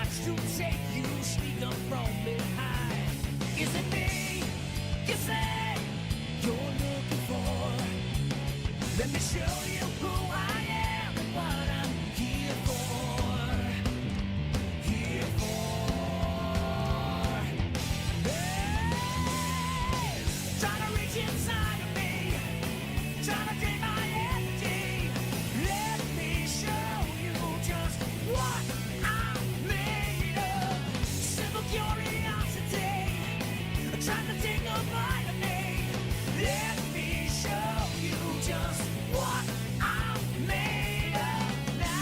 much to take you, sneak up from behind. Is it me you say you're looking for? Let me show you who I am and what I'm here for. Here for. Hey, trying to reach inside of me, trying to drain my energy. Let me show you just what I'm made of. Simple curiosity, trying to take a bite of me. Let me show you just what I'm made of now.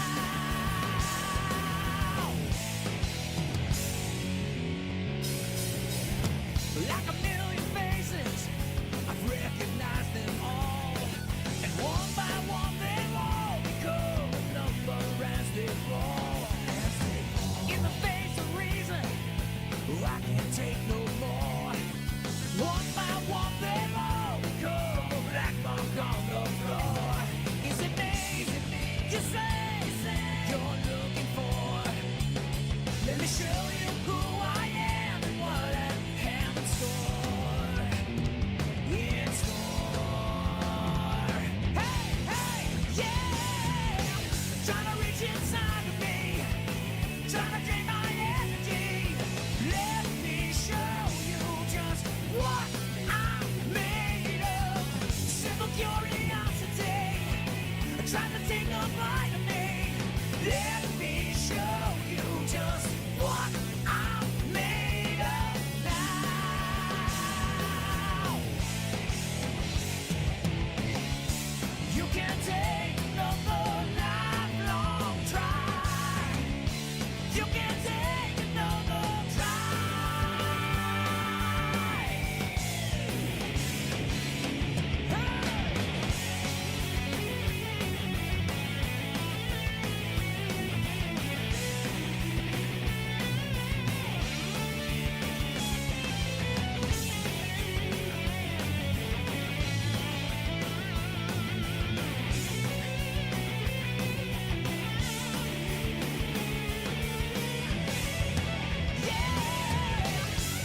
Like a million faces, I've recognized them all, and one by one they all become a number as they fall. In the face of reason, I can't take no more. One by one they all become a black mark on the floor. Is it me? You say you're looking for? Let me show you who I am and what I have in store. In store. Hey, hey, yeah! Trying to reach inside of me, trying to drain my energy. Let me show you just what I'm made of. Simple curiosity, trying to take a bite of me. Let me show you just what I'm made of now. You can take another lifelong try. You can take another try.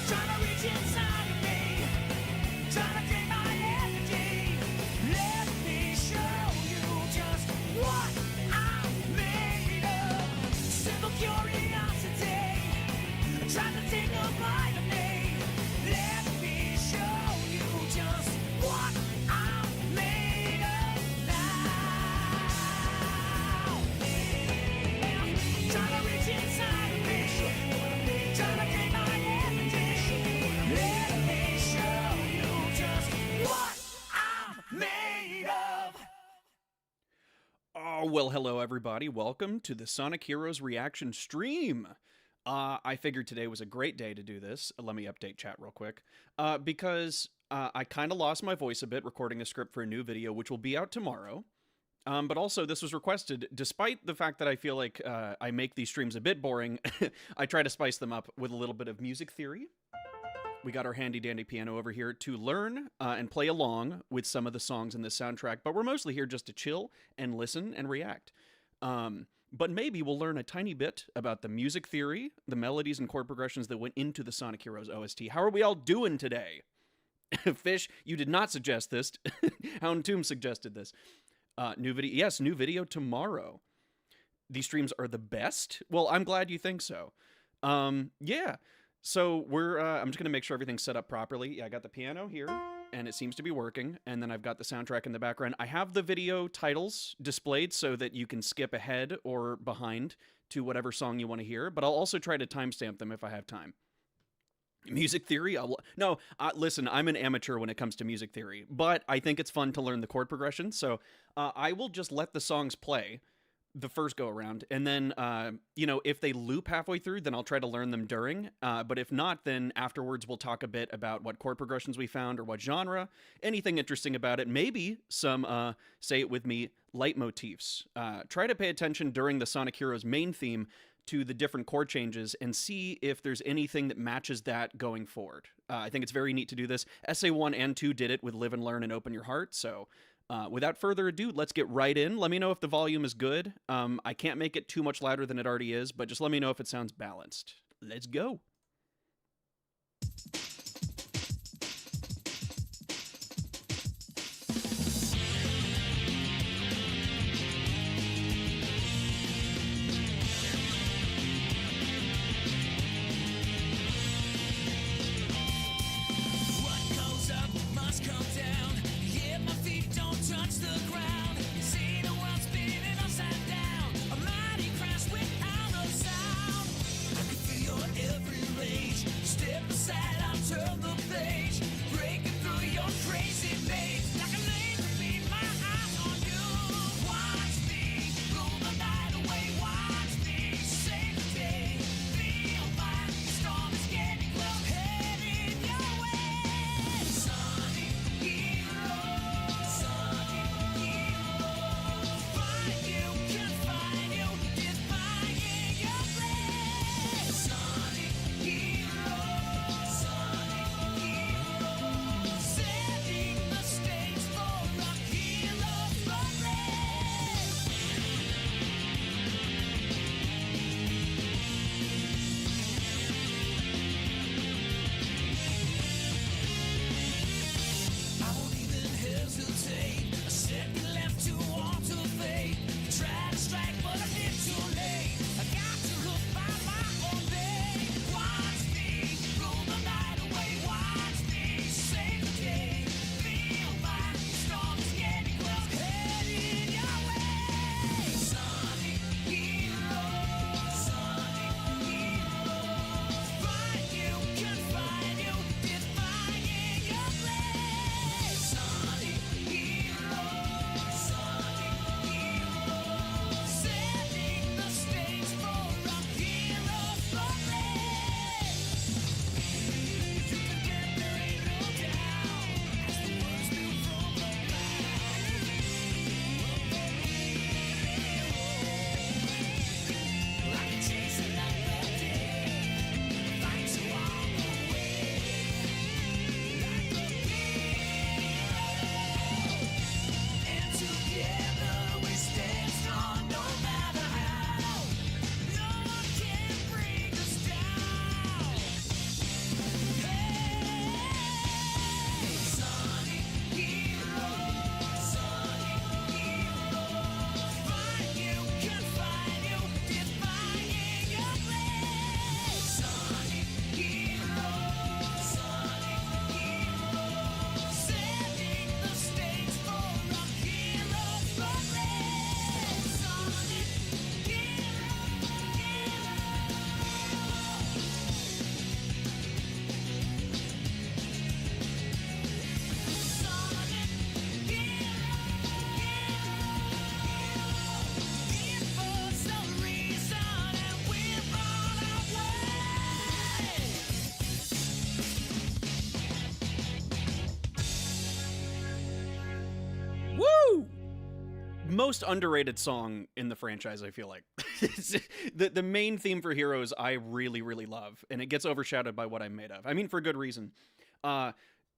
Trying to reach inside of me, trying to take my energy. Let me show you just what I'm made of. Simple curiosity, trying to take a bite of me. Let me show you just what I'm made of now. Trying to reach inside of me, trying to take my energy. Let me show you just what I'm made of. Oh, well, hello, everybody. Welcome to the Sonic Heroes reaction stream. I figured today was a great day to do this. Let me update chat real quick. Because I kind of lost my voice a bit recording a script for a new video, which will be out tomorrow. But also, this was requested, despite the fact that I feel like I make these streams a bit boring, I try to spice them up with a little bit of music theory. We got our handy-dandy piano over here to learn and play along with some of the songs in this soundtrack, but we're mostly here just to chill and listen and react. But maybe we'll learn a tiny bit about the music theory, the melodies and chord progressions that went into the Sonic Heroes OST. How are we all doing today? Fish, you did not suggest this. Hound Tomb suggested this. New video, yes, new video tomorrow. These streams are the best? Well, I'm glad you think so. Yeah. So I'm just gonna make sure everything's set up properly. Yeah, I got the piano here, and it seems to be working. And then I've got the soundtrack in the background. I have the video titles displayed so that you can skip ahead or behind to whatever song you want to hear. But I'll also try to timestamp them if I have time. Music theory? Listen, I'm an amateur when it comes to music theory, but I think it's fun to learn the chord progression. So I will just let the songs play the first go around, and then if they loop halfway through, then I'll try to learn them during, but if not, then afterwards we'll talk a bit about what chord progressions we found or what genre, anything interesting about it, maybe some say it with me leitmotifs. Try to pay attention during the Sonic Heroes main theme to the different chord changes and see if there's anything that matches that going forward. I think it's very neat to do this. SA1 and 2 did it with Live and Learn and Open Your Heart, so Without further ado, let's get right in. Let me know if the volume is good. I can't make it too much louder than it already is, but just let me know if it sounds balanced. Let's go. What goes up must come down. Yeah, my feet don't touch the ground. You see the world spinning upside down. A mighty crash without a sound. I can feel your every rage. Step aside, I'll turn the page. Breaking through your crazy maze. Like a laser beam, my eyes on you. Watch me rule the night away. Watch me save the day. Feel my storm is getting close. Heading your way. Sonic hero. Sonic hero. Find you, can find you. Defying your blade. Sonic hero. Sonic hero. Setting the stage for a hero's parade. I won't even hesitate. A second left to alter fate. Try to strike, but I did too late. I got to hook by my own day. Watch me rule the night away. Watch me save the day. Feel my storm is getting close. Heading your way. Sonic hero. Sonic hero. Find you, can find you. Defying your blade. Sonic hero. Sonic hero. Setting the stage for a hero's parade. If you can get there, ain't no doubt. As the words spill from the mouth. Like a chasing another day. Fight you all the way. Like a hero. And together we stand strong no matter how. No one can bring us down. Hey, Sonic hero. Sonic hero. Find you, can find you. Defying your blade. Sonic hero. Sonic hero. Setting the stage for a hero's parade. Sonic hero. Sonic hero. For some reason, and we're on our way. Woo! Most underrated song in the franchise, I feel like. The main theme for Heroes I really, really love, and it gets overshadowed by what I'm made of. I mean, for good reason.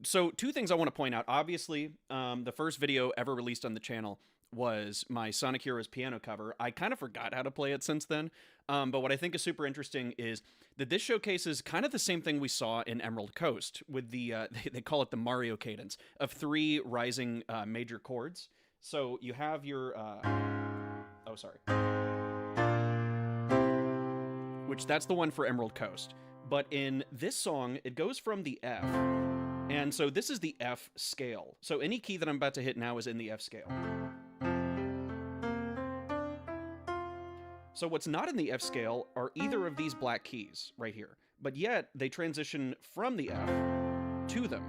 So two things I want to point out. Obviously, the first video ever released on the channel was my Sonic Heroes piano cover. I kind of forgot how to play it since then. But what I think is super interesting is that this showcases kind of the same thing we saw in Emerald Coast with the, they call it the Mario cadence of 3 rising major chords. So you have your, oh, sorry. Which that's the one for Emerald Coast. But in this song, it goes from the F. And so this is the F scale. So any key that I'm about to hit now is in the F scale. So what's not in the F scale are either of these black keys right here. But yet they transition from the F to them.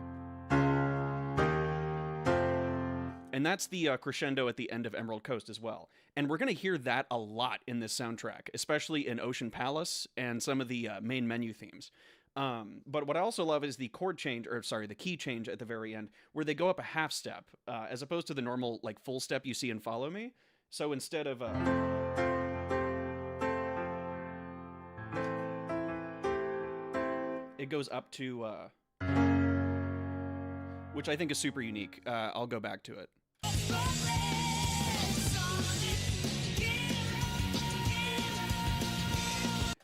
And that's the crescendo at the end of Emerald Coast as well. And we're going to hear that a lot in this soundtrack, especially in Ocean Palace and some of the main menu themes. But what I also love is the chord change, or sorry, the key change at the very end, where they go up a half step, as opposed to the normal like full step you see in Follow Me. So instead of it goes up to which I think is super unique. I'll go back to it.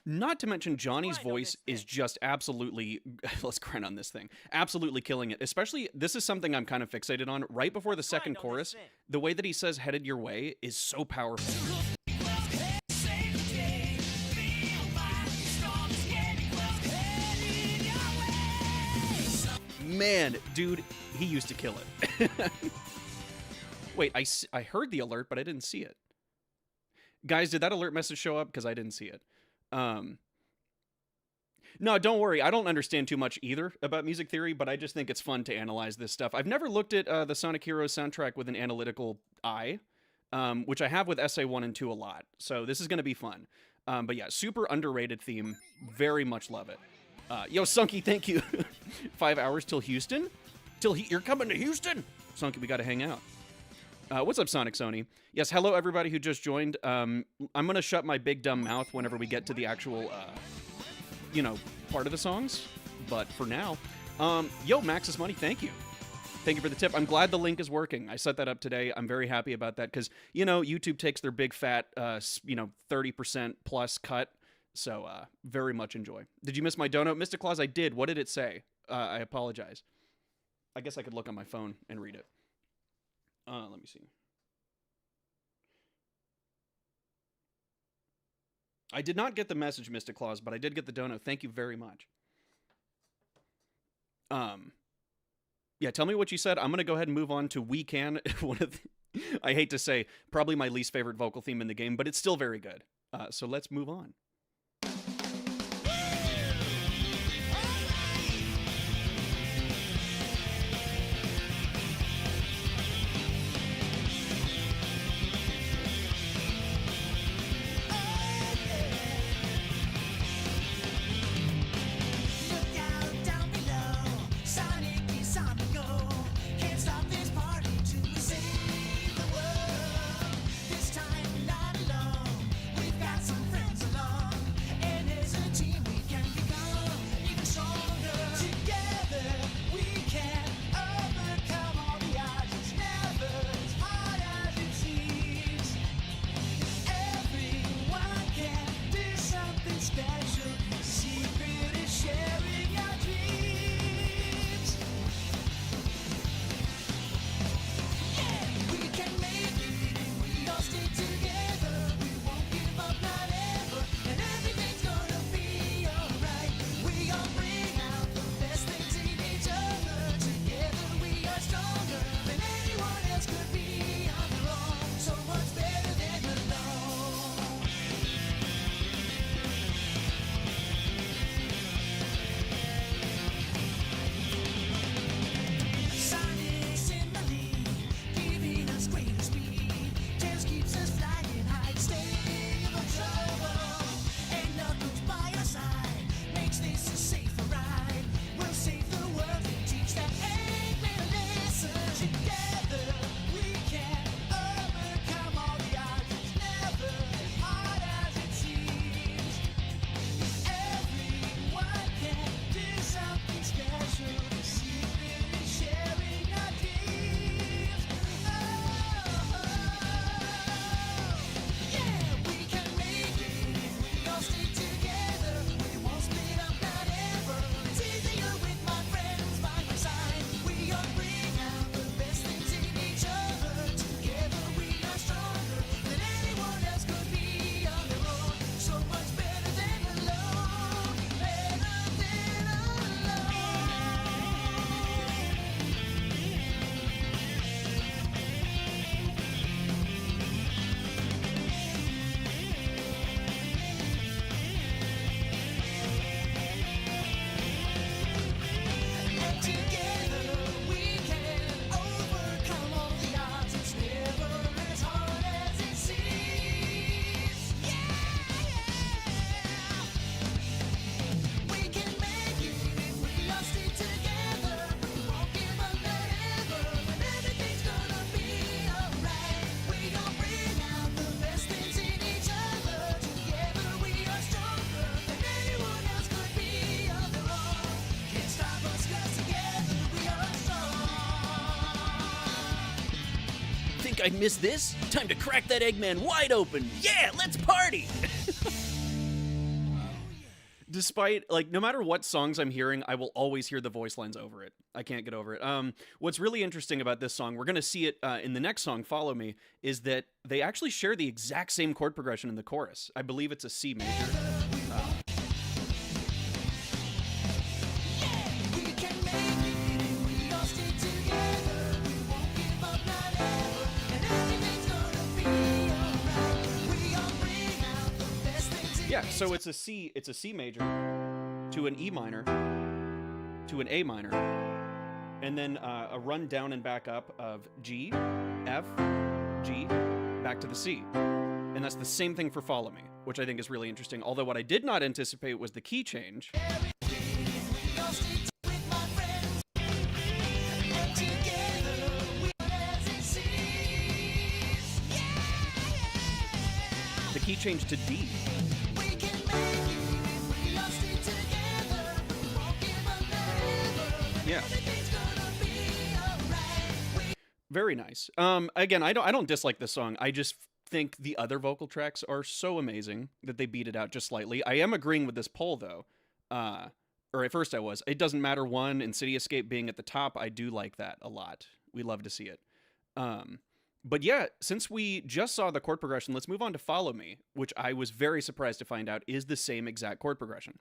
Not to mention Johnny's voice is just absolutely, let's grind on this thing, absolutely killing it. Especially, this is something I'm kind of fixated on. Right before the second chorus, the way that he says headed your way is so powerful. Man, dude, he used to kill it. Wait, I heard the alert, but I didn't see it. Guys, did that alert message show up? Because I didn't see it. No, don't worry. I don't understand too much either about music theory, but I just think it's fun to analyze this stuff. I've never looked at the Sonic Heroes soundtrack with an analytical eye, which I have with SA1 and 2 a lot. So this is going to be fun. But yeah, super underrated theme. Very much love it. Yo, Sunky, thank you. 5 hours till Houston? You're coming to Houston? Sunky, we got to hang out. What's up, Sonic Sony? Yes, hello, everybody who just joined. I'm going to shut my big dumb mouth whenever we get to the actual, part of the songs. But for now, yo, Max's Money, thank you. Thank you for the tip. I'm glad the link is working. I set that up today. I'm very happy about that because, YouTube takes their big fat, 30% plus cut. So, very much enjoy. Did you miss my donut? Mr. Claus, I did. What did it say? I apologize. I guess I could look on my phone and read it. Let me see. I did not get the message, Mr. Claus, but I did get the dono. Thank you very much. Yeah, tell me what you said. I'm going to go ahead and move on to We Can. I hate to say, probably my least favorite vocal theme in the game, but it's still very good. So let's move on. This time not alone. We've got some friends along. think I'd miss this? Time to crack that Eggman wide open. Yeah, let's party! Despite, like, no matter what songs I'm hearing, I will always hear the voice lines over it. I can't get over it. What's really interesting about this song, we're going to see it in the next song, Follow Me, is that they actually share the exact same chord progression in the chorus. I believe it's a C major. Yeah, so it's a C major to an E minor to an A minor, and then a run down and back up of G, F, G, back to the C. And that's the same thing for Follow Me, which I think is really interesting. Although what I did not anticipate was the key change. The key change to D. Yeah. Very nice. Again, I don't dislike this song. I just think the other vocal tracks are so amazing that they beat it out just slightly. I am agreeing with this poll though. Or at first I was. It doesn't matter one and City Escape being at the top. I do like that a lot. We love to see it. But yeah, since we just saw the chord progression, let's move on to Follow Me, which I was very surprised to find out is the same exact chord progression.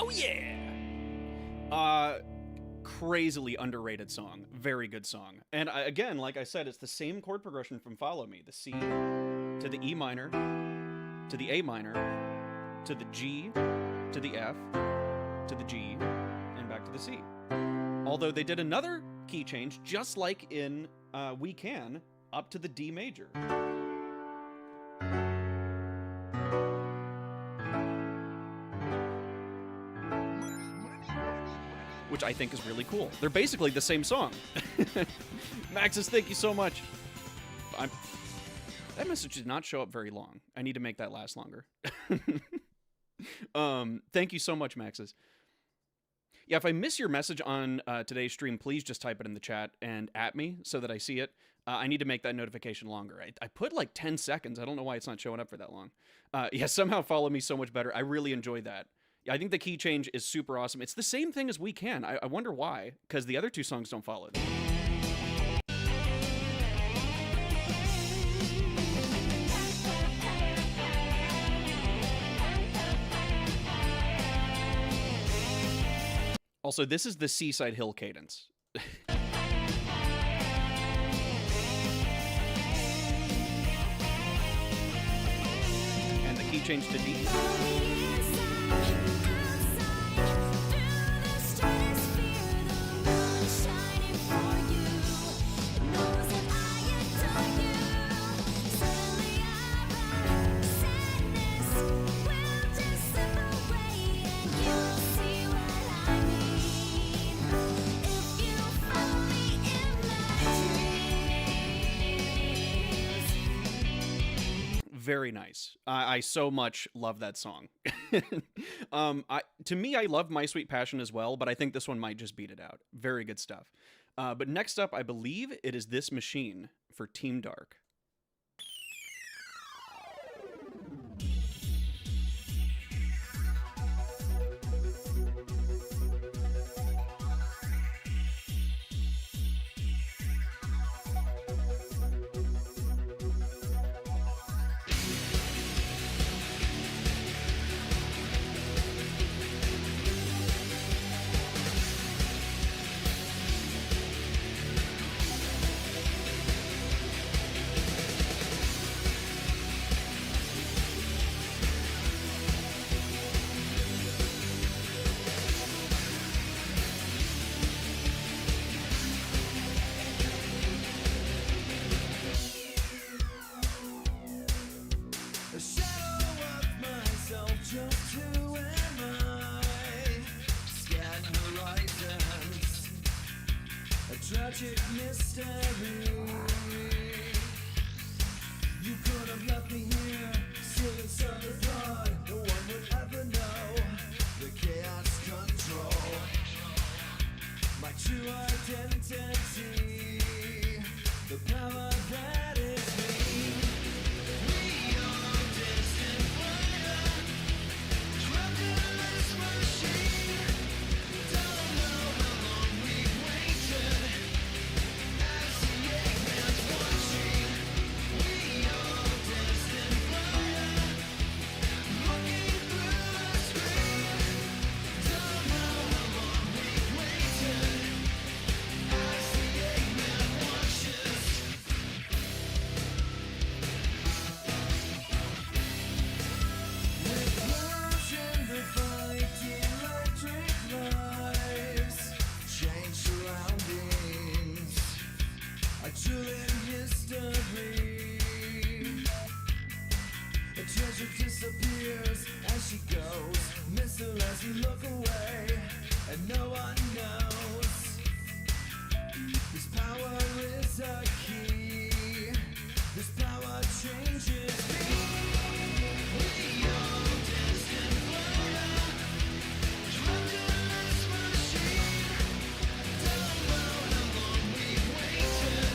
Oh yeah! Crazily underrated song. Very good song. And again, like I said, it's the same chord progression from Follow Me. The C to the E minor, to the A minor, to the G, to the F, to the G, and back to the C. Although they did another key change, just like in We Can, up to the D major. Which I think is really cool. They're basically the same song. Maxis, thank you so much. That message did not show up very long. I need to make that last longer. Thank you so much, Maxis. Yeah, if I miss your message on today's stream, please just type it in the chat and at me so that I see it. I need to make that notification longer. I put like 10 seconds. I don't know why it's not showing up for that long. Yeah, somehow Follow Me so much better. I really enjoyed that. I think the key change is super awesome. It's the same thing as We Can. I wonder why, because the other two songs don't follow it. Also, this is the Seaside Hill cadence. And the key change to D. Very nice. I so much love that song. To me, I love My Sweet Passion as well, but I think this one might just beat it out. Very good stuff. But next up, I believe it is This Machine for Team Dark. Tragic mystery. You could have left me here, still inside the thought. No one would ever know the chaos control. My true identity, the power that is me. We are destined for trapped in this machine. Don't know how long we've waited. Disappears as she goes, miss her as you look away, and no one knows. This power is a key, this power changes me. We are destined for trapped in this machine. Don't know how long we've waited,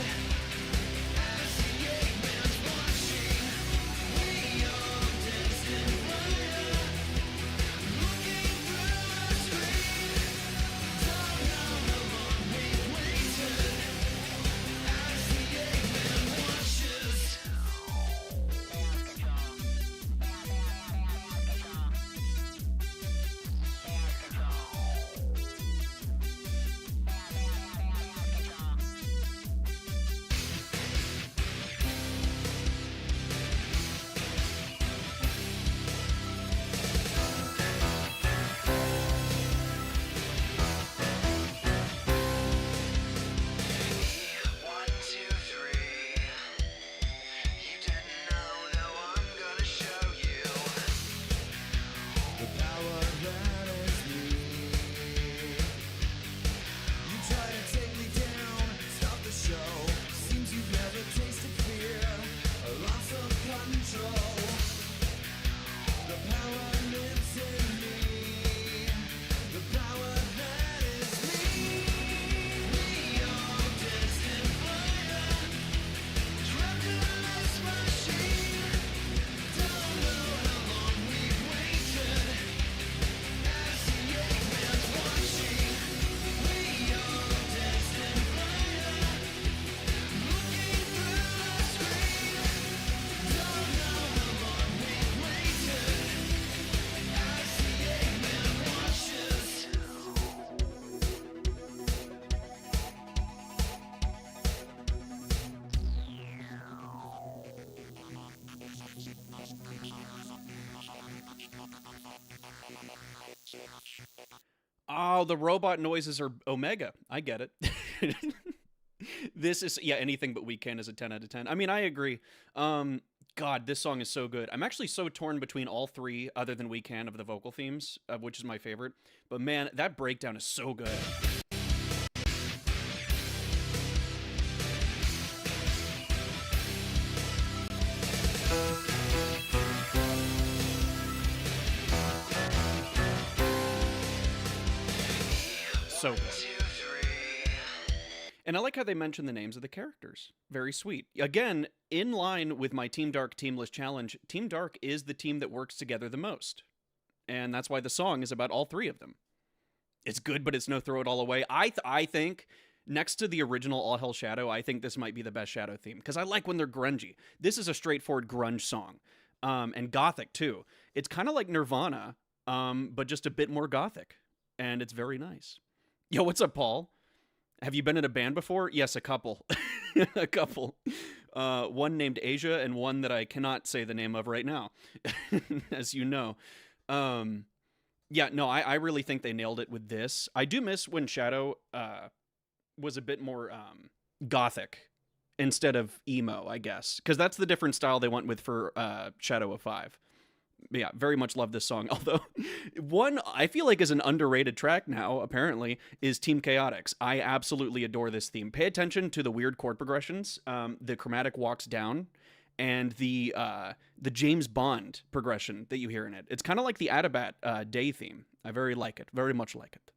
as the Eggman's watching. We are yeah. Oh, the robot noises are Omega. I get it. This is, yeah, anything but Weekend is a 10 out of 10. I mean, I agree. God, this song is so good. I'm actually so torn between all three, other than We Can, of the vocal themes, which is my favorite. But man, that breakdown is so good. So good. And I like how they mention the names of the characters. Very sweet. Again, in line with my Team Dark Teamless challenge, Team Dark is the team that works together the most. And that's why the song is about all three of them. It's good, but it's no throw it all away. I think, next to the original All Hell Shadow, I think this might be the best Shadow theme. Because I like when they're grungy. This is a straightforward grunge song. And gothic, too. It's kind of like Nirvana, but just a bit more gothic. And it's very nice. Yo, what's up, Paul? Have you been in a band before? Yes, a couple. A couple. One named Asia and one that I cannot say the name of right now, as you know. Yeah, no, I really think they nailed it with this. I do miss when Shadow was a bit more gothic instead of emo, I guess. Because that's the different style they went with for Shadow of 5. Yeah, very much love this song. Although, one I feel like is an underrated track now, apparently, is Team Chaotix. I absolutely adore this theme. Pay attention to the weird chord progressions, the chromatic walks down, and the James Bond progression that you hear in it. It's kind of like the Adabat Day theme. I very like it. Very much like it.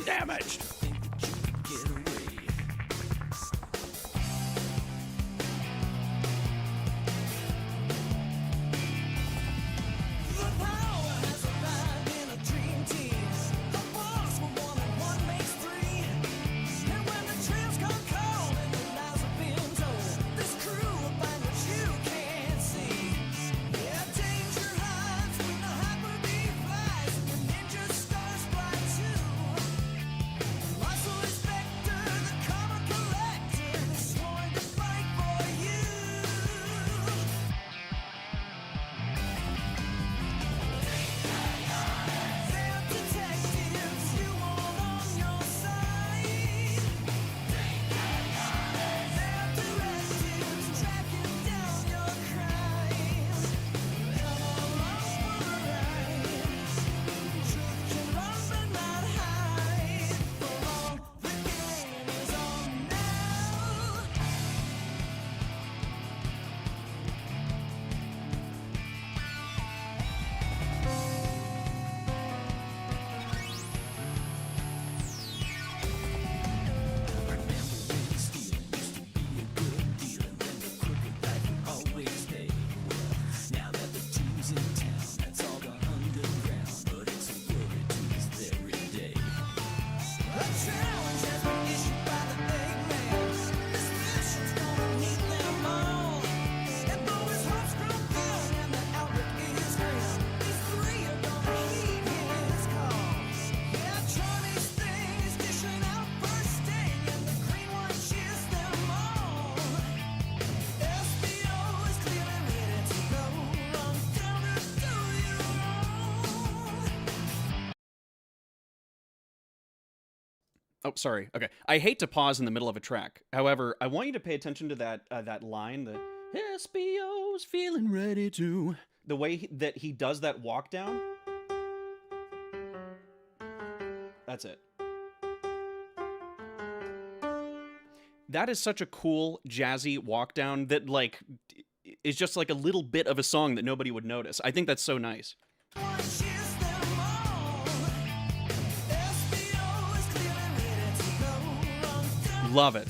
Damaged. Oh, sorry. Okay. I hate to pause in the middle of a track. However, I want you to pay attention to that line, the SBO's feeling ready to. The way that he does that walk down. That's it. That is such a cool, jazzy walk down that, like, is just like a little bit of a song that nobody would notice. I think that's so nice. Love it.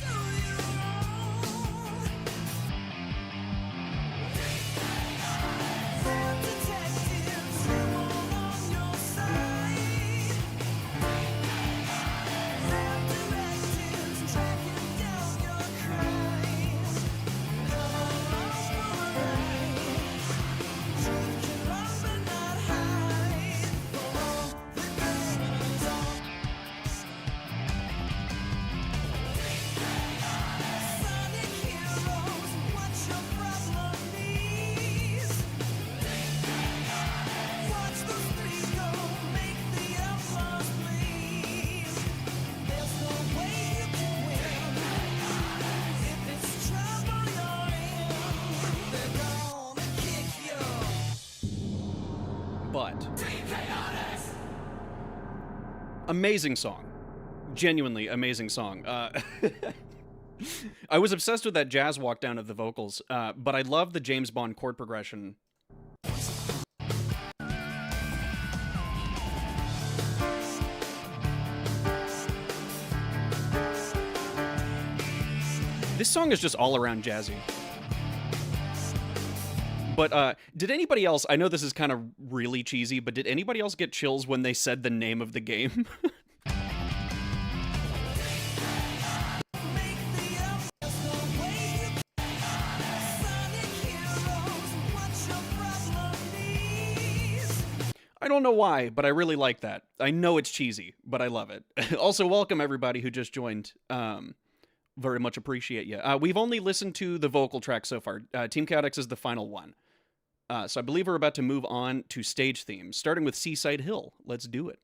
Amazing song. Genuinely amazing song. I was obsessed with that jazz walk down of the vocals, but I love the James Bond chord progression. This song is just all around jazzy. But did anybody else, I know this is kind of really cheesy, but did anybody else get chills when they said the name of the game? I don't know why, but I really like that. I know it's cheesy, but I love it. Also, welcome everybody who just joined. Very much appreciate you. We've only listened to the vocal track so far. Team Chaotix is the final one. So I believe we're about to move on to stage themes, starting with Seaside Hill. Let's do it.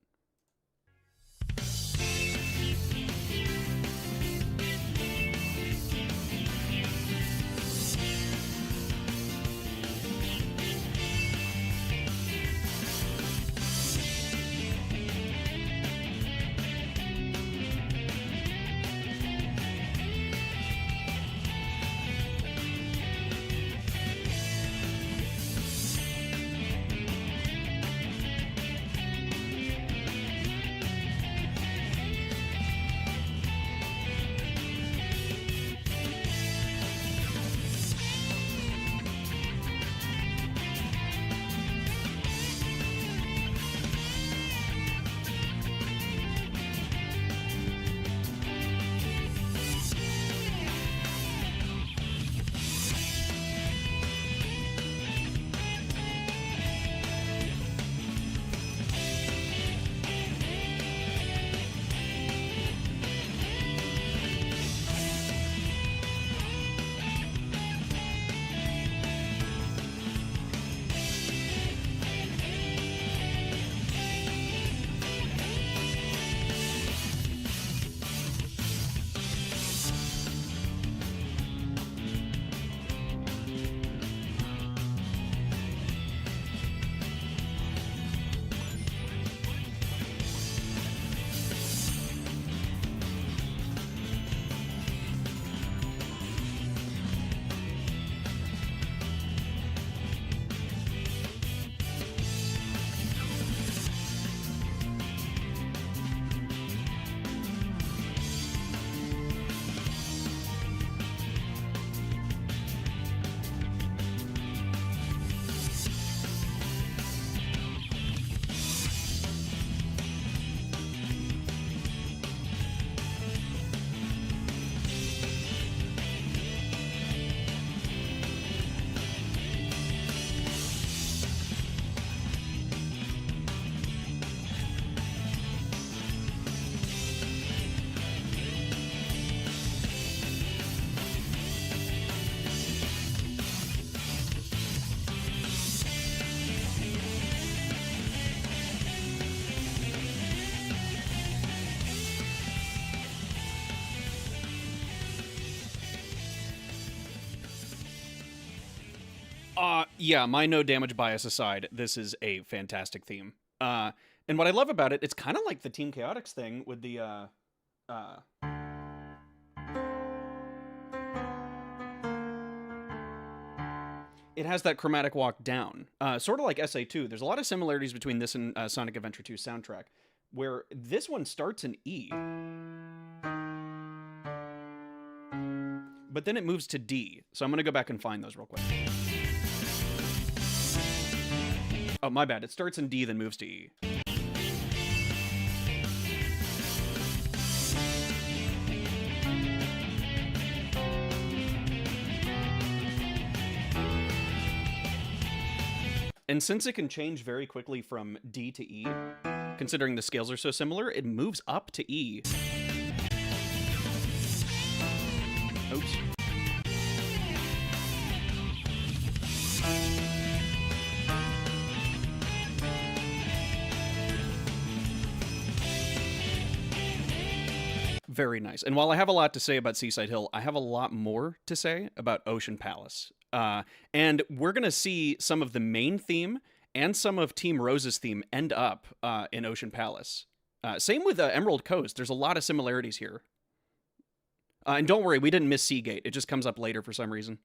Yeah, my no damage bias aside, this is a fantastic theme. And what I love about it, it's kind of like the Team Chaotix thing with the, it has that chromatic walk down, sort of like SA2. There's a lot of similarities between this and Sonic Adventure 2 soundtrack, where this one starts in E, but then it moves to D. So I'm going to go back and find those real quick. Oh, my bad. It starts in D, then moves to E. And since it can change very quickly from D to E, considering the scales are so similar, it moves up to E. Oops. Very nice. And while I have a lot to say about Seaside Hill, I have a lot more to say about Ocean Palace. And we're going to see some of the main theme and some of Team Rose's theme end up in Ocean Palace. Same with Emerald Coast. There's a lot of similarities here. And don't worry, we didn't miss Seagate. It just comes up later for some reason.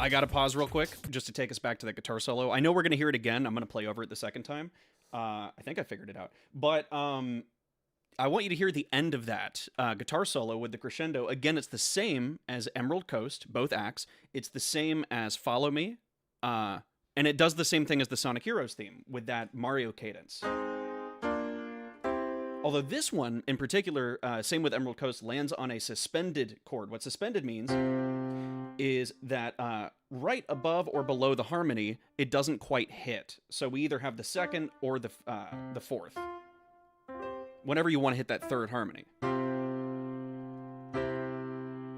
I gotta pause real quick just to take us back to the guitar solo. I know we're gonna hear it again. I'm gonna play over it the second time. I think I figured it out. But I want you to hear the end of that guitar solo with the crescendo. Again, it's the same as Emerald Coast, both acts. It's the same as Follow Me. And it does the same thing as the Sonic Heroes theme with that Mario cadence. Although this one, in particular, same with Emerald Coast, lands on a suspended chord. What suspended means is that right above or below the harmony, it doesn't quite hit. So we either have the second or the fourth. Whenever you want to hit that third harmony.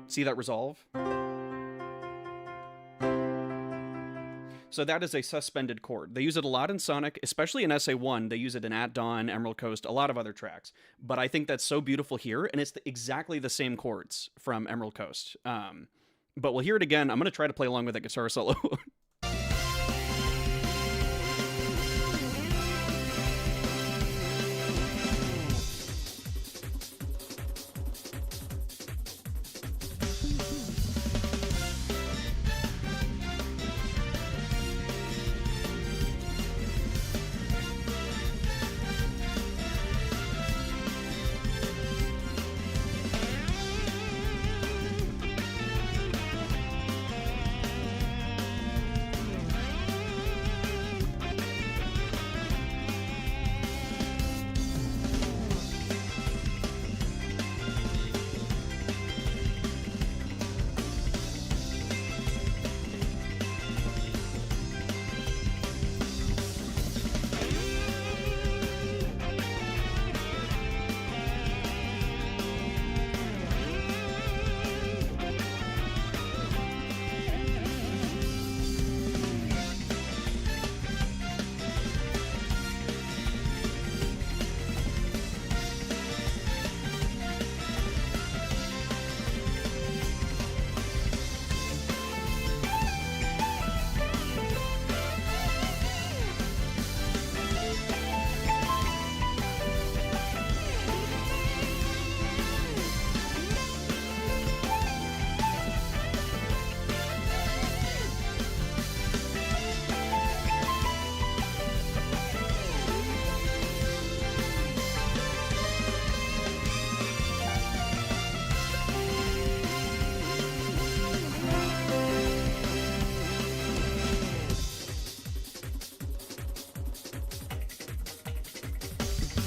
See that resolve? So that is a suspended chord. They use it a lot in Sonic, especially in SA1. They use it in At Dawn, Emerald Coast, a lot of other tracks. But I think that's so beautiful here, and it's exactly the same chords from Emerald Coast. But we'll hear it again. I'm going to try to play along with that guitar solo.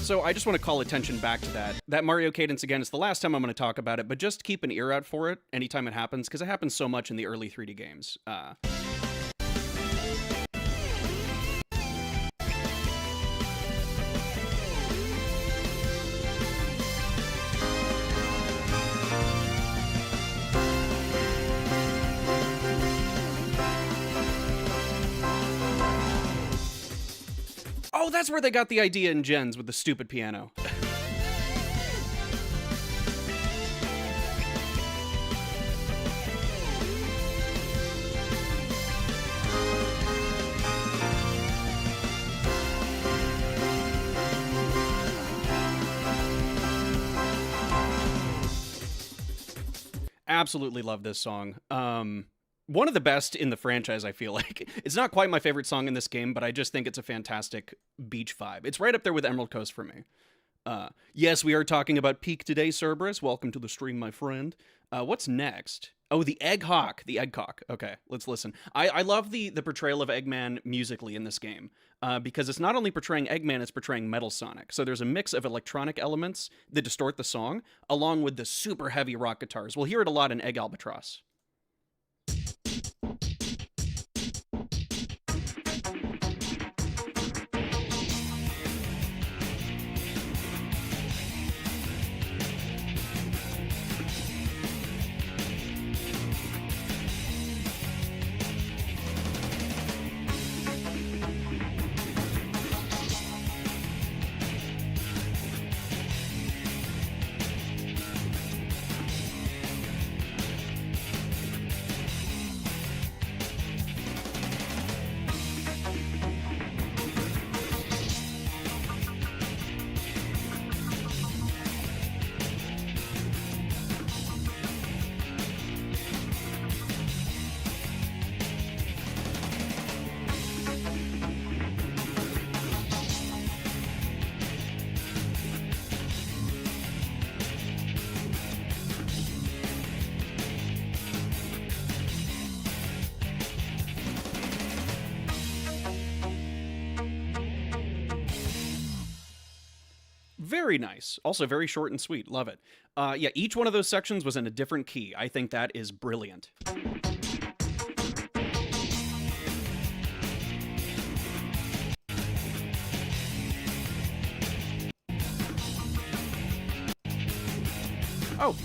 So I just want to call attention back to that. That Mario cadence, again, it's the last time I'm going to talk about it, but just keep an ear out for it anytime it happens, because it happens so much in the early 3D games. Oh, that's where they got the idea in Gens with the stupid piano. Absolutely love this song. One of the best in the franchise, I feel like. It's not quite my favorite song in this game, but I just think it's a fantastic beach vibe. It's right up there with Emerald Coast for me. Yes, we are talking about Peak today, Cerberus. Welcome to the stream, my friend. What's next? Oh, the Egg Hawk. The Egg Hawk. Okay, let's listen. I love the portrayal of Eggman musically in this game, because it's not only portraying Eggman, it's portraying Metal Sonic. So there's a mix of electronic elements that distort the song, along with the super heavy rock guitars. We'll hear it a lot in Egg Albatross. Very nice. Also very short and sweet. Love it. Yeah, each one of those sections was in a different key. I think that is brilliant. Oh,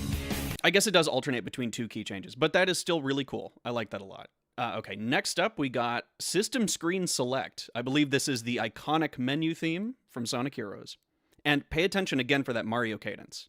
I guess it does alternate between two key changes, but that is still really cool. I like that a lot. Okay, next up we got System Screen Select. I believe this is the iconic menu theme from Sonic Heroes. And pay attention again for that Mario cadence.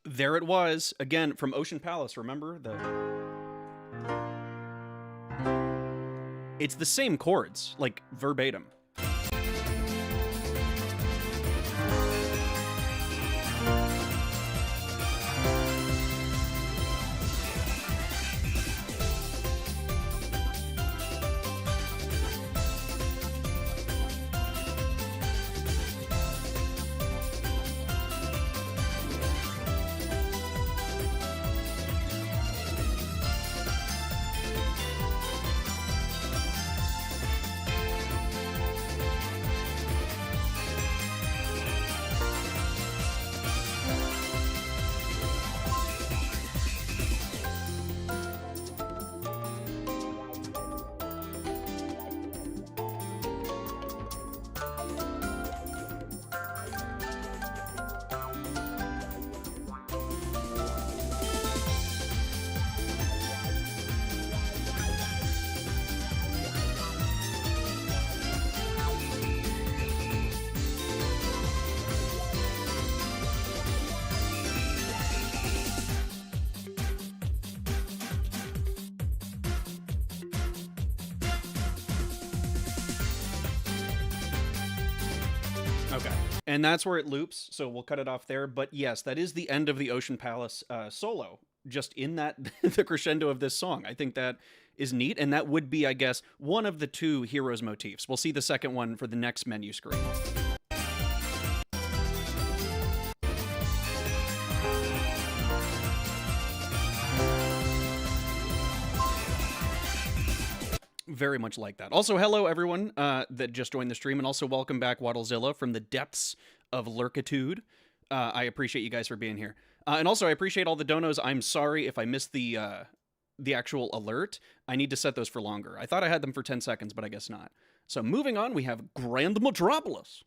There it was, again, from Ocean Palace, remember? It's the same chords, like, verbatim. Okay. And that's where it loops, so we'll cut it off there. But yes, that is the end of the Ocean Palace solo, just in that the crescendo of this song. I think that is neat, and that would be, I guess, one of the two Heroes motifs. We'll see the second one for the next menu screen. Very much like that. Also, hello everyone that just joined the stream, and also welcome back Waddlezilla from the depths of Lurkitude. I appreciate you guys for being here. And also, I appreciate all the donos. I'm sorry if I missed the actual alert. I need to set those for longer. I thought I had them for 10 seconds, but I guess not. So moving on, we have Grand Metropolis.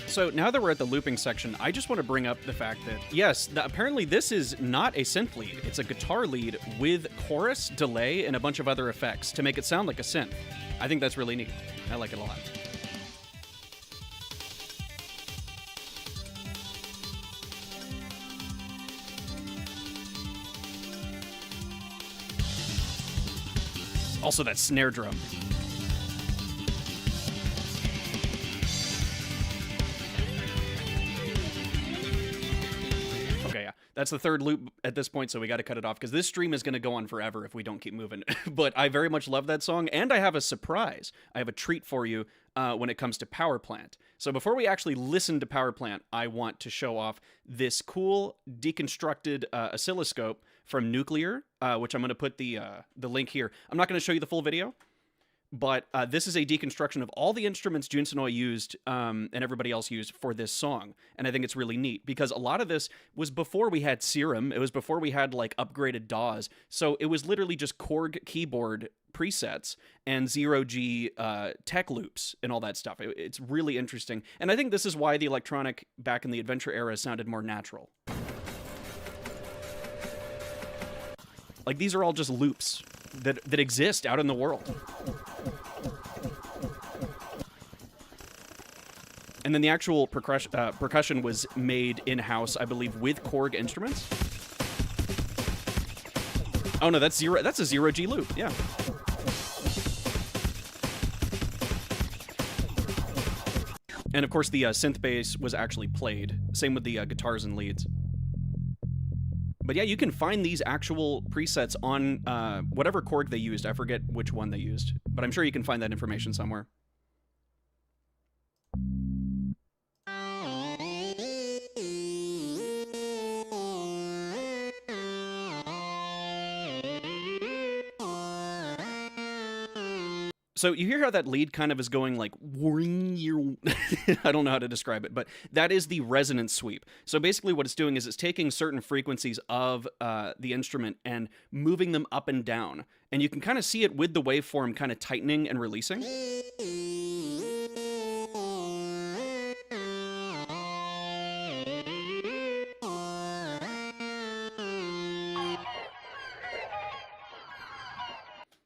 So now that we're at the looping section, I just want to bring up the fact that, yes, apparently this is not a synth lead. It's a guitar lead with chorus, delay, and a bunch of other effects to make it sound like a synth. I think that's really neat. I like it a lot. Also that snare drum. That's the third loop at this point, so we got to cut it off, because this stream is going to go on forever if we don't keep moving. But I very much love that song, and I have a surprise. I have a treat for you when it comes to Power Plant. So before we actually listen to Power Plant, I want to show off this cool deconstructed oscilloscope from Nuclear, which I'm going to put the link here. I'm not going to show you the full video, but this is a deconstruction of all the instruments Jun Senoi used and everybody else used for this song. And I think it's really neat because a lot of this was before we had Serum. It was before we had like upgraded DAWs. So it was literally just Korg keyboard presets and zero-G tech loops and all that stuff. It's really interesting. And I think this is why the electronic back in the Adventure era sounded more natural. Like, these are all just loops that exist out in the world. And then the actual percussion was made in-house, I believe, with Korg instruments. Oh no, that's zero. That's a 0G loop. Yeah. And of course, the synth bass was actually played. Same with the guitars and leads. But yeah, you can find these actual presets on whatever Korg they used. I forget which one they used, but I'm sure you can find that information somewhere. So you hear how that lead kind of is going like, I don't know how to describe it, but that is the resonance sweep. So basically what it's doing is it's taking certain frequencies of the instrument and moving them up and down. And you can kind of see it with the waveform kind of tightening and releasing.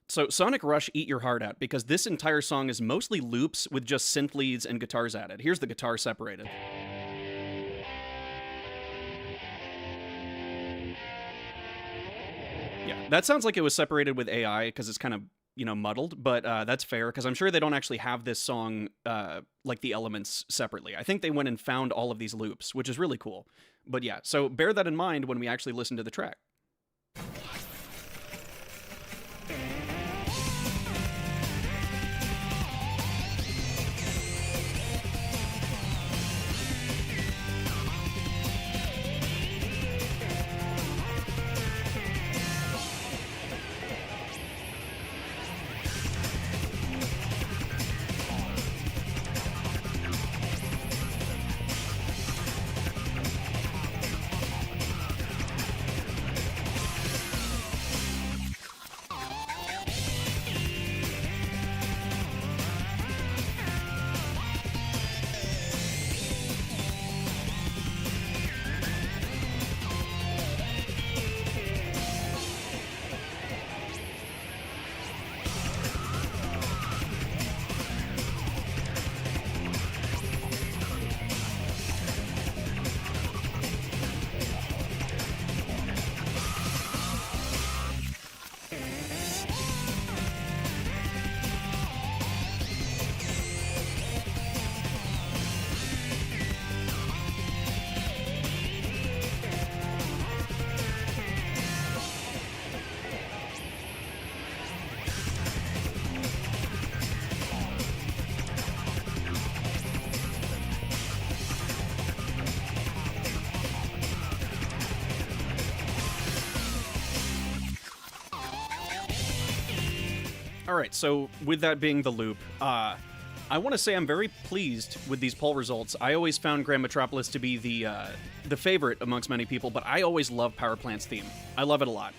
So Sonic Rush, eat your heart out, because this entire song is mostly loops with just synth leads and guitars added. Here's the guitar separated. Yeah, that sounds like it was separated with AI because it's kind of, muddled, but that's fair because I'm sure they don't actually have this song, like the elements separately. I think they went and found all of these loops, which is really cool. But yeah, so bear that in mind when we actually listen to the track. All right, so with that being the loop, I want to say I'm very pleased with these poll results. I always found Grand Metropolis to be the favorite amongst many people, but I always love Power Plant's theme. I love it a lot.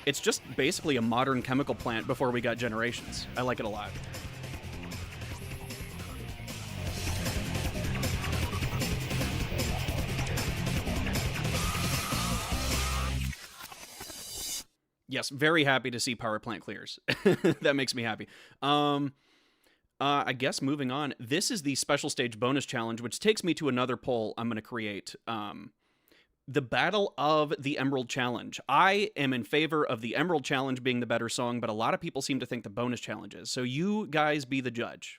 It's just basically a modern chemical plant before we got Generations. I like it a lot. Yes, very happy to see Power Plant clears. That makes me happy. I guess moving on, this is the special stage bonus challenge, which takes me to another poll I'm going to create. The Battle of the Emerald Challenge. I am in favor of the Emerald Challenge being the better song, but a lot of people seem to think the bonus challenge is. So you guys be the judge.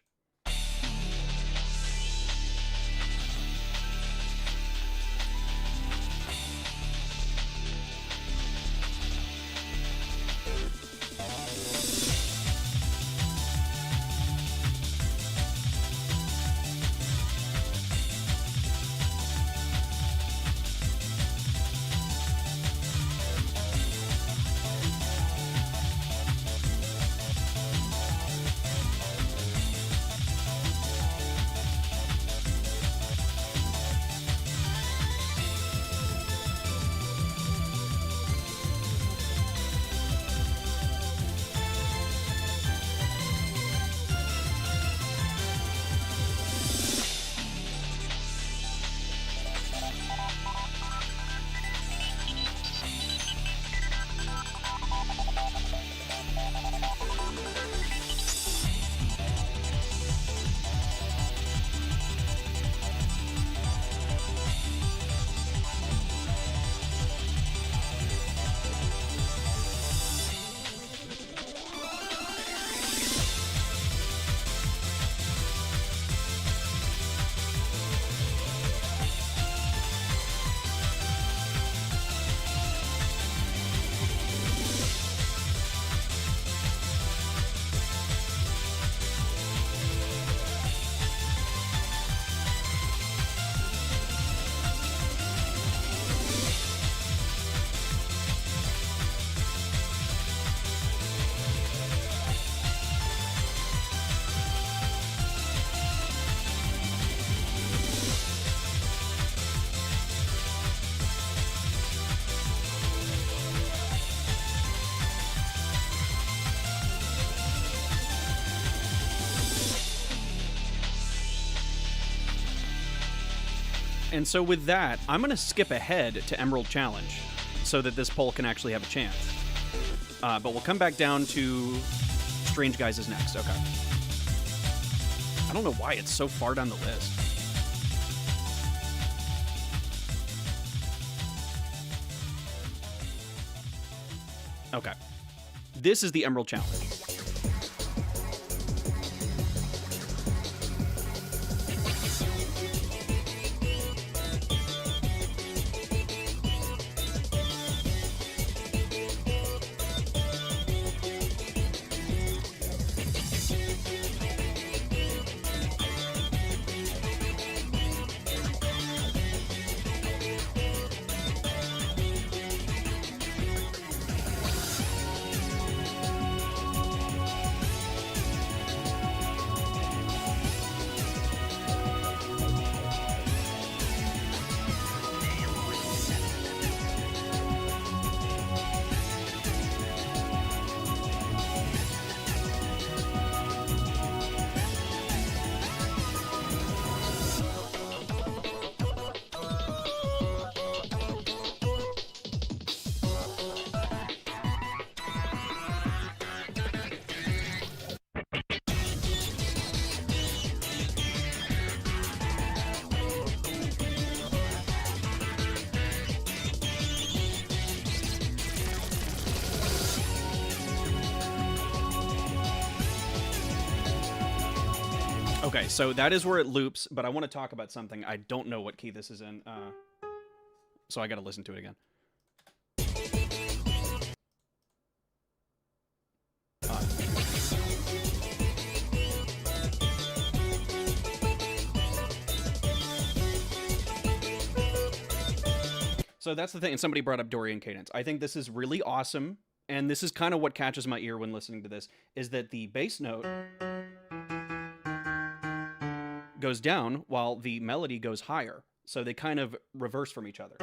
And so with that, I'm going to skip ahead to Emerald Challenge so that this poll can actually have a chance. But we'll come back down to Strange Guys is next. Okay. I don't know why it's so far down the list. Okay. This is the Emerald Challenge. Okay, so that is where it loops, but I want to talk about something. I don't know what key this is in, so I got to listen to it again. So that's the thing, and somebody brought up Dorian Cadence. I think this is really awesome, and this is kind of what catches my ear when listening to this, is that the bass note goes down while the melody goes higher. So they kind of reverse from each other.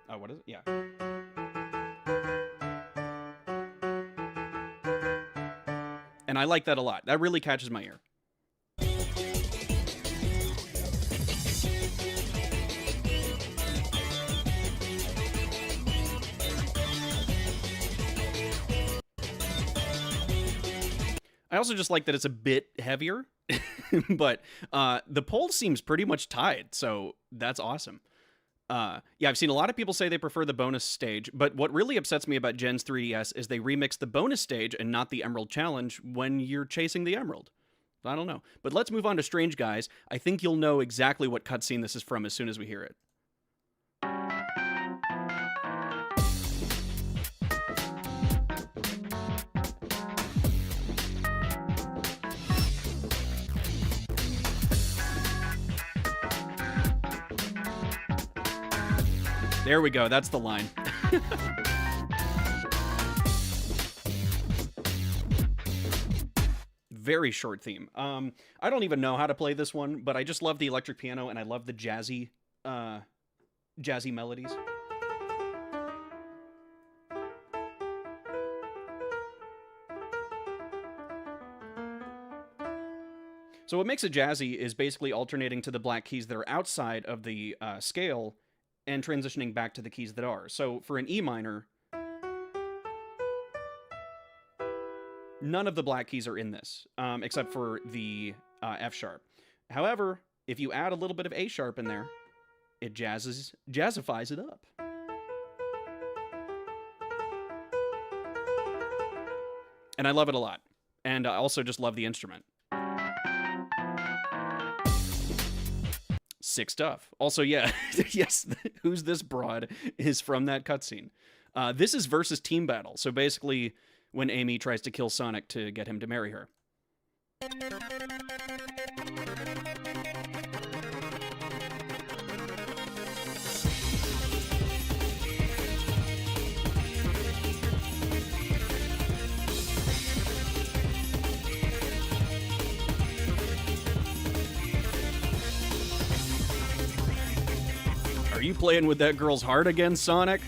Oh, what is it? Yeah. And I like that a lot. That really catches my ear. I also just like that it's a bit heavier, but the poll seems pretty much tied, so that's awesome. Yeah, I've seen a lot of people say they prefer the bonus stage, but what really upsets me about Gen's 3DS is they remix the bonus stage and not the Emerald Challenge when you're chasing the Emerald. I don't know. But let's move on to Strange Guys. I think you'll know exactly what cutscene this is from as soon as we hear it. There we go. That's the line. Very short theme. I don't even know how to play this one, but I just love the electric piano and I love the jazzy melodies. So what makes it jazzy is basically alternating to the black keys that are outside of the scale and transitioning back to the keys that are. So for an E minor, none of the black keys are in this, except for the F sharp. However, if you add a little bit of A sharp in there, it jazzifies it up. And I love it a lot. And I also just love the instrument. Sick stuff. Also, yeah, yes, Who's This Broad is from that cutscene. This is versus team battle. So basically, when Amy tries to kill Sonic to get him to marry her. Are you playing with that girl's heart again, Sonic?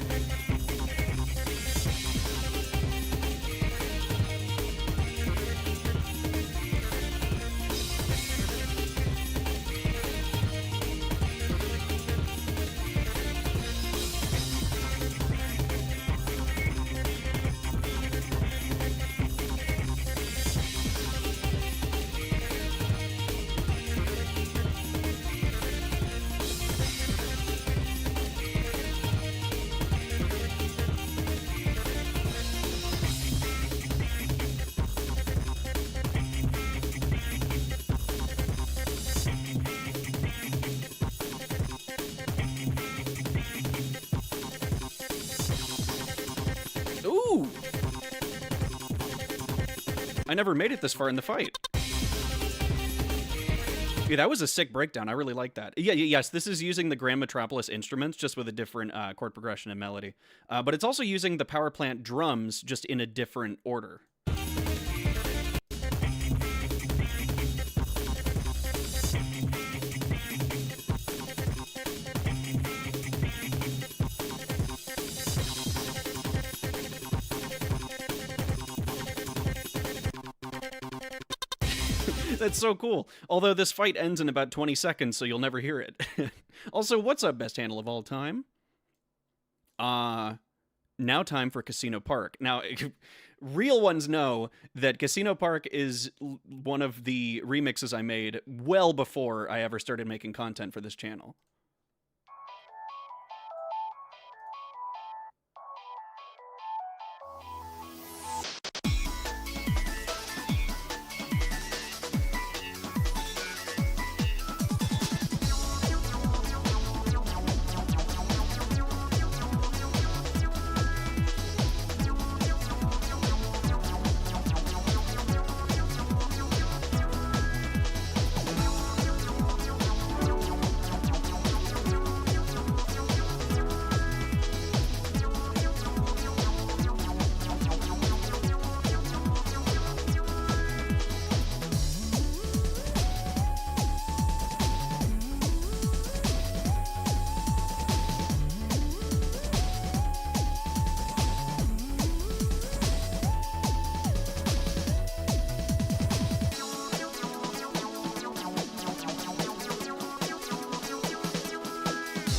never made it this far in the fight. Yeah, that was a sick breakdown. I really like that. Yes, this is using the Grand Metropolis instruments, just with a different chord progression and melody. But it's also using the power plant drums, just in a different order. That's so cool. Although this fight ends in about 20 seconds, so you'll never hear it. Also, what's up, best handle of all time? Now time for Casino Park. Now, real ones know that Casino Park is one of the remixes I made well before I ever started making content for this channel.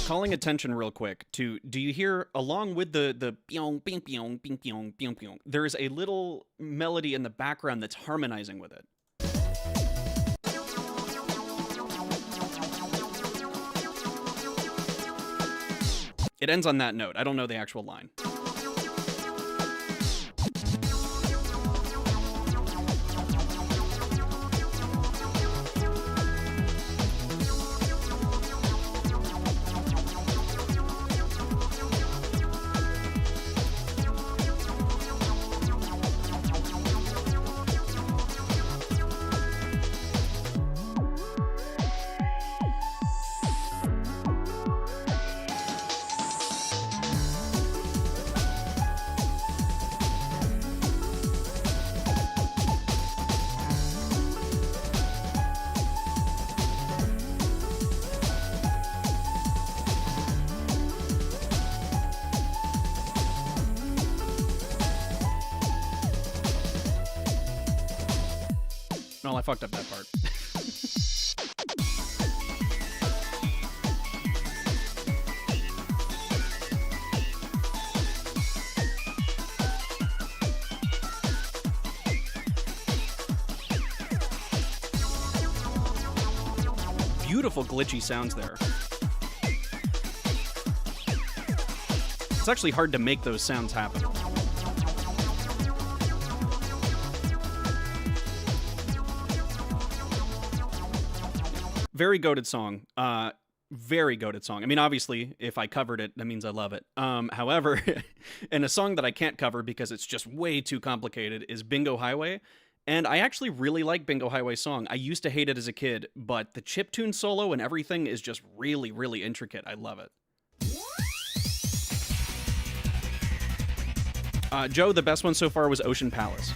Calling attention real quick to, do you hear, along with the pyong, ping, pyong, ping, pyong, pyong, pyong, there's a little melody in the background that's harmonizing with it. It ends on that note. I don't know the actual line. Well, I fucked up that part. Beautiful glitchy sounds there. It's actually hard to make those sounds happen. Very goated song. Very goated song. I mean, obviously, if I covered it, that means I love it. However, and a song that I can't cover because it's just way too complicated is Bingo Highway. And I actually really like Bingo Highway song. I used to hate it as a kid, but the chiptune solo and everything is just really, really intricate. I love it. Joe, the best one so far was Ocean Palace.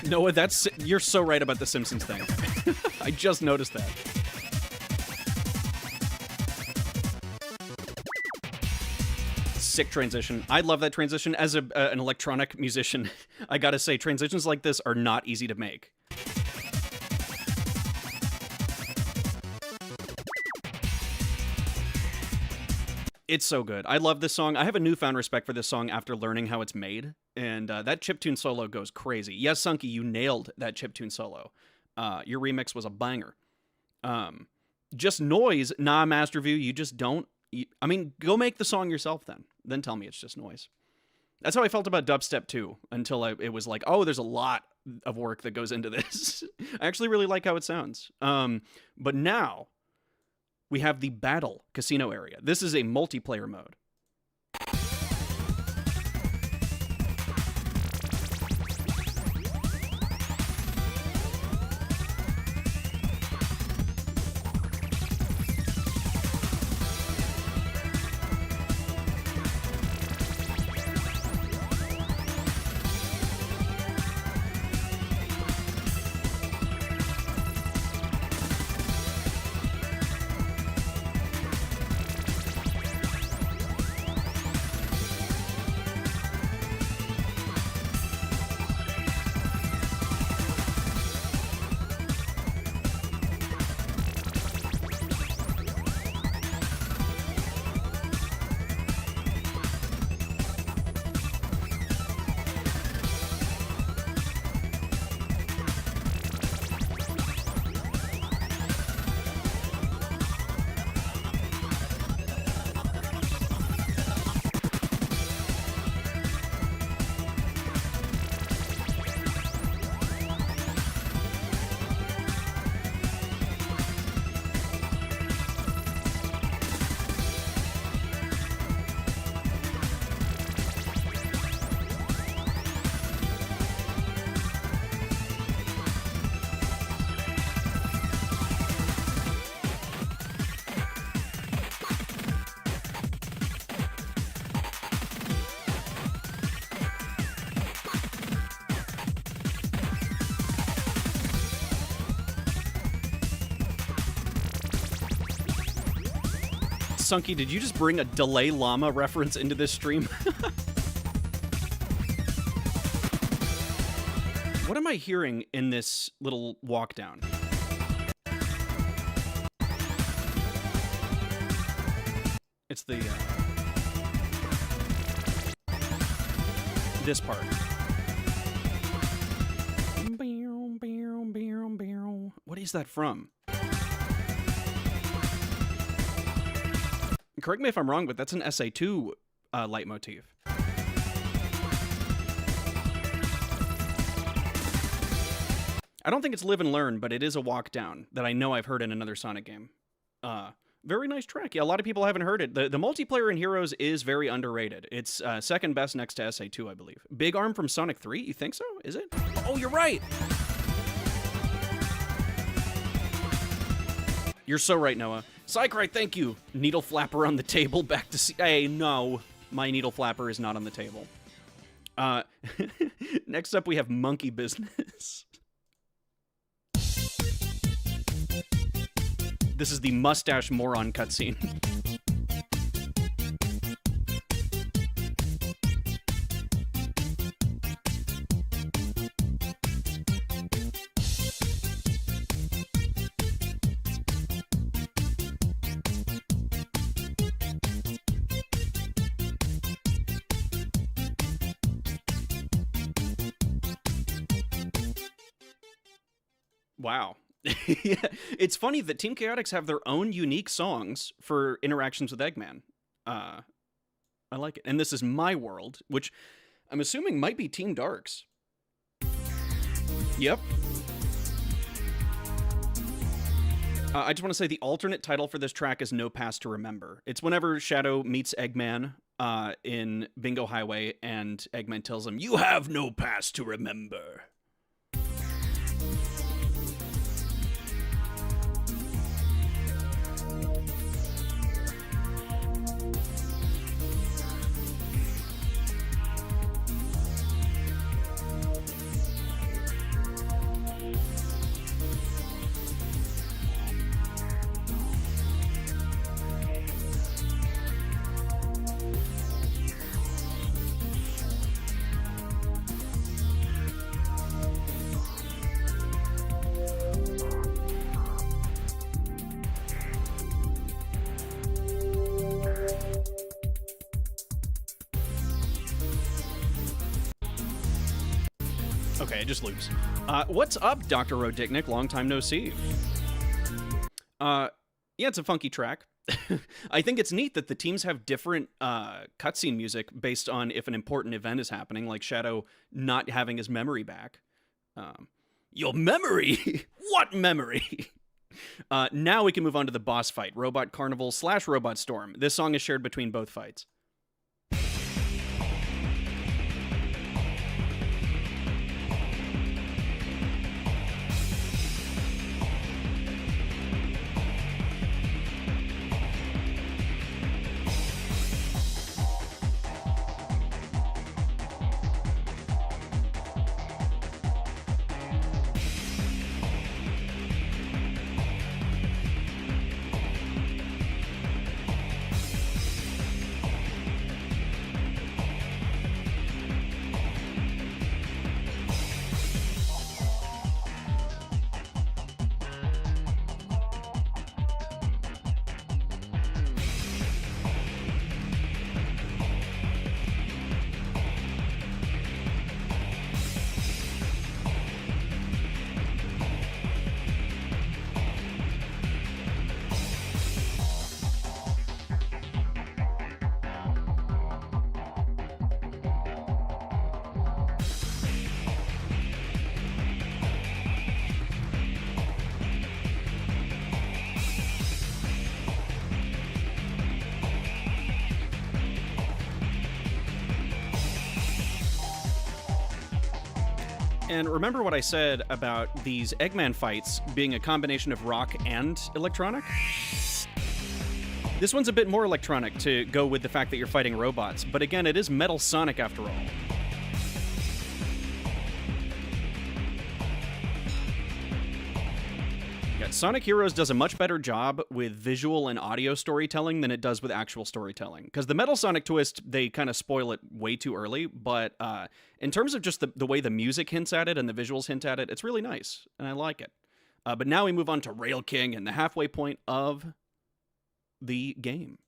Noah, you're so right about the Simpsons thing. I just noticed that. Sick transition. I love that transition. As an electronic musician, I gotta say, transitions like this are not easy to make. It's so good. I love this song. I have a newfound respect for this song after learning how it's made, and that chiptune solo goes crazy. Yes, Sunky, you nailed that chiptune solo. Your remix was a banger. Just noise, nah, Masterview, you just don't... I mean, go make the song yourself then. Then tell me it's just noise. That's how I felt about dubstep too, until it was like, oh, there's a lot of work that goes into this. I actually really like how it sounds. But now... we have the Battle Casino area. This is a multiplayer mode. Sunky, did you just bring a Dalai Lama reference into this stream? What am I hearing in this little walk down? It's the... this part. What is that from? Correct me if I'm wrong, but that's an SA2 leitmotif. I don't think it's Live and Learn, but it is a walk down that I know I've heard in another Sonic game. Very nice track. Yeah, a lot of people haven't heard it. The multiplayer in Heroes is very underrated. It's second best next to SA2, I believe. Big Arm from Sonic 3? You think so? Is it? Oh, you're right! You're so right, Noah. Psych, thank you. Needle flapper on the table, back to Hey, no. My needle flapper is not on the table. Next up, we have Monkey Business. This is the mustache moron cutscene. Wow. Yeah, it's funny that Team Chaotix have their own unique songs for interactions with Eggman. I like it. And this is My World, which I'm assuming might be Team Dark's. Yep. I just want to say the alternate title for this track is No Past to Remember. It's whenever Shadow meets Eggman in Bingo Highway, and Eggman tells him, "You have no past to remember." Okay, it just loops. What's up, Dr. Rodiknik? Long time no see. Yeah, it's a funky track. I think it's neat that the teams have different cutscene music based on if an important event is happening, like Shadow not having his memory back. Your memory? What memory? Now we can move on to the boss fight, Robot Carnival / Robot Storm. This song is shared between both fights. And remember what I said about these Eggman fights being a combination of rock and electronic? This one's a bit more electronic to go with the fact that you're fighting robots, but again, it is Metal Sonic after all. Yeah, Sonic Heroes does a much better job with visual and audio storytelling than it does with actual storytelling. Because the Metal Sonic twist, they kind of spoil it way too early, but in terms of just the way the music hints at it and the visuals hint at it, it's really nice, and I like it. But now we move on to Rail King and the halfway point of the game.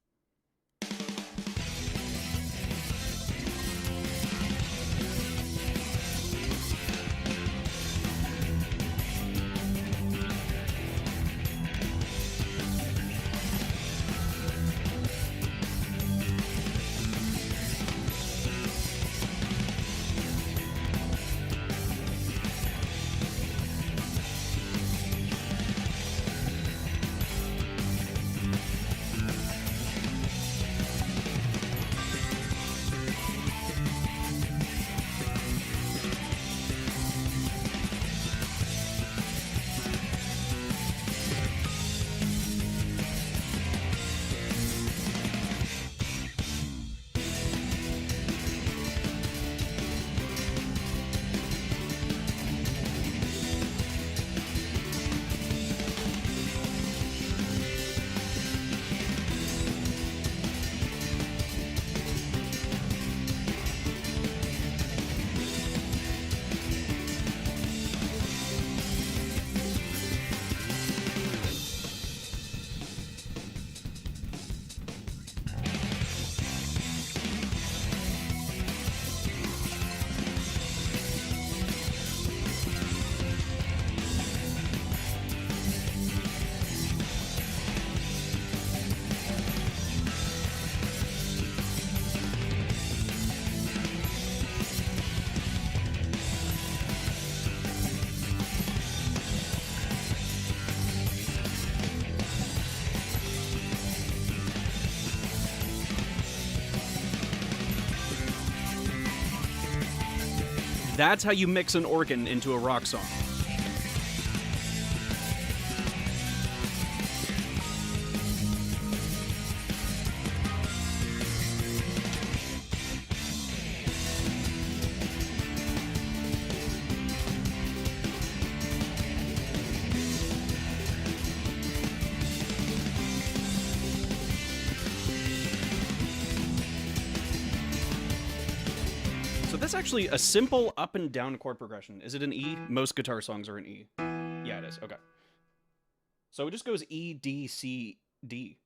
That's how you mix an organ into a rock song. That's actually a simple up and down chord progression. Is it an E? Most guitar songs are an E. Yeah, it is. Okay. So it just goes E, D, C, D.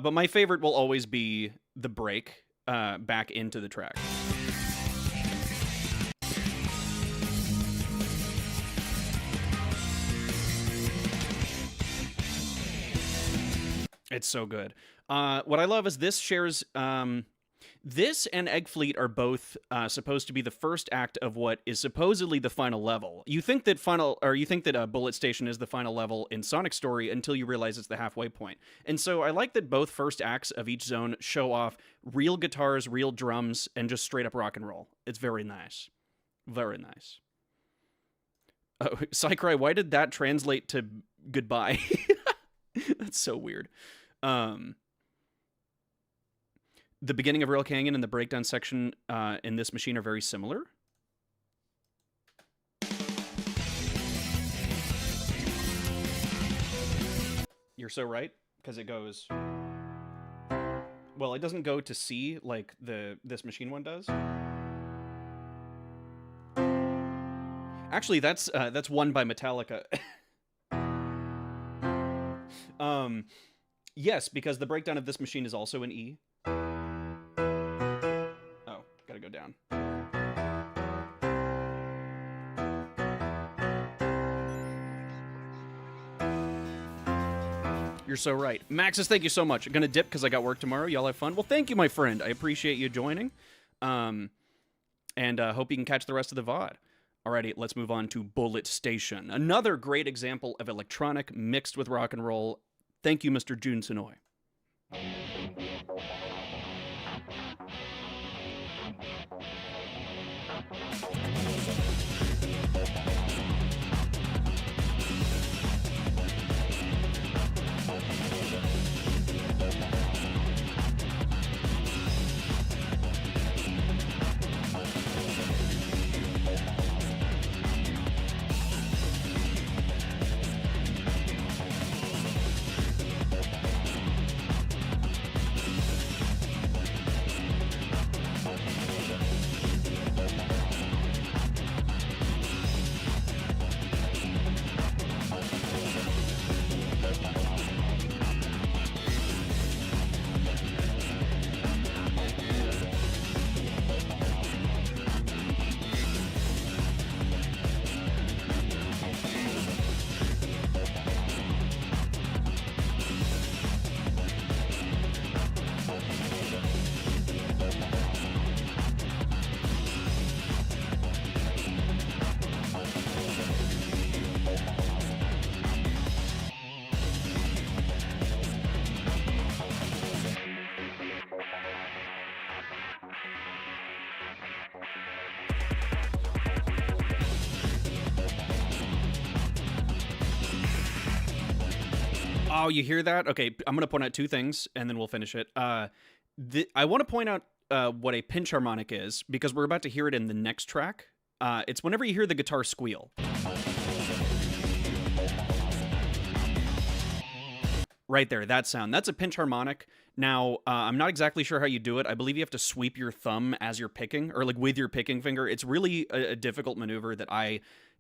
But my favorite will always be the break back into the track. It's so good. What I love is this shares... this and Egg Fleet are both supposed to be the first act of what is supposedly the final level. You think that Bullet Station is the final level in Sonic Story until you realize it's the halfway point. And so I like that both first acts of each zone show off real guitars, real drums, and just straight up rock and roll. It's very nice. Very nice. Sakurai, why did that translate to goodbye? That's so weird. The beginning of Rail Canyon and the breakdown section in this machine are very similar. You're so right, because it goes... Well, it doesn't go to C like this machine one does. Actually, that's one by Metallica. Yes, because the breakdown of this machine is also in E. Gotta go down. You're so right. Maxis, thank you so much. I'm gonna dip because I got work tomorrow. Y'all have fun. Well, thank you, my friend. I appreciate you joining. And hope you can catch the rest of the VOD. Alrighty, let's move on to Bullet Station. Another great example of electronic mixed with rock and roll. Thank you, Mr. Jun Sonoy. Oh, you hear that? Okay, I'm going to point out two things, and then we'll finish it. I want to point out what a pinch harmonic is, because we're about to hear it in the next track. It's whenever you hear the guitar squeal. Right there, that sound. That's a pinch harmonic. Now, I'm not exactly sure how you do it. I believe you have to sweep your thumb as you're picking, or like with your picking finger. It's really a difficult maneuver that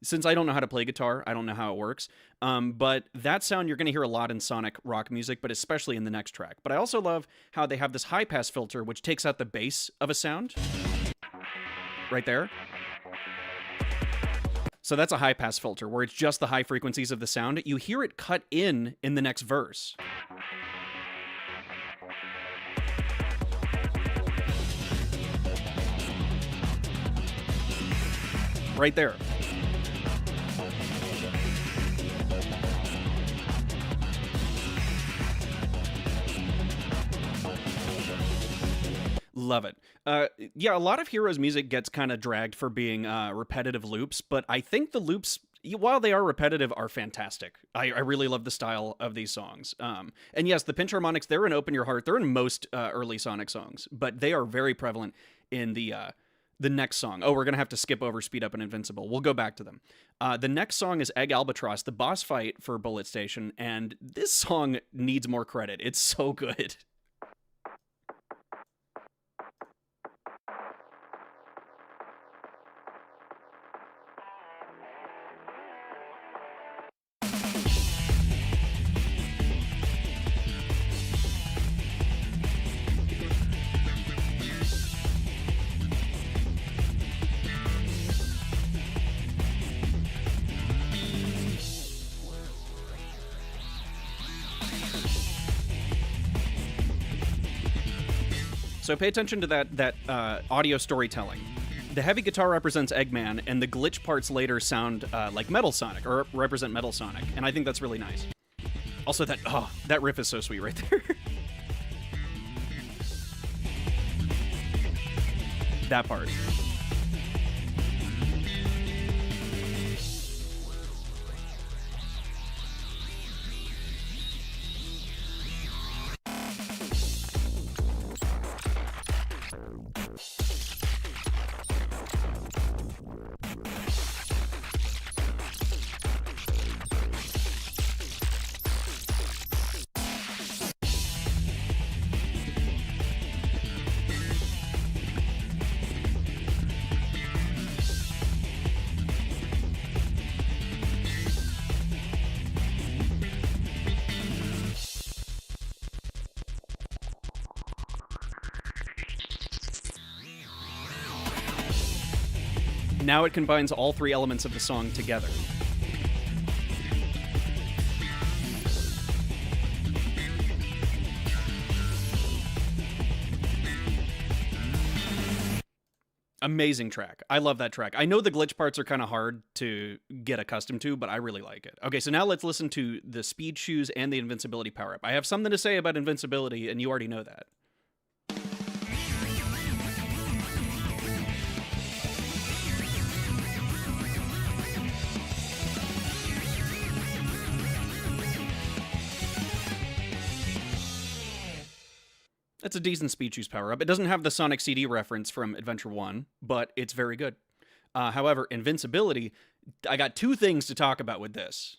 since I don't know how to play guitar, I don't know how it works. But that sound you're going to hear a lot in Sonic rock music, but especially in the next track. But I also love how they have this high-pass filter, which takes out the bass of a sound. Right there. So that's a high-pass filter, where it's just the high frequencies of the sound. You hear it cut in the next verse. Right there. Love it. Yeah, a lot of Heroes music gets kind of dragged for being repetitive loops, but I think the loops, while they are repetitive, are fantastic. I really love the style of these songs. And yes, the pinch harmonics, they're in Open Your Heart. They're in most early Sonic songs, but they are very prevalent in the next song. Oh, we're going to have to skip over Speed Up and Invincible. We'll go back to them. The next song is Egg Albatross, the boss fight for Bullet Station, and this song needs more credit. It's so good. So pay attention to that audio storytelling. The heavy guitar represents Eggman, and the glitch parts later sound like Metal Sonic, or represent Metal Sonic, and I think that's really nice. Also, that riff is so sweet right there. That part. Now it combines all three elements of the song together. Amazing track. I love that track. I know the glitch parts are kind of hard to get accustomed to, but I really like it. Okay, so now let's listen to the speed shoes and the invincibility power-up. I have something to say about invincibility, and you already know that. It's a decent speed shoes power-up. It doesn't have the Sonic CD reference from Adventure 1, but it's very good. However, Invincibility, I got two things to talk about with this.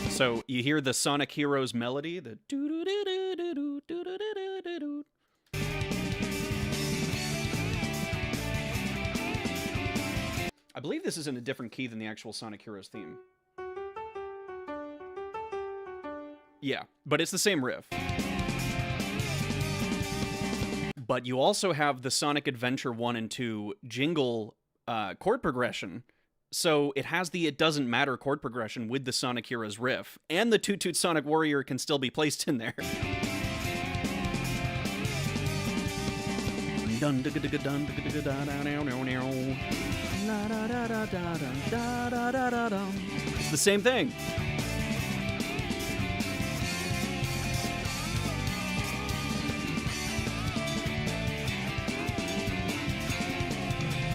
So you hear the Sonic Heroes melody, the doo-doo-doo-doo-doo-doo-doo-doo-doo-doo. I believe this is in a different key than the actual Sonic Heroes theme. Yeah, but it's the same riff. But you also have the Sonic Adventure 1 and 2 jingle chord progression. So it has the It Doesn't Matter chord progression with the Sonic Heroes riff. And the Toot Toot Sonic Warrior can still be placed in there. It's the same thing.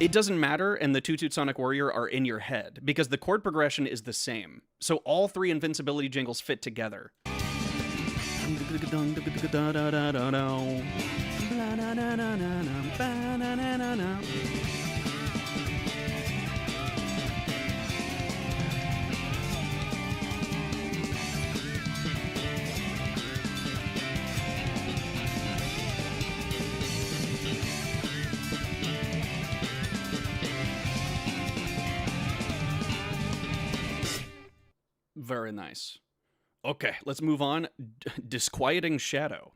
It Doesn't Matter and the Toot Toot Sonic Warrior are in your head because the chord progression is the same. So all three Invincibility jingles fit together. Very nice. Okay, let's move on. Disquieting Shadow.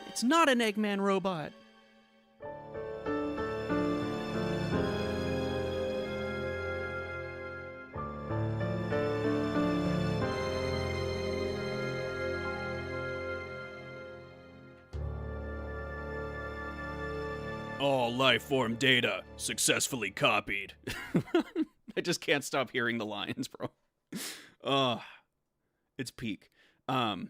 It's not an Eggman robot. All life-form data successfully copied. I just can't stop hearing the lines, bro. It's peak. Oh,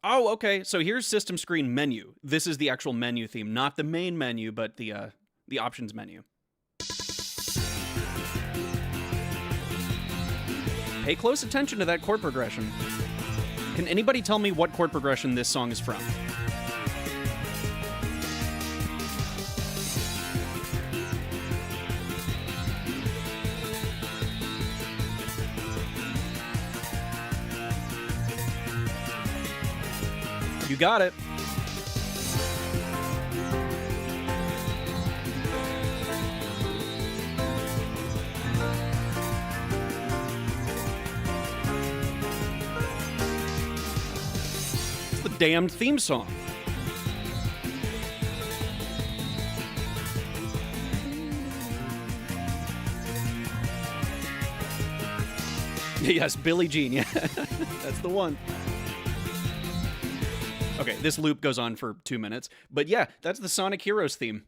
okay. So here's system screen menu. This is the actual menu theme, not the main menu, but the options menu. Pay close attention to that chord progression. Can anybody tell me what chord progression this song is from? You got it. damned theme song. Yes, Billie Jean, yeah. That's the one. Okay, this loop goes on for 2 minutes, but yeah, that's the Sonic Heroes theme,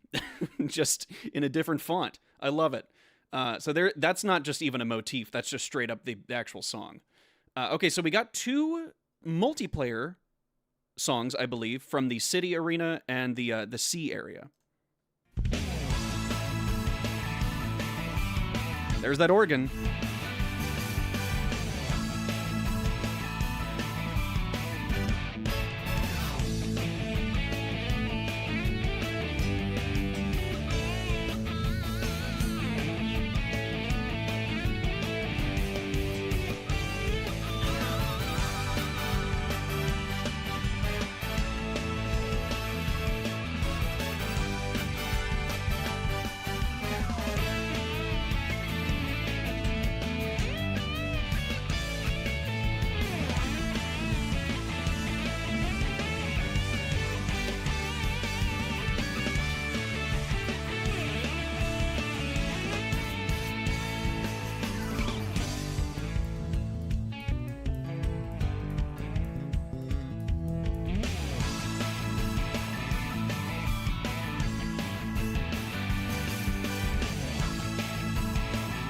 just in a different font. I love it. So that's not just even a motif, that's just straight up the actual song. Okay, so we got 2 multiplayer songs, I believe, from the city arena and the sea area. There's that organ.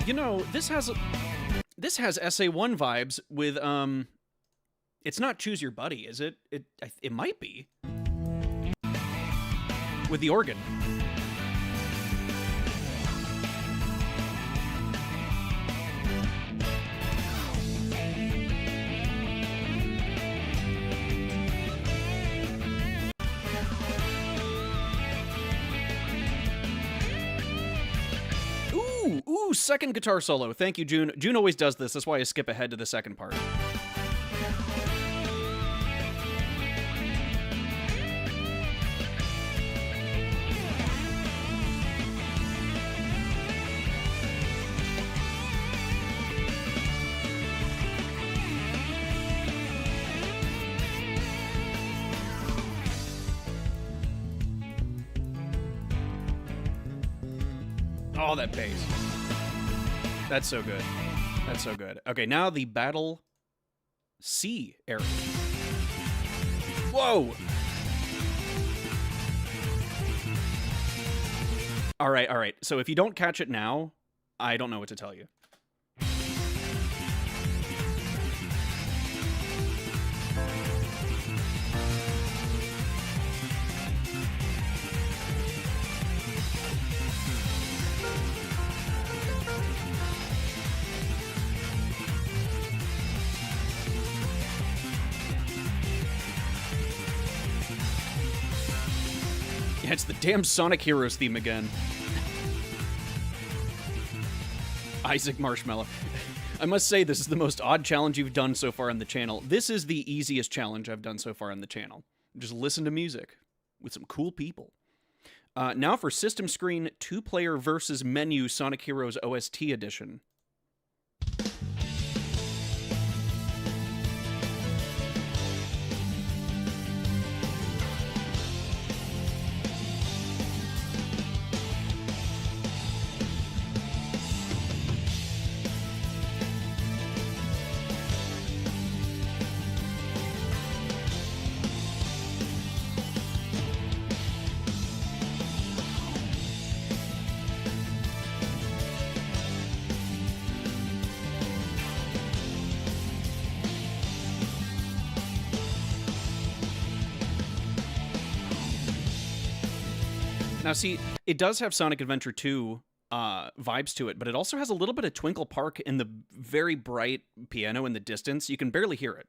You know, this has SA1 vibes with it's not Choose Your Buddy, is it? It might be. With the organ. Ooh, second guitar solo. Thank you, June. June always does this. That's why I skip ahead to the second part. Oh, that bass. That's so good. That's so good. Okay, now the Battle C area. Whoa! All right. So if you don't catch it now, I don't know what to tell you. It's the damn Sonic Heroes theme again. Isaac Marshmallow. I must say, this is the most odd challenge you've done so far on the channel. This is the easiest challenge I've done so far on the channel. Just listen to music with some cool people. Now for System Screen 2-Player versus Menu Sonic Heroes OST Edition. Now, see, it does have Sonic Adventure 2 vibes to it, but it also has a little bit of Twinkle Park in the very bright piano in the distance. You can barely hear it.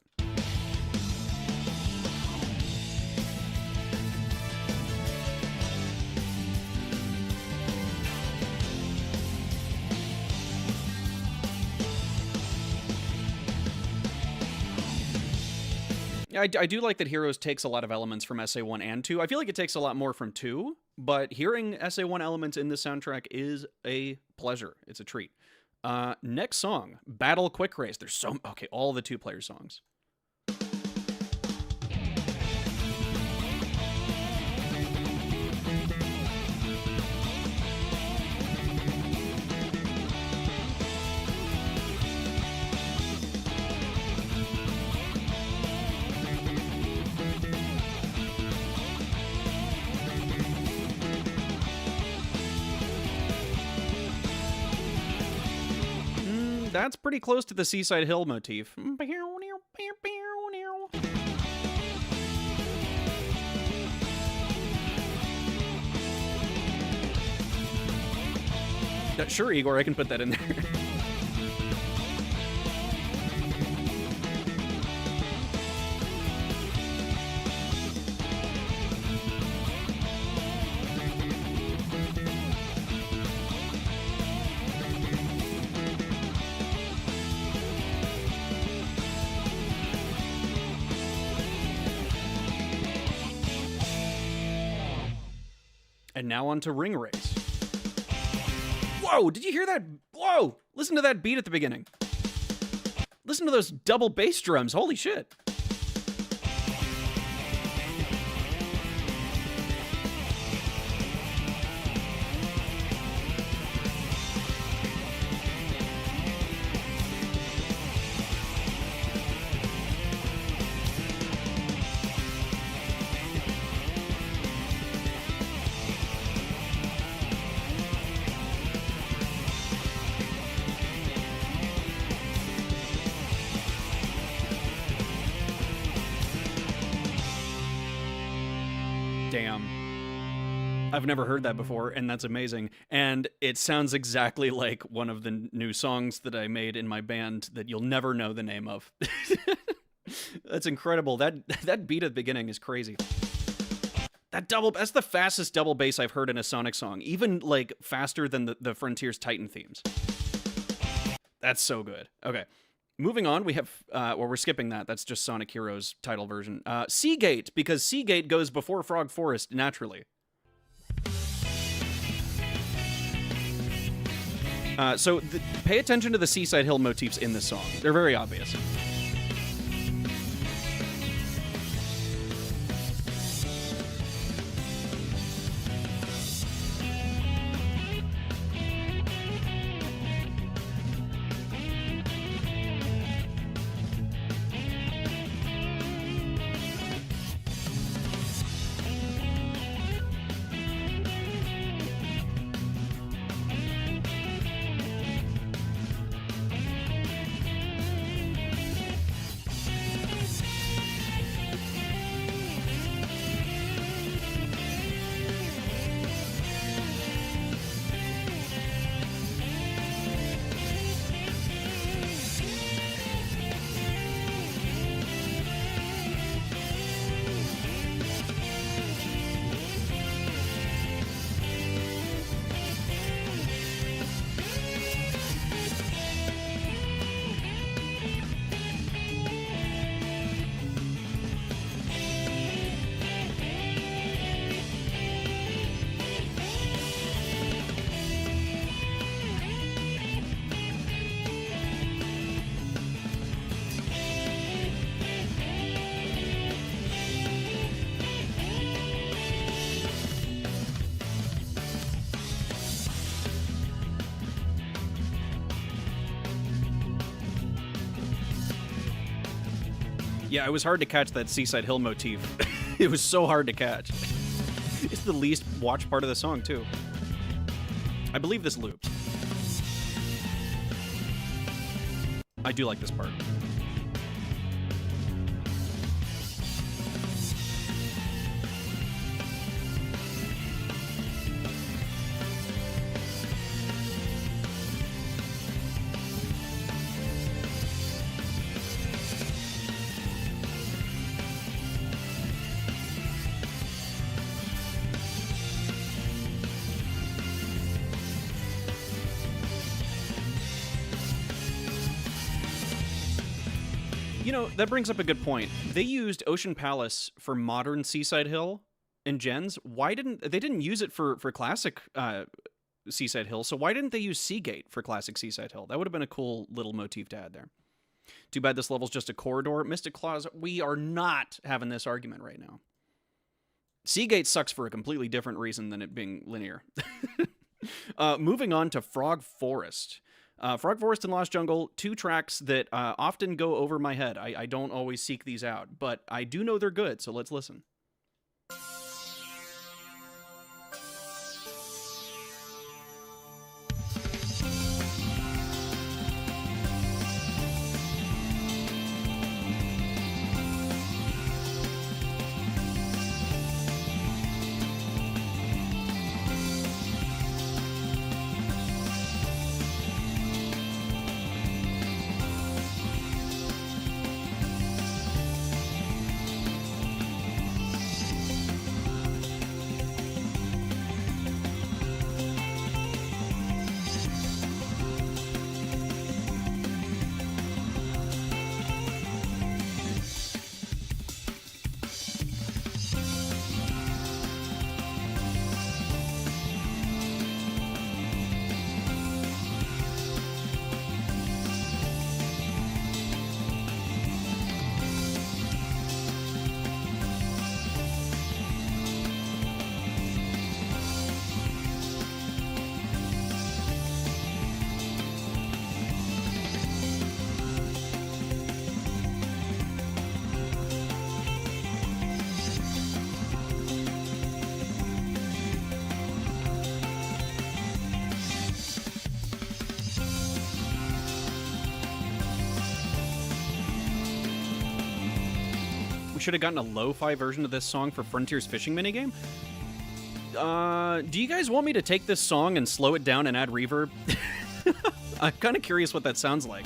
Yeah, I do like that Heroes takes a lot of elements from SA1 and 2. I feel like it takes a lot more from 2, but hearing SA1 elements in the soundtrack is a pleasure. It's a treat. Next song, Battle Quick Race. There's all the 2-player songs. that's pretty close to the Seaside Hill motif. Sure, Igor, I can put that in there. And now on to Ring Race. Whoa, did you hear that? Whoa, listen to that beat at the beginning. Listen to those double bass drums, holy shit. Damn. I've never heard that before, and that's amazing. And it sounds exactly like one of the new songs that I made in my band that you'll never know the name of. That's incredible. That beat at the beginning is crazy. That's the fastest double bass I've heard in a Sonic song, even like faster than the Frontiers Titan themes. That's so good. Okay. Moving on, we have, we're skipping that. That's just Sonic Heroes title version. Seagate, because Seagate goes before Frog Forest naturally. Pay attention to the Seaside Hill motifs in this song. They're very obvious. Yeah, it was hard to catch that Seaside Hill motif. It was so hard to catch. It's the least watched part of the song, too. I believe this loops. I do like this part. You know, that brings up a good point. They used Ocean Palace for modern Seaside Hill and Gens. Why didn't they didn't use it for classic Seaside Hill? So why didn't they use Seagate for classic Seaside Hill? That would have been a cool little motif to add there. Too bad this level's just a corridor. Mystic Claws, we are not having this argument right now. Seagate sucks for a completely different reason than it being linear. Moving on to Frog Forest. Frog Forest and Lost Jungle, two tracks that often go over my head. I don't always seek these out, but I do know they're good, so let's listen. should have gotten a lo-fi version of this song for Frontier's fishing minigame. Do you guys want me to take this song and slow it down and add reverb? I'm kind of curious what that sounds like.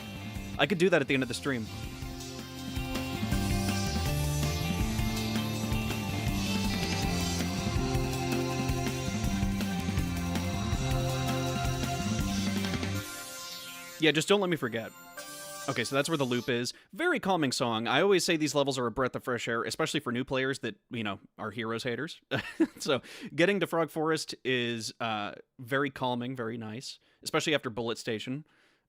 I could do that at the end of the stream. Yeah, just don't let me forget. Okay, so that's where the loop is. Very calming song. I always say these levels are a breath of fresh air, especially for new players that, you know, are Heroes haters. So getting to Frog Forest is very calming, very nice, especially after Bullet Station.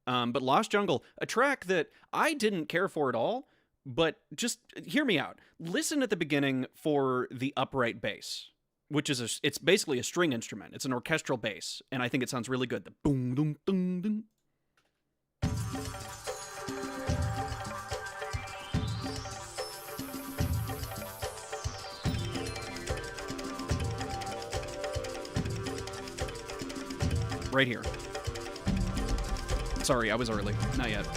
But Lost Jungle, a track that I didn't care for at all, but just hear me out. Listen at the beginning for the upright bass, which is it's basically a string instrument. It's an orchestral bass, and I think it sounds really good. The boom, boom, boom, boom. Right here. Sorry, I was early. Not yet.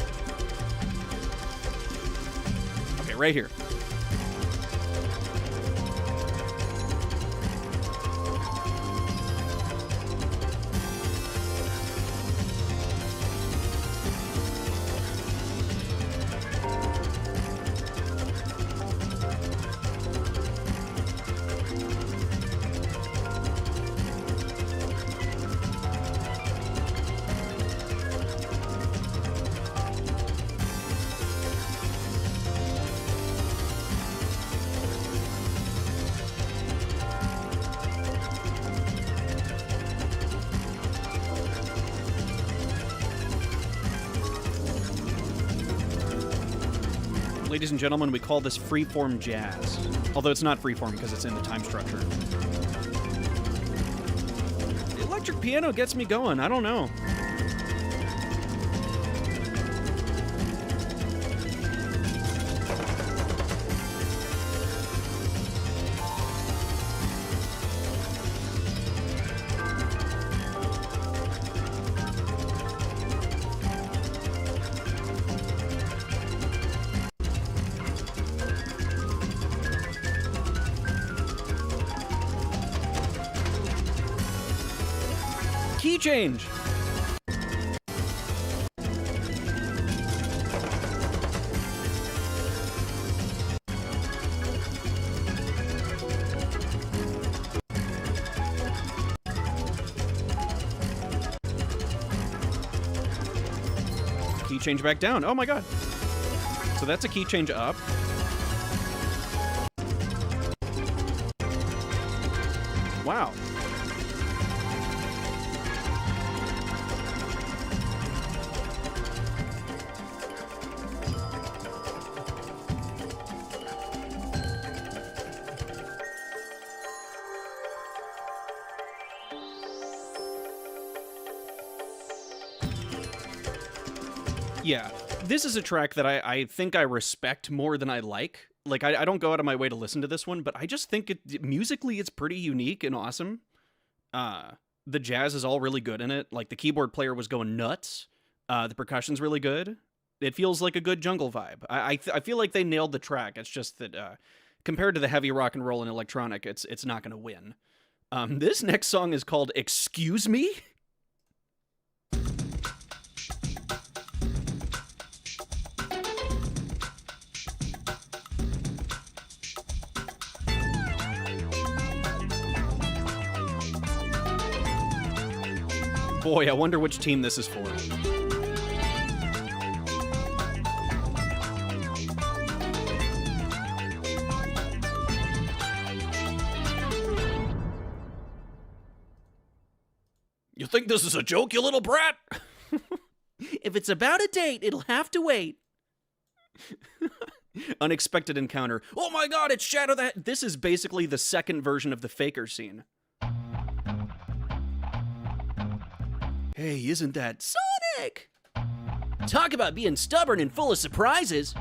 Okay, right here. Ladies and gentlemen, we call this freeform jazz. Although it's not freeform because it's in the time structure. The electric piano gets me going. I don't know. Key change. Key change back down. Oh my god. So that's a key change up. Wow. Yeah, this is a track that I think I respect more than I like. Like, I don't go out of my way to listen to this one, but I just think musically it's pretty unique and awesome. The jazz is all really good in it. Like, the keyboard player was going nuts. The percussion's really good. It feels like a good jungle vibe. I feel like they nailed the track. It's just that compared to the heavy rock and roll and electronic, it's not going to win. This next song is called Excuse Me? Boy, I wonder which team this is for. You think this is a joke, you little brat? If it's about a date, it'll have to wait. Unexpected encounter. Oh my god, it's Shadow that... This is basically the second version of the Faker scene. Hey, isn't that Sonic? Talk about being stubborn and full of surprises.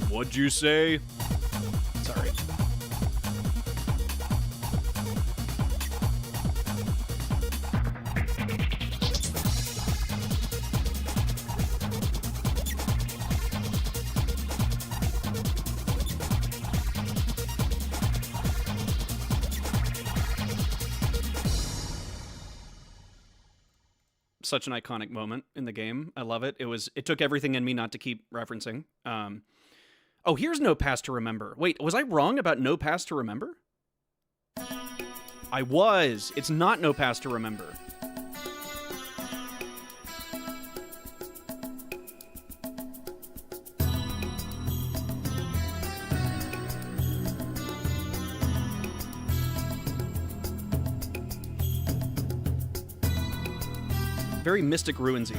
What'd you say? Sorry. such an iconic moment in the game. I love it. It took everything in me not to keep referencing. Oh, here's No Past to Remember. Wait, was I wrong about No Past to Remember? I was. It's not No Past to Remember. Very Mystic Ruinsy.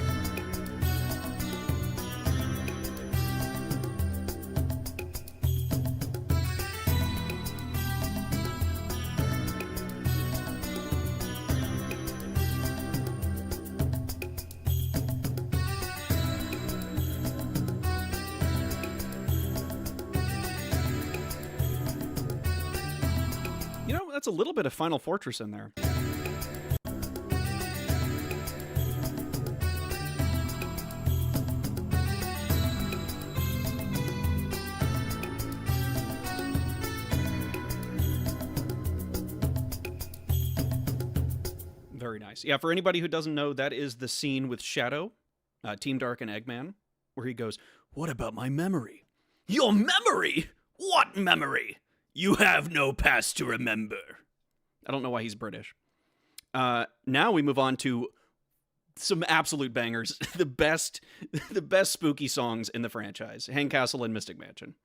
You know, that's a little bit of Final Fortress in there. Very nice. Yeah, for anybody who doesn't know, that is the scene with Shadow, Team Dark and Eggman, where he goes, "What about my memory?" "Your memory? What memory? You have no past to remember." I don't know why he's British. Now we move on to some absolute bangers. the best spooky songs in the franchise. Hang Castle and Mystic Mansion.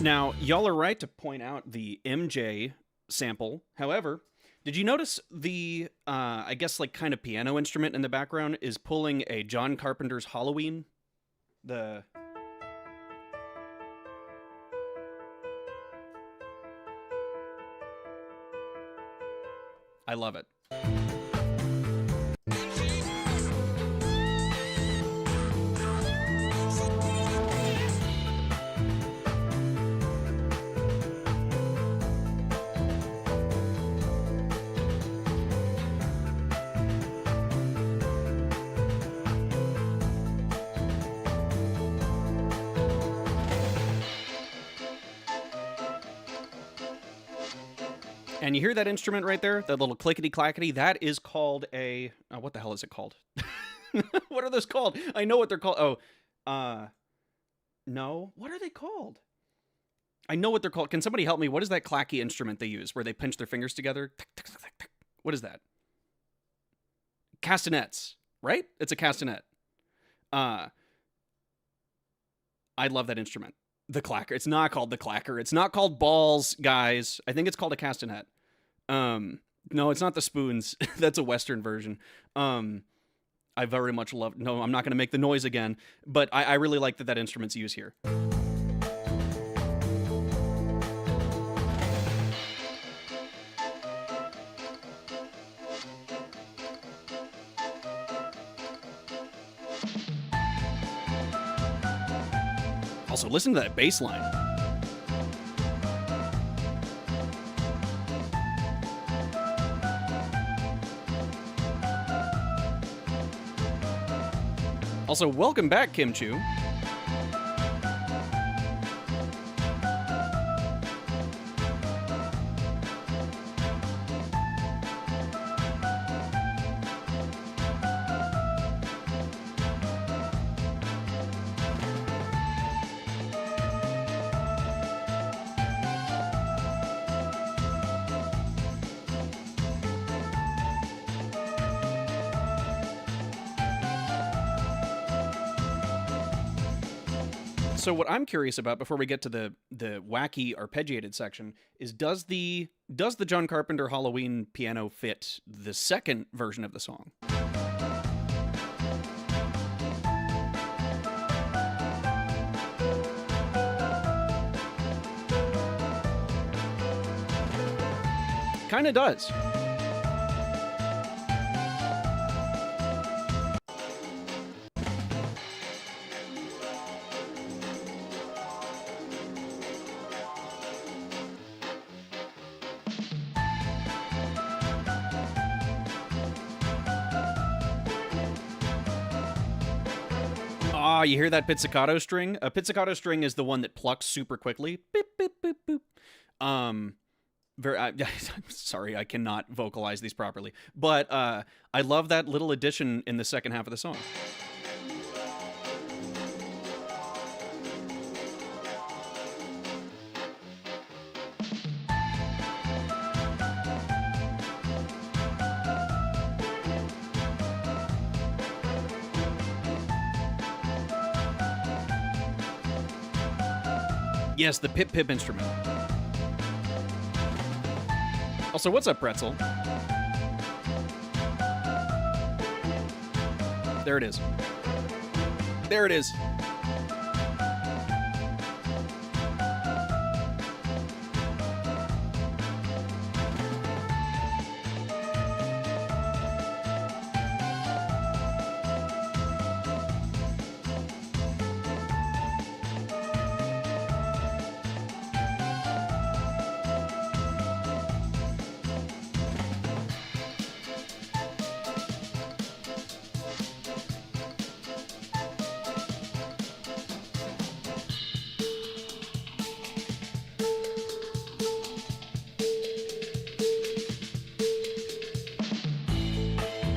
Now, y'all are right to point out the MJ sample. However, did you notice the, I guess, like, kind of piano instrument in the background is pulling a John Carpenter's Halloween? I love it. And you hear that instrument right there? That little clickety-clackety? That is called a... what the hell is it called? What are those called? I know what they're called. Oh, no. What are they called? I know what they're called. Can somebody help me? What is that clacky instrument they use where they pinch their fingers together? What is that? Castanets, right? It's a castanet. I love that instrument. The clacker. It's not called the clacker. It's not called balls, guys. I think it's called a castanet. No, it's not the spoons. That's a Western version. I very much love... No, I'm not going to make the noise again, but I really like that instrument's used here. Also, listen to that bass line. Also, welcome back, Kim Chu. So what I'm curious about before we get to the wacky arpeggiated section is does the John Carpenter Halloween piano fit the second version of the song? kind of does. Ah, you hear that pizzicato string? A pizzicato string is the one that plucks super quickly. Beep, beep, beep, boop. I'm sorry, I cannot vocalize these properly. But I love that little addition in the second half of the song. Yes, the pip-pip instrument. Also, what's up, Pretzel? There it is. There it is.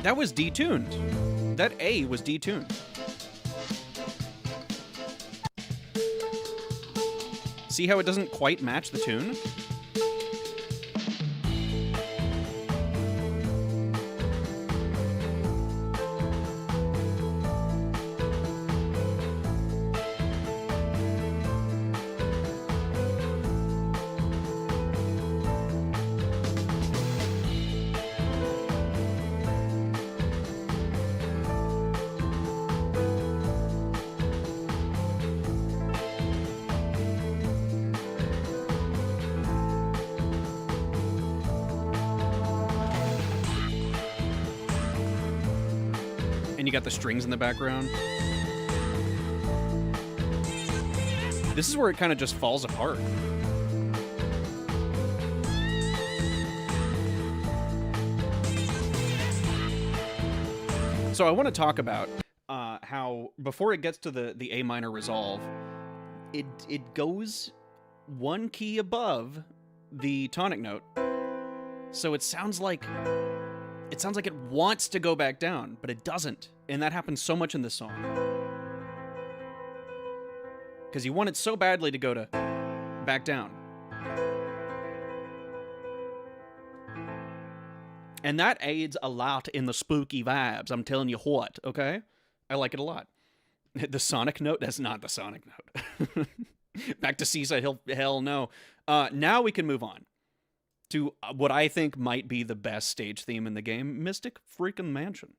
That was detuned. That A was detuned. See how it doesn't quite match the tune? And you got the strings in the background. This is where it kind of just falls apart. So I want to talk about how before it gets to the A minor resolve, it goes one key above the tonic note. So it sounds like it wants to go back down, but it doesn't. And that happens so much in this song. Because you want it so badly to go to back down. And that aids a lot in the spooky vibes. I'm telling you what, okay? I like it a lot. The sonic note? That's not the sonic note. Back to Seaside, hell no. Now we can move on to what I think might be the best stage theme in the game, Mystic Freaking Mansion.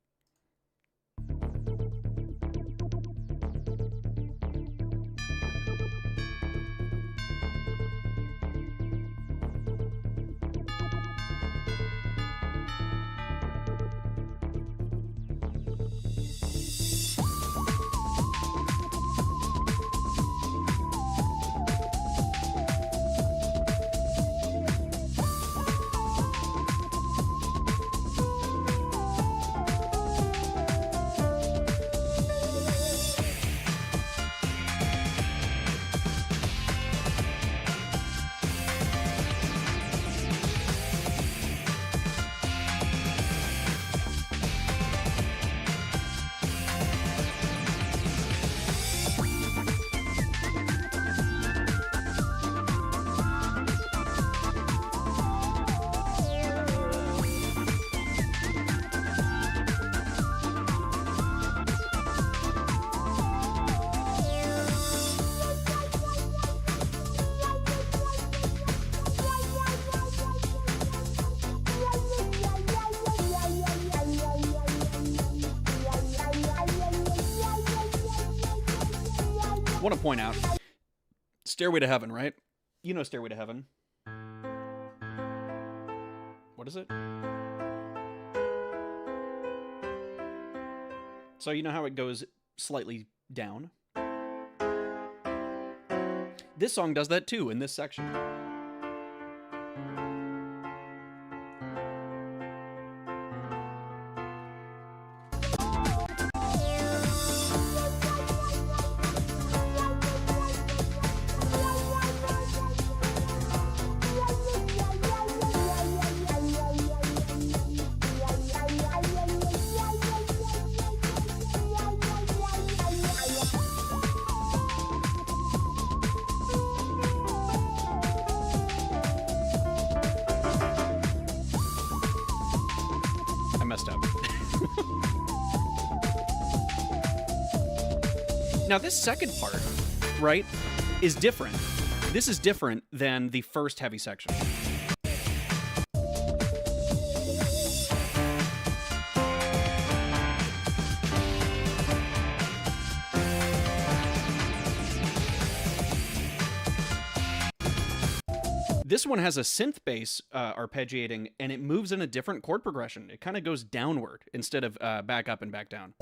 Want to point out, Stairway to Heaven, right? You know Stairway to Heaven. What is it? So you know how it goes slightly down? This song does that too in this section. Now this second part, right, is different. This is different than the first heavy section. This one has a synth bass arpeggiating, and it moves in a different chord progression. It kind of goes downward instead of back up and back down.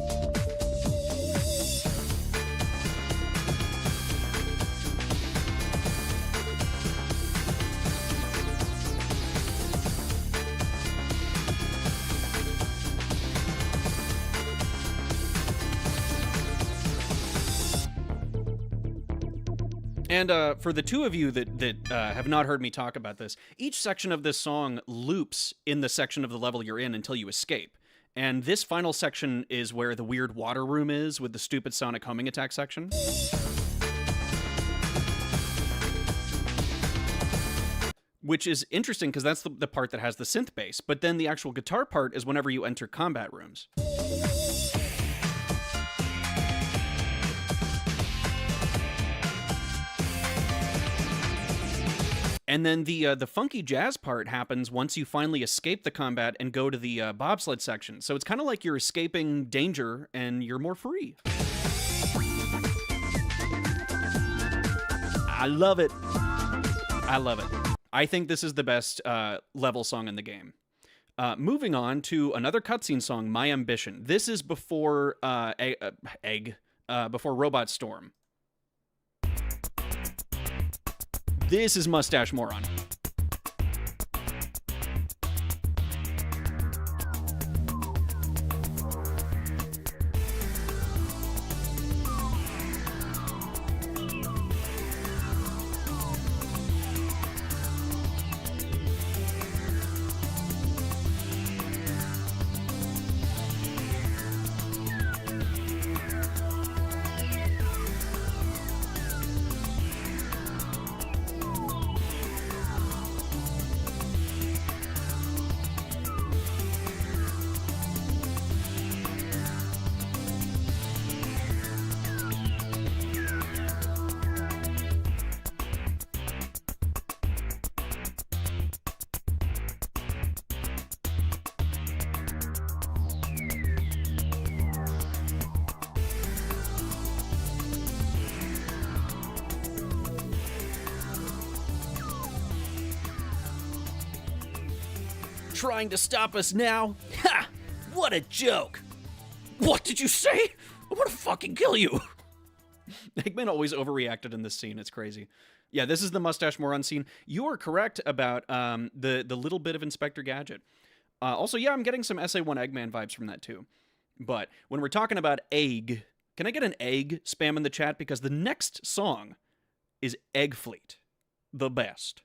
And for the two of you that have not heard me talk about this, each section of this song loops in the section of the level you're in until you escape. And this final section is where the weird water room is with the stupid sonic homing attack section. Which is interesting because that's the part that has the synth bass. But then the actual guitar part is whenever you enter combat rooms. And then the funky jazz part happens once you finally escape the combat and go to the bobsled section. So it's kind of like you're escaping danger and you're more free. I love it. I love it. I think this is the best level song in the game. Moving on to another cutscene song, My Ambition. This is before before Robot Storm. This is Mustache Moron. Trying to stop us now? Ha! What a joke! What did you say? I'm gonna fucking kill you! Eggman always overreacted in this scene. It's crazy. Yeah, this is the Mustache Moron scene. You are correct about the little bit of Inspector Gadget. Also, yeah, I'm getting some SA1 Eggman vibes from that too. But when we're talking about egg, can I get an egg spam in the chat? Because the next song is Egg Fleet. The best.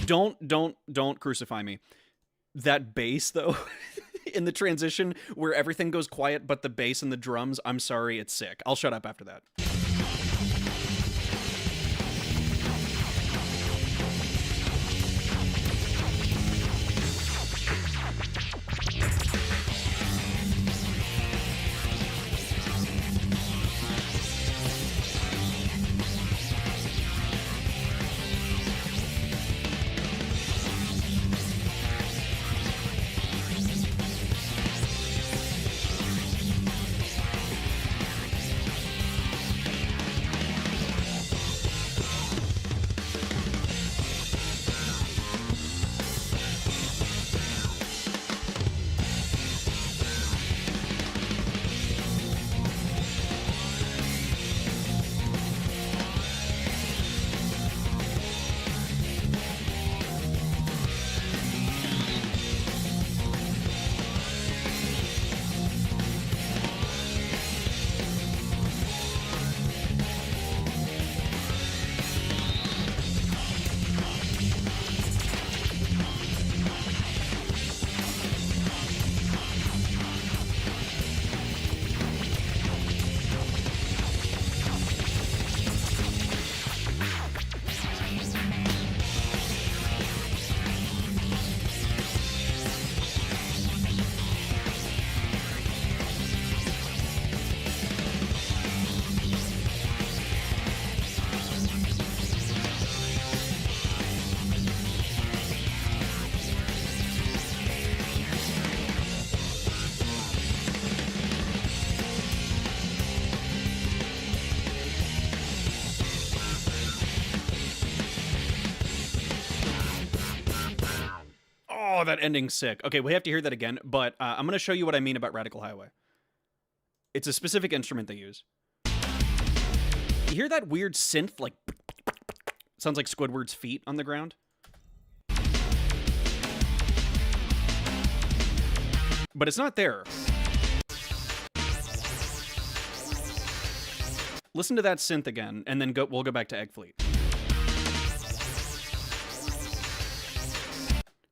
Don't crucify me. That bass though, in the transition where everything goes quiet but the bass and the drums, I'm sorry, it's sick. I'll shut up after that. Oh, that ending's sick. Okay, we have to hear that again, but I'm going to show you what I mean about Radical Highway. It's a specific instrument they use. You hear that weird synth, like... Sounds like Squidward's feet on the ground. But it's not there. Listen to that synth again, and then we'll go back to Egg Fleet.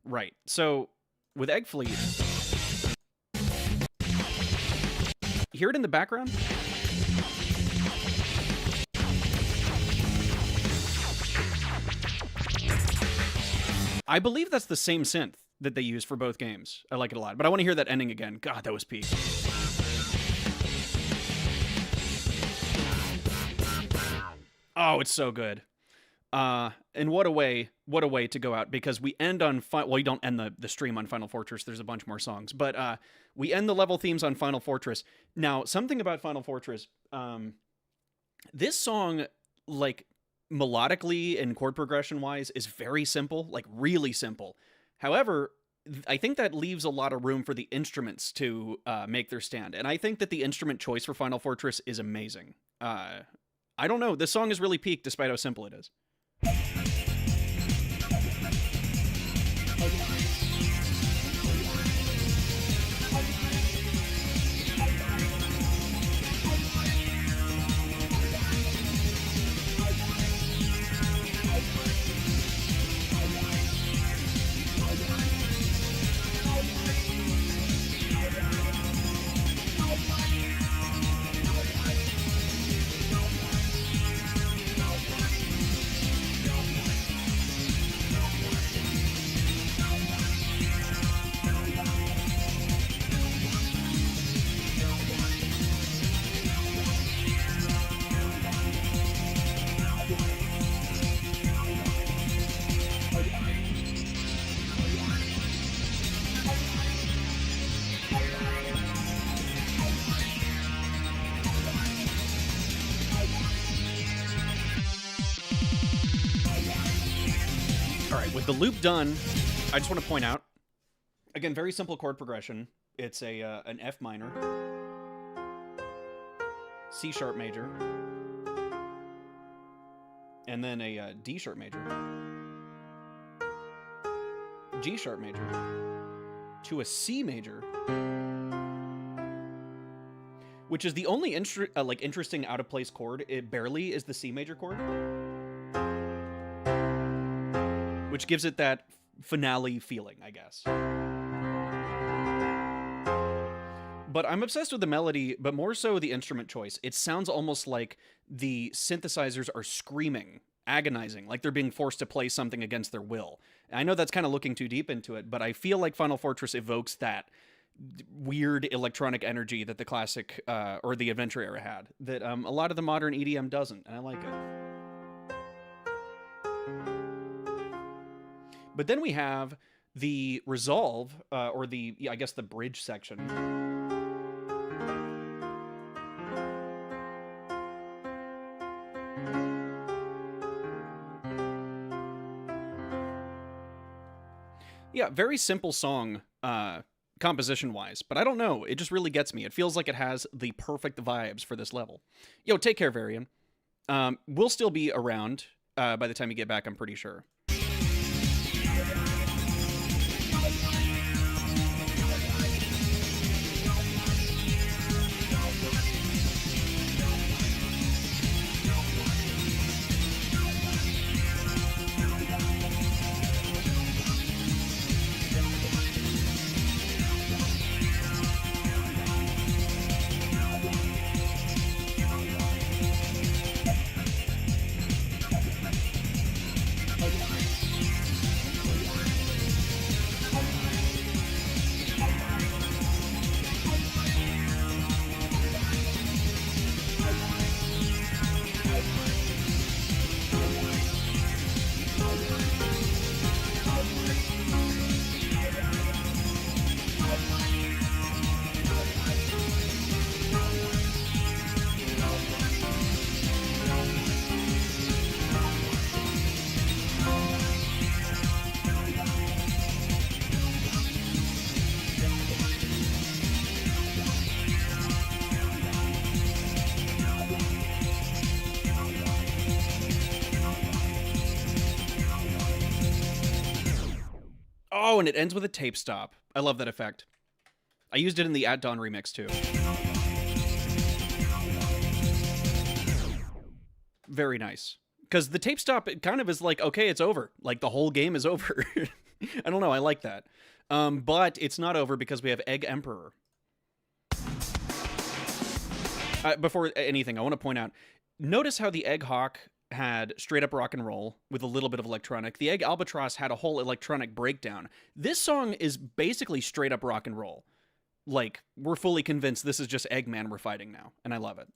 Right. So, with Egg Fleet, hear it in the background? I believe that's the same synth that they use for both games. I like it a lot. But I want to hear that ending again. God, that was peak. Oh, it's so good. And what a way to go out, because we end on well, we don't end the stream on Final Fortress. There's a bunch more songs, but we end the level themes on Final Fortress. Now, something about Final Fortress, this song, like melodically and chord progression wise, is very simple, like really simple. However, I think that leaves a lot of room for the instruments to make their stand, and I think that the instrument choice for Final Fortress is amazing. I don't know, this song is really peak despite how simple it is. With the loop done, I just want to point out, again, very simple chord progression. It's an F minor, C sharp major, and then a D sharp major, G sharp major, to a C major, which is the only interesting out of place chord. It barely is the C major chord, which gives it that finale feeling, I guess. But I'm obsessed with the melody, but more so the instrument choice. It sounds almost like the synthesizers are screaming, agonizing, like they're being forced to play something against their will. I know that's kind of looking too deep into it, but I feel like Final Fortress evokes that weird electronic energy that the classic or the adventure era had, that a lot of the modern EDM doesn't, and I like it. But then we have the resolve, or I guess the bridge section. Yeah, very simple song, composition-wise, but I don't know. It just really gets me. It feels like it has the perfect vibes for this level. Yo, take care, Varian. We'll still be around by the time you get back, I'm pretty sure. Oh, and it ends with a tape stop. I love that effect. I used it in the At Dawn remix, too. Very nice. Because the tape stop, it kind of is like, okay, it's over. Like, the whole game is over. I don't know, I like that. But it's not over because we have Egg Emperor. Before anything, I want to point out, notice how the Egg Hawk had straight up rock and roll with a little bit of electronic. The Egg Albatross had a whole electronic breakdown. This song is basically straight up rock and roll. Like, we're fully convinced this is just Eggman we're fighting now, and I love it.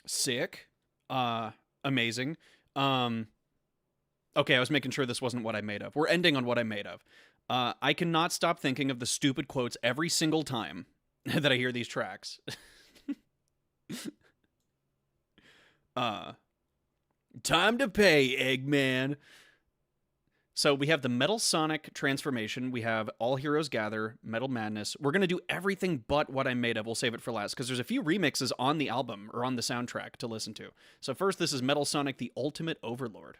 Sick. Amazing. Okay, I was making sure this wasn't what I made of. We're ending on what I made of. I cannot stop thinking of the stupid quotes every single time that I hear these tracks. Time to pay, Eggman. So we have the Metal Sonic transformation. We have All Heroes Gather, Metal Madness. We're going to do everything but what I'm made of. We'll save it for last because there's a few remixes on the album or on the soundtrack to listen to. So first, this is Metal Sonic, the Ultimate Overlord.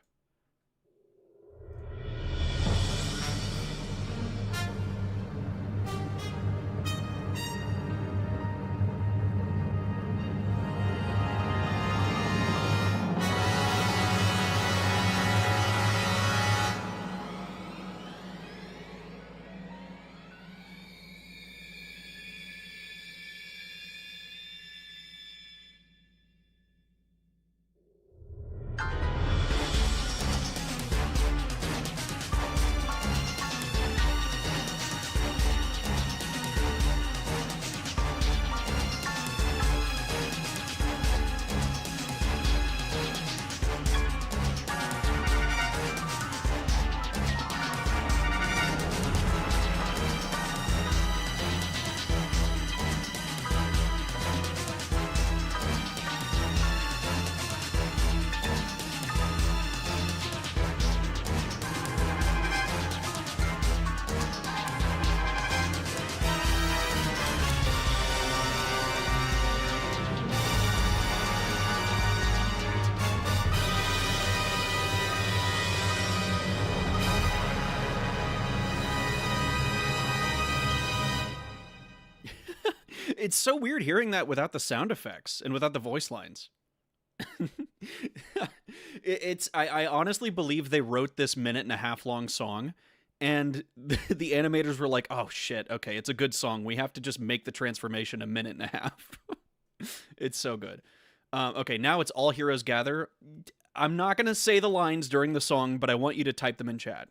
It's so weird hearing that without the sound effects and without the voice lines. I honestly believe they wrote this 1.5 minute long song, and the animators were like, oh shit, okay, it's a good song, we have to just make the transformation 1.5 minutes. It's so good. Okay, now it's All Heroes Gather. I'm not gonna say the lines during the song, but I want you to type them in chat.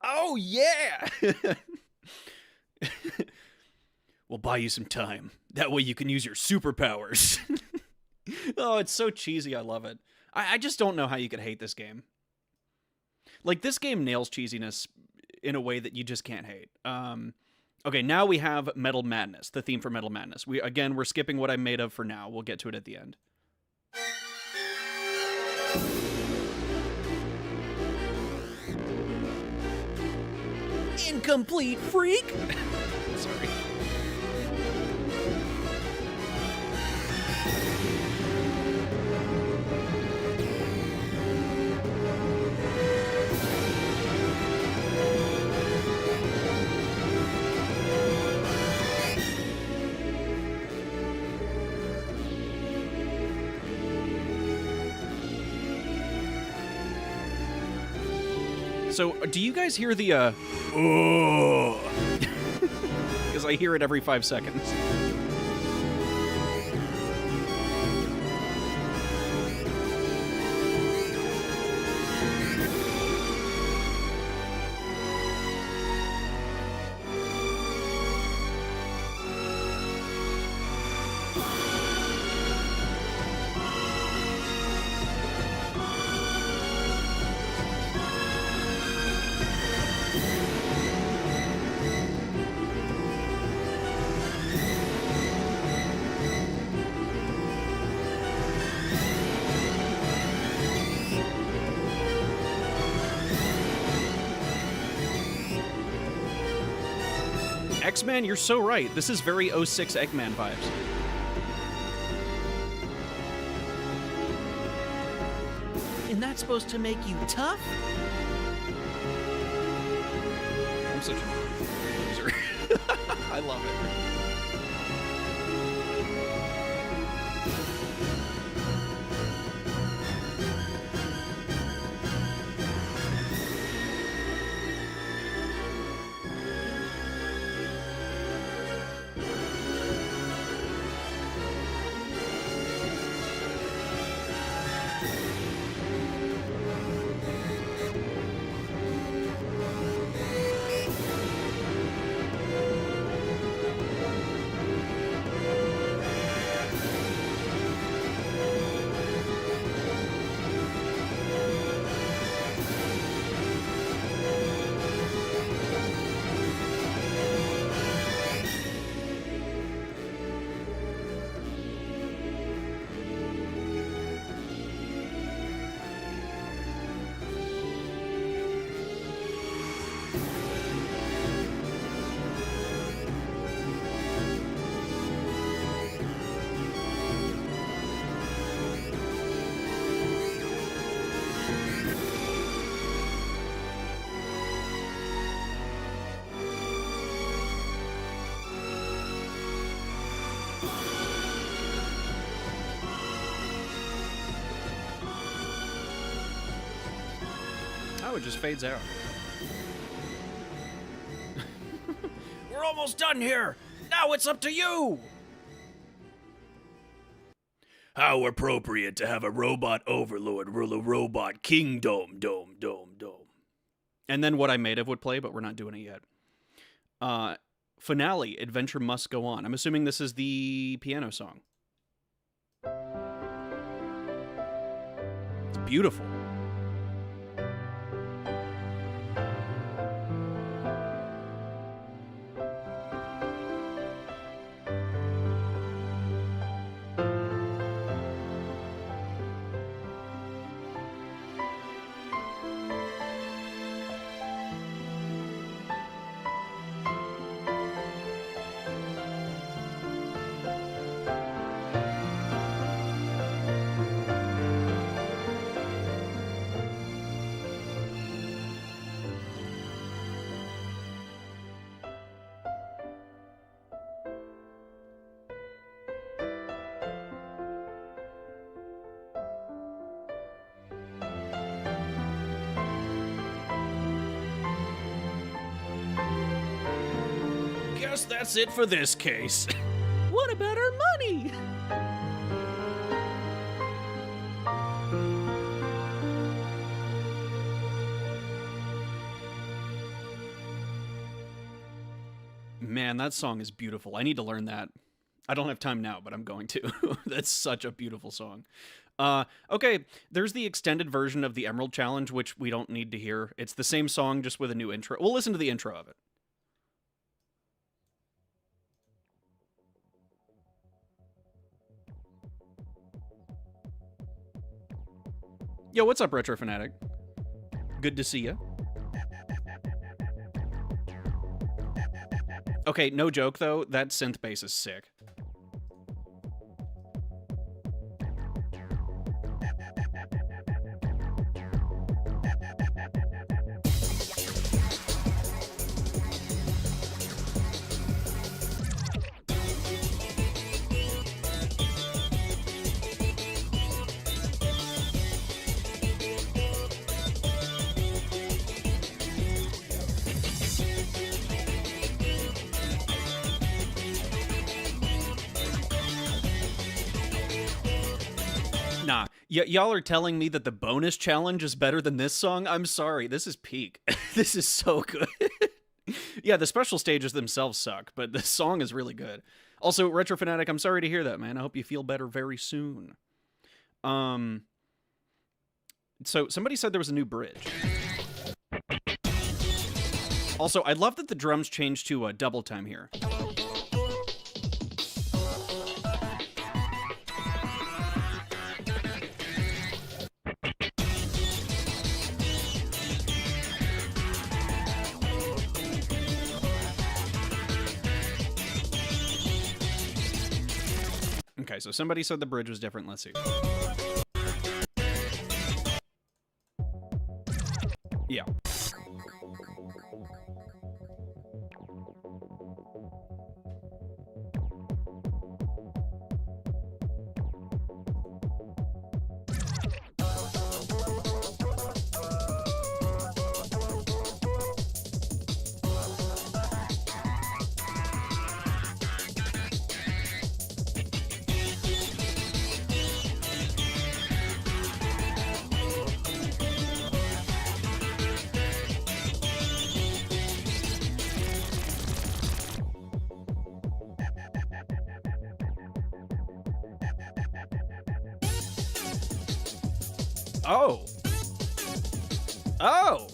Oh, yeah! We'll buy you some time. That way you can use your superpowers. Oh, it's so cheesy. I love it. I just don't know how you could hate this game. Like, this game nails cheesiness in a way that you just can't hate. Okay, now we have Metal Madness, the theme for Metal Madness. We're skipping what I'm made of for now. We'll get to it at the end. Incomplete freak! Sorry. So, do you guys hear the, oh? Because I hear it every 5 seconds. X-Man, you're so right. This is very 06 Eggman vibes. And that's supposed to make you tough? I'm such a loser. I love it. Oh, it just fades out. We're almost done here. Now it's up to you. How appropriate to have a robot overlord rule a robot kingdom, dome. And then What I Made Of would play, but we're not doing it yet. Finale, Adventure Must Go On. I'm assuming this is the piano song. It's beautiful. Guess that's it for this case. What about our money? Man, that song is beautiful. I need to learn that. I don't have time now, but I'm going to. That's such a beautiful song. Okay, there's the extended version of the Emerald Challenge, which we don't need to hear. It's the same song, just with a new intro. We'll listen to the intro of it. Yo, what's up, Retro Fanatic? Good to see you. Okay, no joke, though. That synth bass is sick. Nah, y'all are telling me that the bonus challenge is better than this song? I'm sorry, this is peak. This is so good. Yeah, the special stages themselves suck, but the song is really good. Also, Retro Fanatic, I'm sorry to hear that, man. I hope you feel better very soon. So somebody said there was a new bridge. Also, I love that the drums changed to double time here. Okay, so somebody said the bridge was different. Let's see. Yeah. Oh. Oh.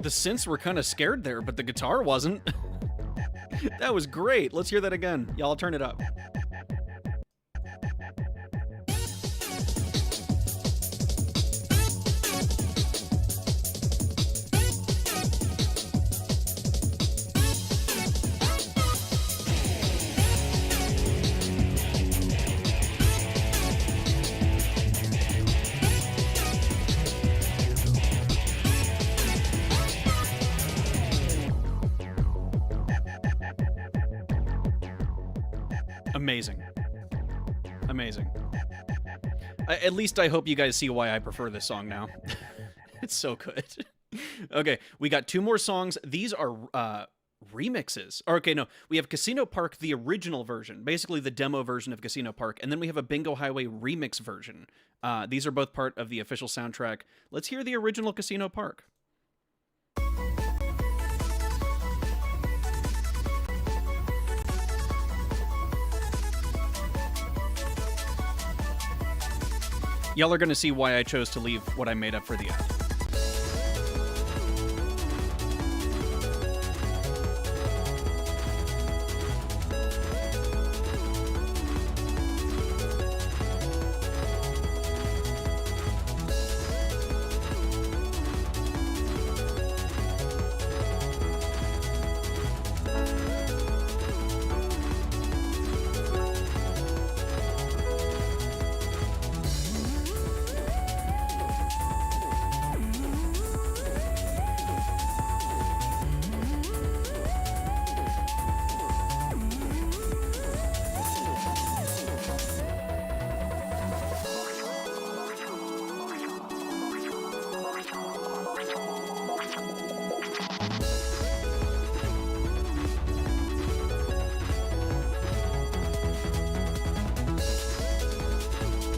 The synths were kind of scared there, but the guitar wasn't. That was great. Let's hear that again. Y'all turn it up. Amazing. Amazing. At least I hope you guys see why I prefer this song now. It's so good. Okay, we got 2 more songs. These are remixes. Or, okay, no. We have Casino Park, the original version, basically the demo version of Casino Park, and then we have a Bingo Highway remix version. These are both part of the official soundtrack. Let's hear the original Casino Park. Y'all are going to see why I chose to leave what I made up for the end.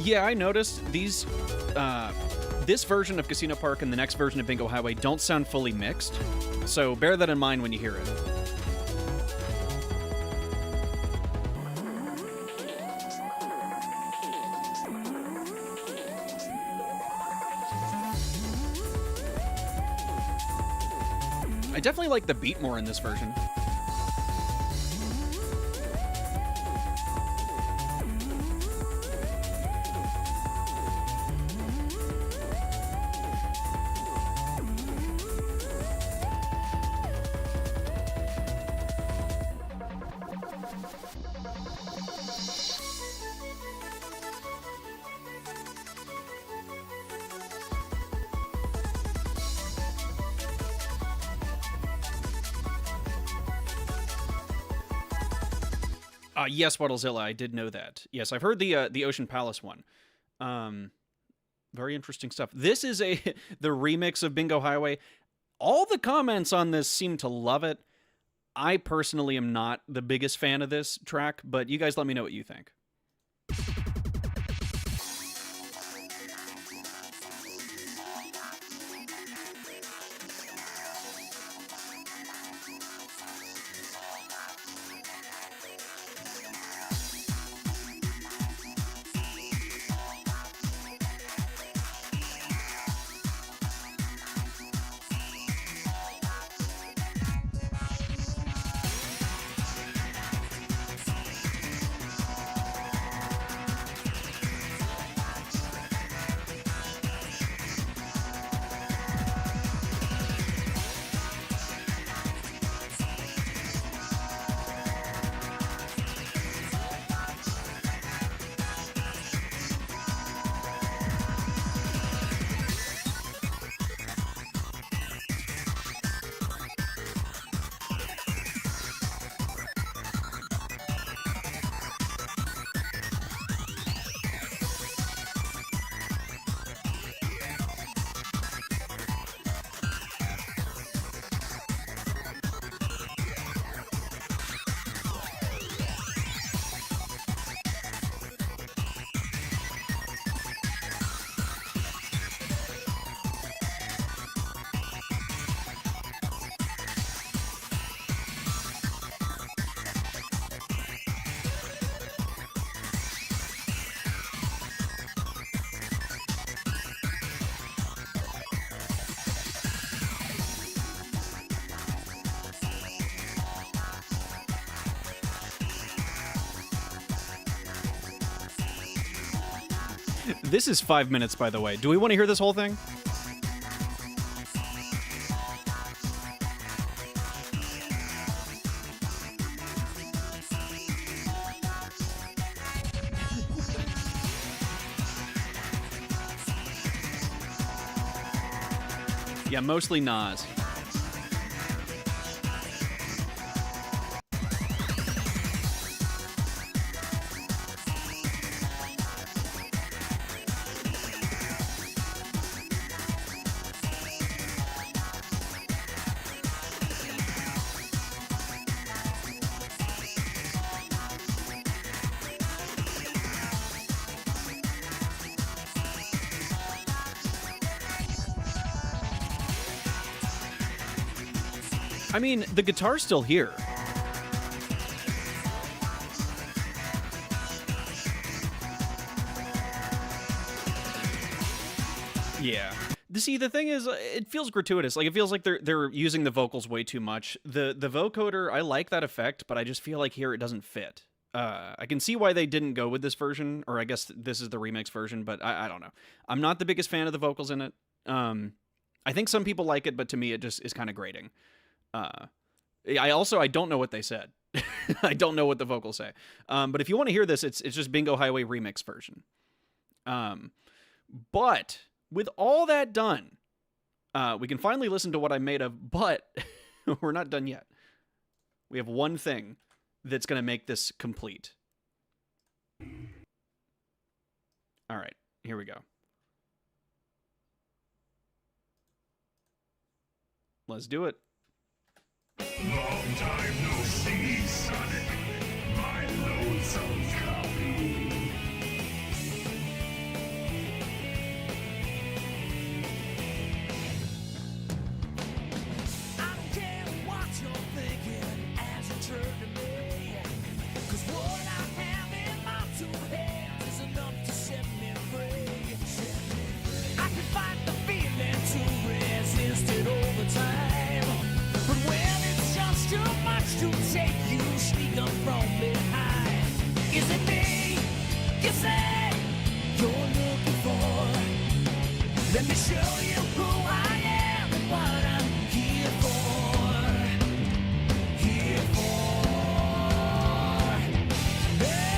Yeah, I noticed these, this version of Casino Park and the next version of Bingo Highway don't sound fully mixed, so bear that in mind when you hear it. I definitely like the beat more in this version. Yes, Waddlezilla, I did know that. Yes, I've heard the Ocean Palace one. Very interesting stuff. This is the remix of Bingo Highway. All the comments on this seem to love it. I personally am not the biggest fan of this track, but you guys let me know what you think. This is 5 minutes, by the way. Do we want to hear this whole thing? Yeah, mostly Nas. I mean, the guitar's still here. Yeah. See, the thing is, it feels gratuitous. Like, it feels like they're using the vocals way too much. The vocoder, I like that effect, but I just feel like here it doesn't fit. I can see why they didn't go with this version, or I guess this is the remix version, but I don't know. I'm not the biggest fan of the vocals in it. I think some people like it, but to me, it just is kind of grating. I don't know what they said. I don't know what the vocals say. But if you want to hear this, it's just Bingo Highway remix version. But with all that done, we can finally listen to what I'm made of, but we're not done yet. We have one thing that's going to make this complete. All right, here we go. Let's do it. Long time no see, Sonic. My lonesome copy. I don't care what you're thinking as you turn to me. 'Cause what I have in my two hands is enough to set me free. I can fight the feeling to resist it over time. But when it's just too much to take, you sneak up from behind. Is it me you say you're looking for? Let me show you who I am and what I'm here for. Here for. Hey,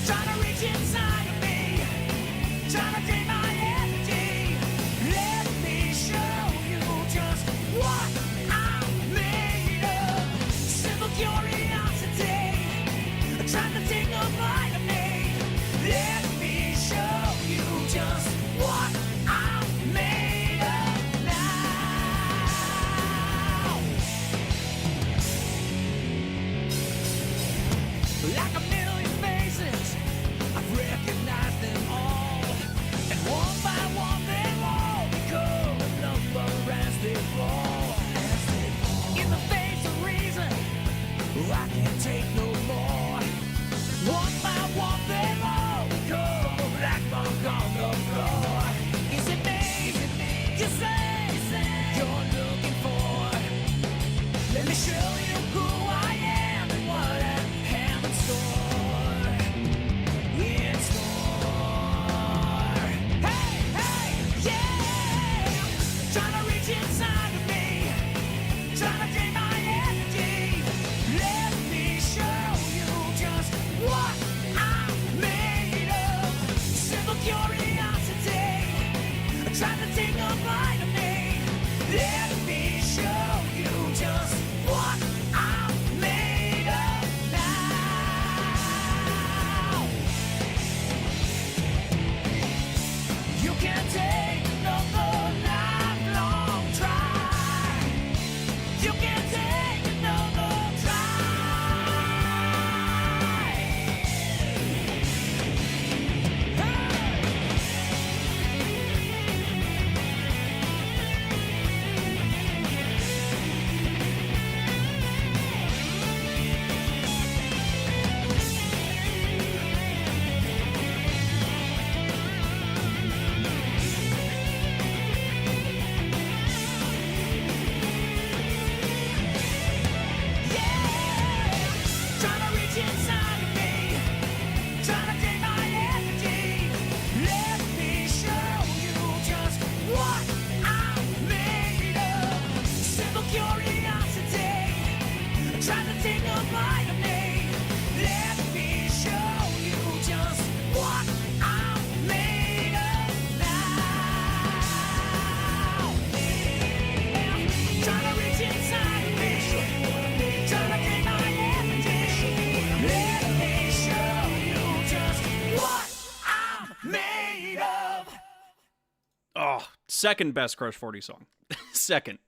trying to reach inside of me, trying to drain my energy. Let me show you just what I'm made of. Simple curiosity, trying to take a bite of me. Let me show you just what I'm made of now. Like a million faces, I've recognized them all. And one by one they all become a number as they fall. In the face of reason, I can't take no more. One by one they all become a black mark on the floor. Is it me you say you're looking for? Let me show you who I am and what I have in store. In store. Hey, hey, yeah! Trying to reach inside of me, trying to drain my energy. Let me show you just what I'm made of. Simple curiosity, trying to take a bite of me. Let me show you just what I'm made of now. You can take another lifelong try. You can take another try. Trying to reach inside of me, trying to take my energy. Let me show you just what I'm made of. Simple curiosity, trying to take a bite of me. Let me show you just what I'm made of now. Trying to reach inside of me, trying to take my energy. Let me show you just what I'm made of. Oh, second best Crush 40 song. Second.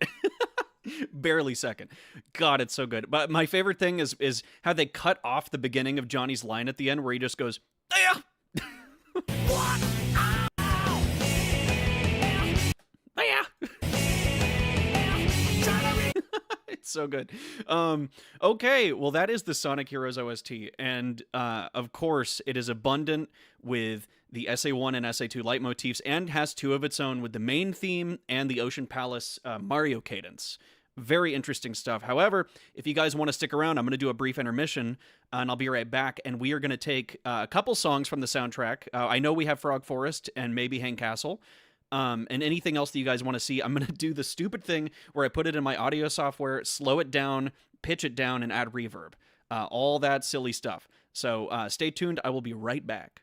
Barely second. God, it's so good. But my favorite thing is how they cut off the beginning of Johnny's line at the end where he just goes, "Yeah." What I'm made of. Yeah. Trying to So good. Okay, well, that is the Sonic Heroes OST, and of course, it is abundant with the SA1 and SA2 leitmotifs, and has two of its own with the main theme and the Ocean Palace Mario cadence. Very interesting stuff. However, if you guys want to stick around, I'm going to do a brief intermission, and I'll be right back. And we are going to take a couple songs from the soundtrack. I know we have Frog Forest and maybe Hang Castle. And anything else that you guys want to see, I'm going to do the stupid thing where I put it in my audio software, slow it down, pitch it down, and add reverb. All that silly stuff. So stay tuned. I will be right back.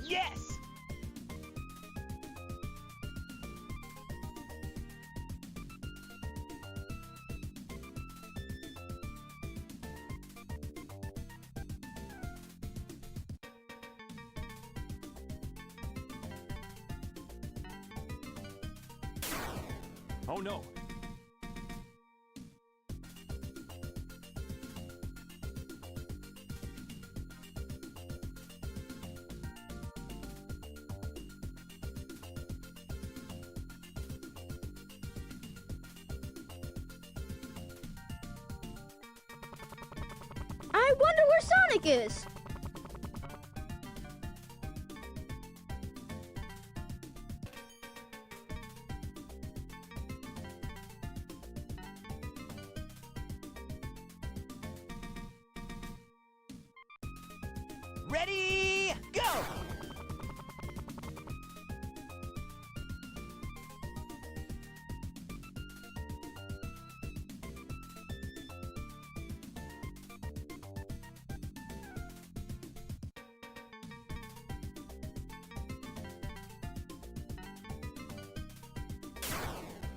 Yes! Oh no. I wonder where Sonic is. Ready, go!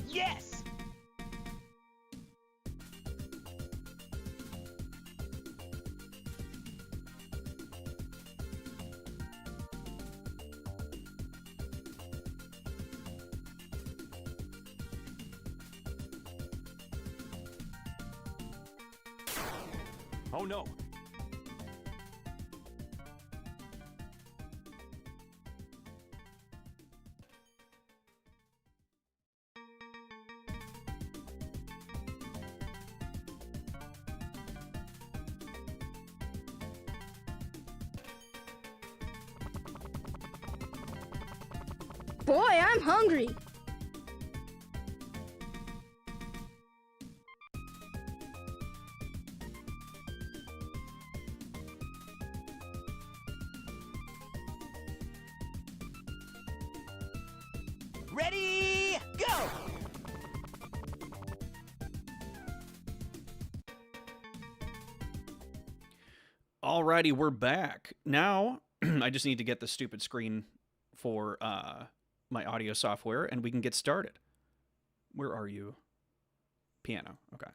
Yes! Oh no. Boy, I'm hungry. Ready, go! Alrighty, we're back. Now, I just need to get the stupid screen for my audio software, and we can get started. Where are you? Piano. Okay.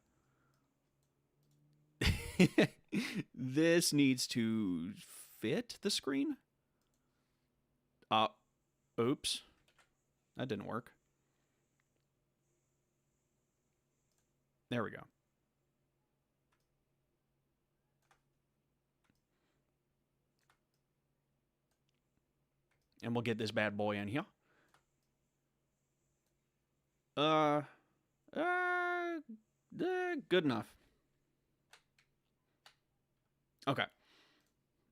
This needs to fit the screen? Oops. That didn't work. There we go. And we'll get this bad boy in here. Good enough. Okay.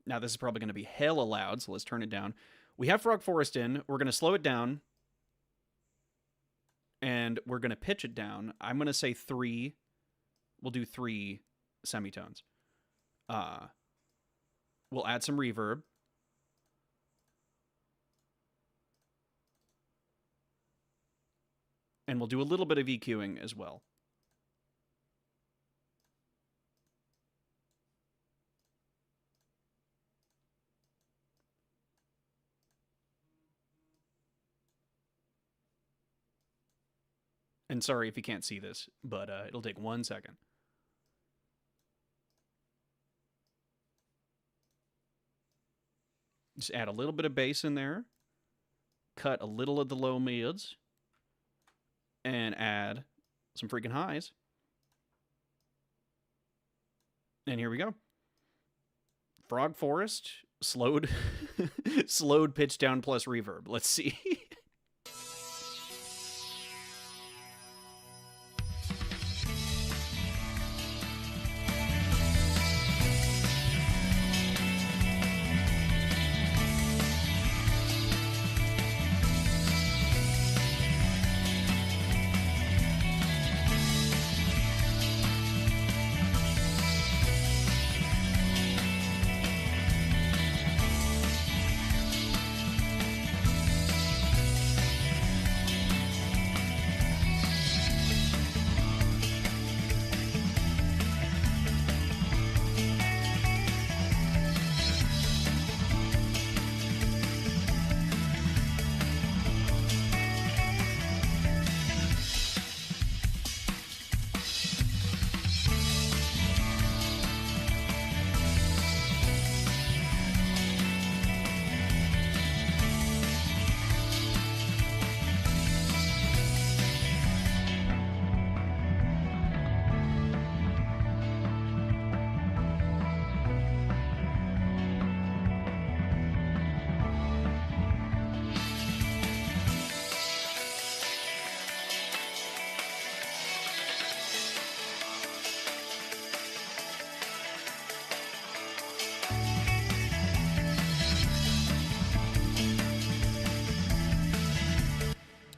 Now this is probably going to be hella loud, so let's turn it down. We have Frog Forest in. We're going to slow it down. And we're going to pitch it down. I'm going to say 3. We'll do 3 semitones. We'll add some reverb. And we'll do a little bit of EQing as well. And sorry if you can't see this, but it'll take 1 second. Just add a little bit of bass in there. cut a little of the low mids and add some freaking highs. And here we go. Frog Forest, slowed, slowed pitch down plus reverb. Let's see.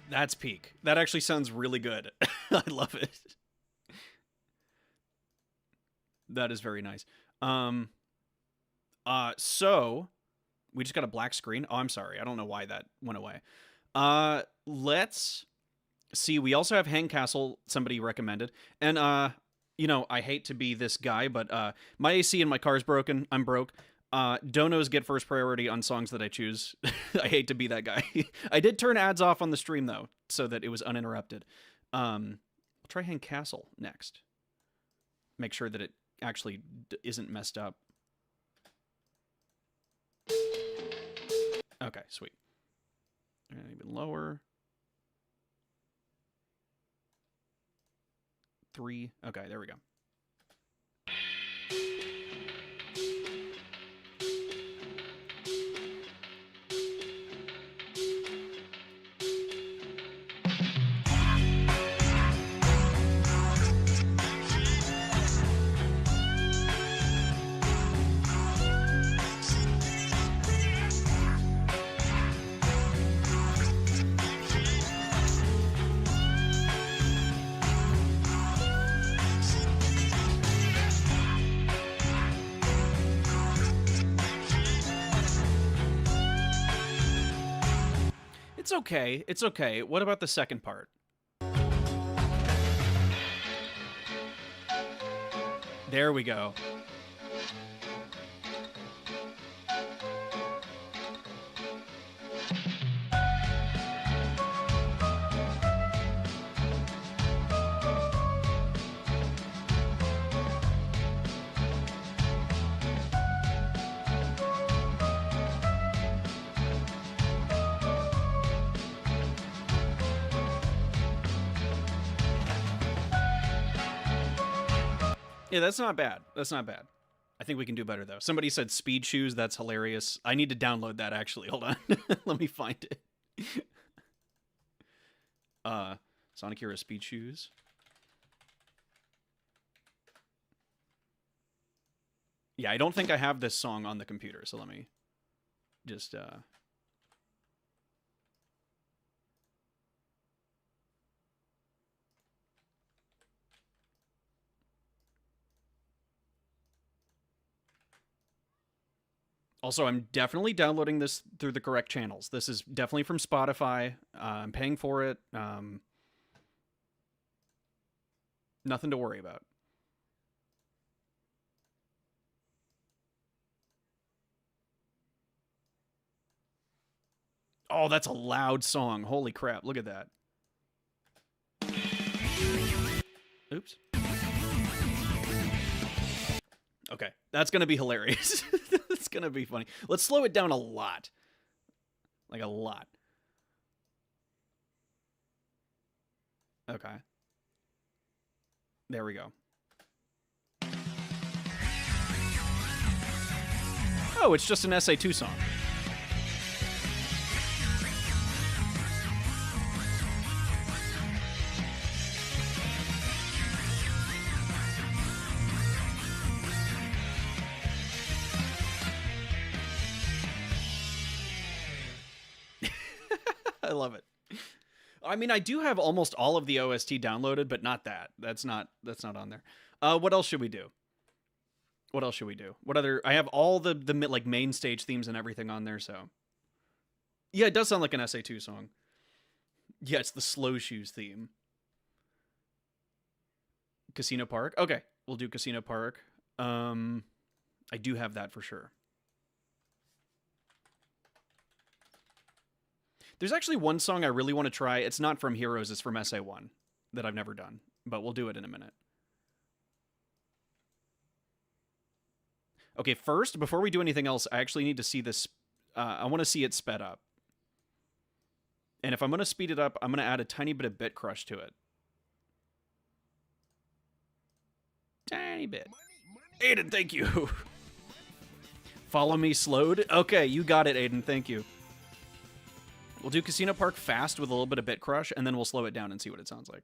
That's peak. That actually sounds really good. I love it. That is very nice. So we just got a black screen. Oh, I'm sorry. I don't know why that went away. Let's see. We also have Hang Castle, somebody recommended. And, you know, I hate to be this guy, but my AC in my car is broken. I'm broke. Donos get first priority on songs that I choose. I hate to be that guy. I did turn ads off on the stream, though, so that it was uninterrupted. I'll try Hang Castle next. Make sure that it actually isn't messed up. Okay, sweet. And even lower. 3. Okay, there we go. It's okay. It's okay. What about the second part? There we go. Yeah, that's not bad. That's not bad. I think we can do better, though. Somebody said speed shoes. That's hilarious. I need to download that, actually. Hold on. Let me find it. Sonic Hero speed shoes. Yeah, I don't think I have this song on the computer, so let me just... Also, I'm definitely downloading this through the correct channels. This is definitely from Spotify. I'm paying for it. Nothing to worry about. Oh, that's a loud song. Holy crap. Look at that. Oops. Okay, that's going to be hilarious. It's going to be funny. Let's slow it down a lot. Like a lot. Okay. There we go. Oh, it's just an SA2 song. I love it. I mean, I do have almost all of the OST downloaded, but not that. That's not on there. What else should we do? What else should we do? What other? I have all the like main stage themes and everything on there. So yeah, it does sound like an SA2 song. Yeah, it's the Slow Shoes theme. Casino Park. Okay, we'll do Casino Park. I do have that for sure. There's actually one song I really want to try. It's not from Heroes, it's from SA1 that I've never done, but we'll do it in a minute. Okay, first, before we do anything else, I actually need to see this. I want to see it sped up. And if I'm going to speed it up, I'm going to add a tiny bit of bit crush to it. Tiny bit. Aiden, thank you. Follow me slowed. Okay, you got it, Aiden. Thank you. We'll do Casino Park fast with a little bit of bit crush, and then we'll slow it down and see what it sounds like.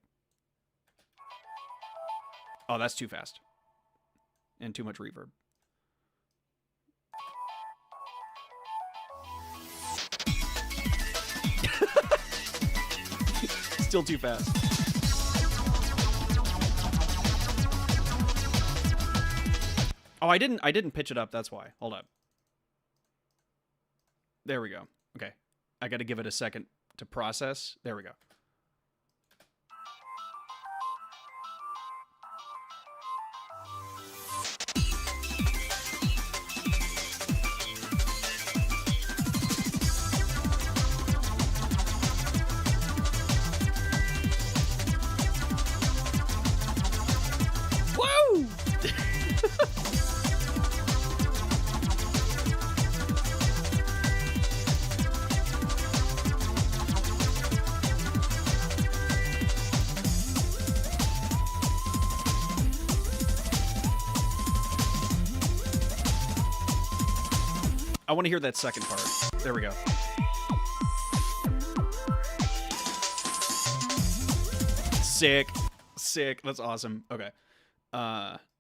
Oh, that's too fast. And too much reverb. Still too fast. Oh, I didn't pitch it up, that's why. Hold up. There we go. Okay. I got to give it a second to process. There we go. Woo! I want to hear that second part. There we go. Sick. Sick. That's awesome. Okay.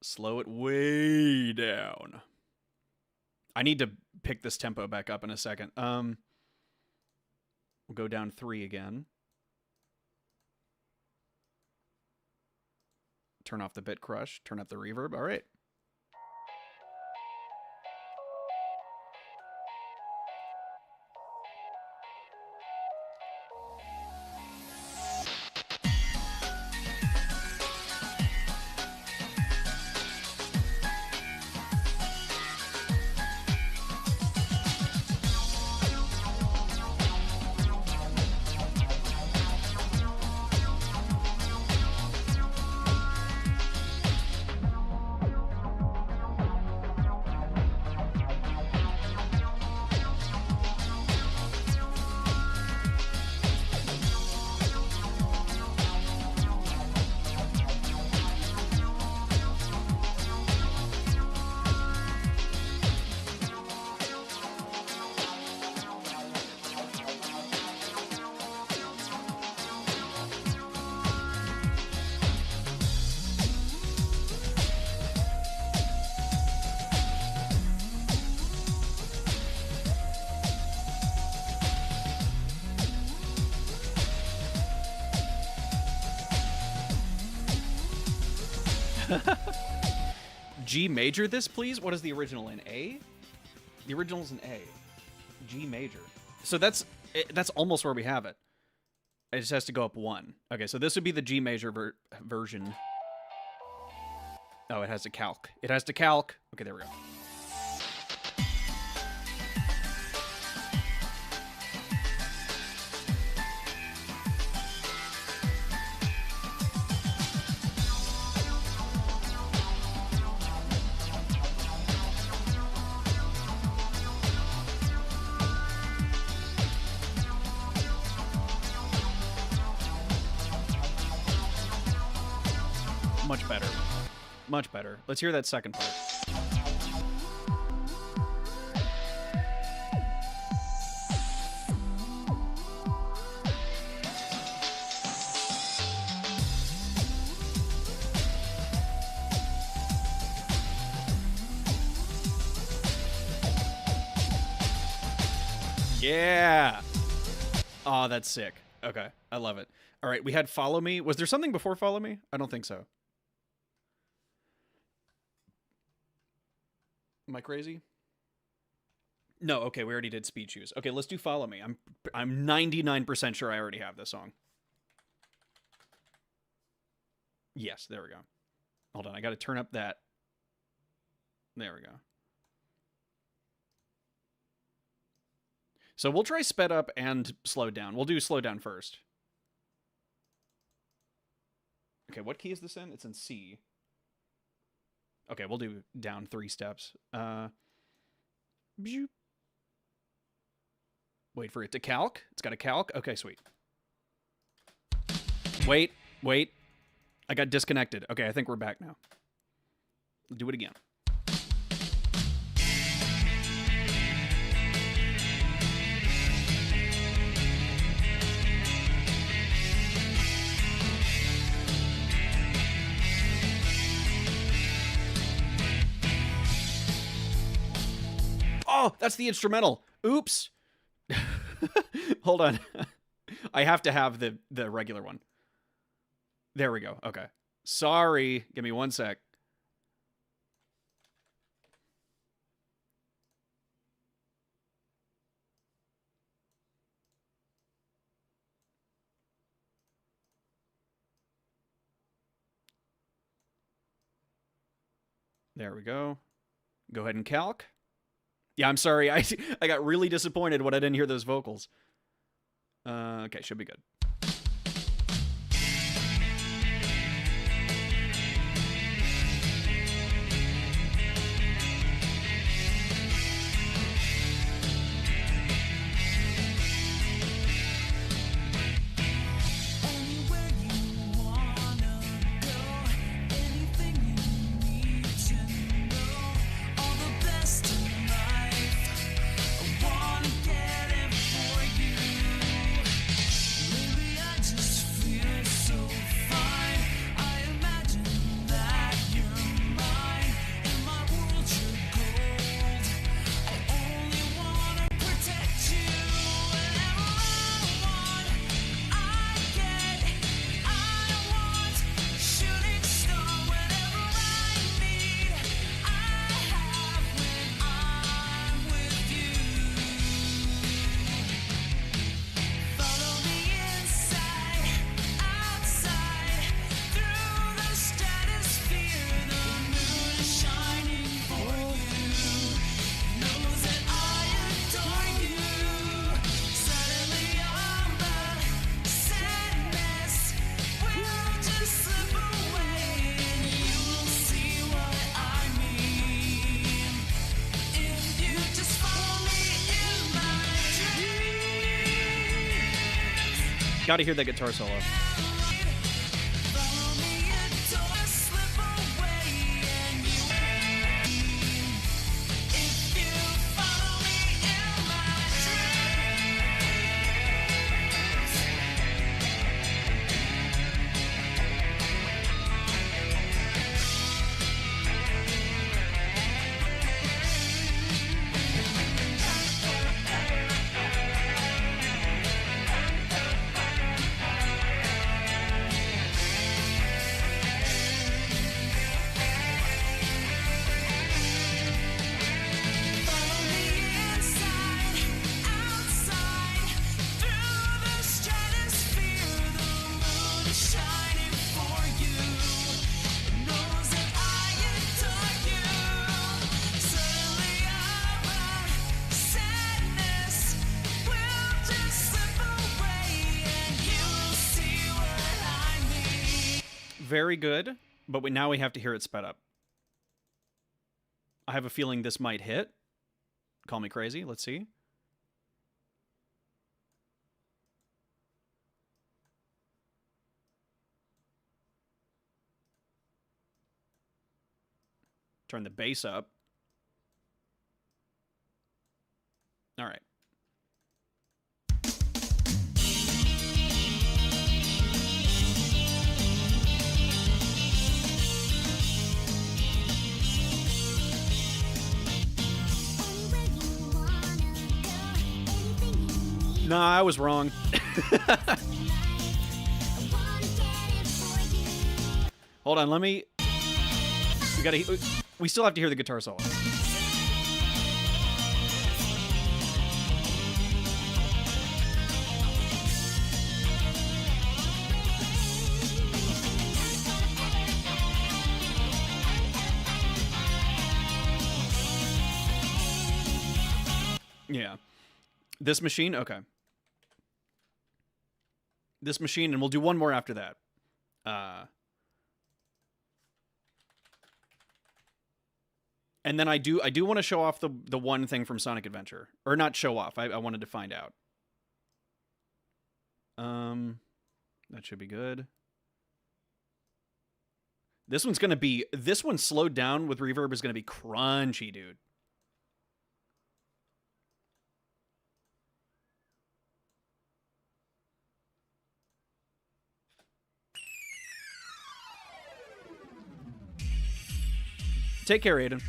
Slow it way down. I need to pick this tempo back up in a second. We'll go down 3 again. Turn off the bit crush. Turn up the reverb. All right. G major this, please? What is the original in A? The original's in A. G major. So that's almost where we have it. It just has to go up 1. Okay, so this would be the G major version. Oh, it has to calc. It has to calc. Okay, there we go. Much better. Much better. Let's hear that second part. Yeah. Oh, that's sick. Okay. I love it. All right. We had Follow Me. Was there something before Follow Me? I don't think so. Am I crazy? No. Okay. We already did Speed Shoes. Okay. Let's do Follow Me. I'm 99% sure I already have this song. Yes. There we go. Hold on. I got to turn up that. There we go. So we'll try sped up and slowed down. We'll do slow down first. Okay, what key is this in? It's in C. Okay, we'll do down 3 steps. Wait for it to calc. It's got a calc. Okay, sweet. Wait. I got disconnected. Okay, I think we're back now. Do it again. Oh, that's the instrumental. Oops. Hold on. I have to have the regular one. There we go. Okay. Sorry. Give me 1 sec. There we go. Go ahead and calc. Yeah, I'm sorry. I got really disappointed when I didn't hear those vocals. Okay, should be good. Anywhere you wanna go, anything you need to know, all the best in life, I wanna get it for you. Maybe I just feel so fine. I imagine that you're mine. In my world, you're gold. I only wanna protect you. Whenever I want, I get. I want shooting star. Whenever I need, I have when I'm with you. Follow me inside, outside, through the stratosphere. The moon is shining for you. Knows that I adore you. Suddenly all the sadness will just slip away, and you will see what I mean. If you just follow me in my dreams. Gotta hear that guitar solo. Follow me and slip away, and you if you follow me in my Follow me inside, outside, through the stratosphere. The moon is shining for you. It knows that I adore you. Suddenly all the sadness will just slip away, and you will see what I mean. Very good, but now we have to hear it sped up. I have a feeling this might hit. Call me crazy. Let's see. Turn the bass up. All right. Nah, I was wrong. Hold on, let me... We still have to hear the guitar solo. Yeah. This machine? Okay. This machine, and we'll do one more after that. And then I do want to show off the one thing from Sonic Adventure. Or not show off. I wanted to find out. That should be good. This one slowed down with reverb is gonna be crunchy, dude. Take care, Aiden.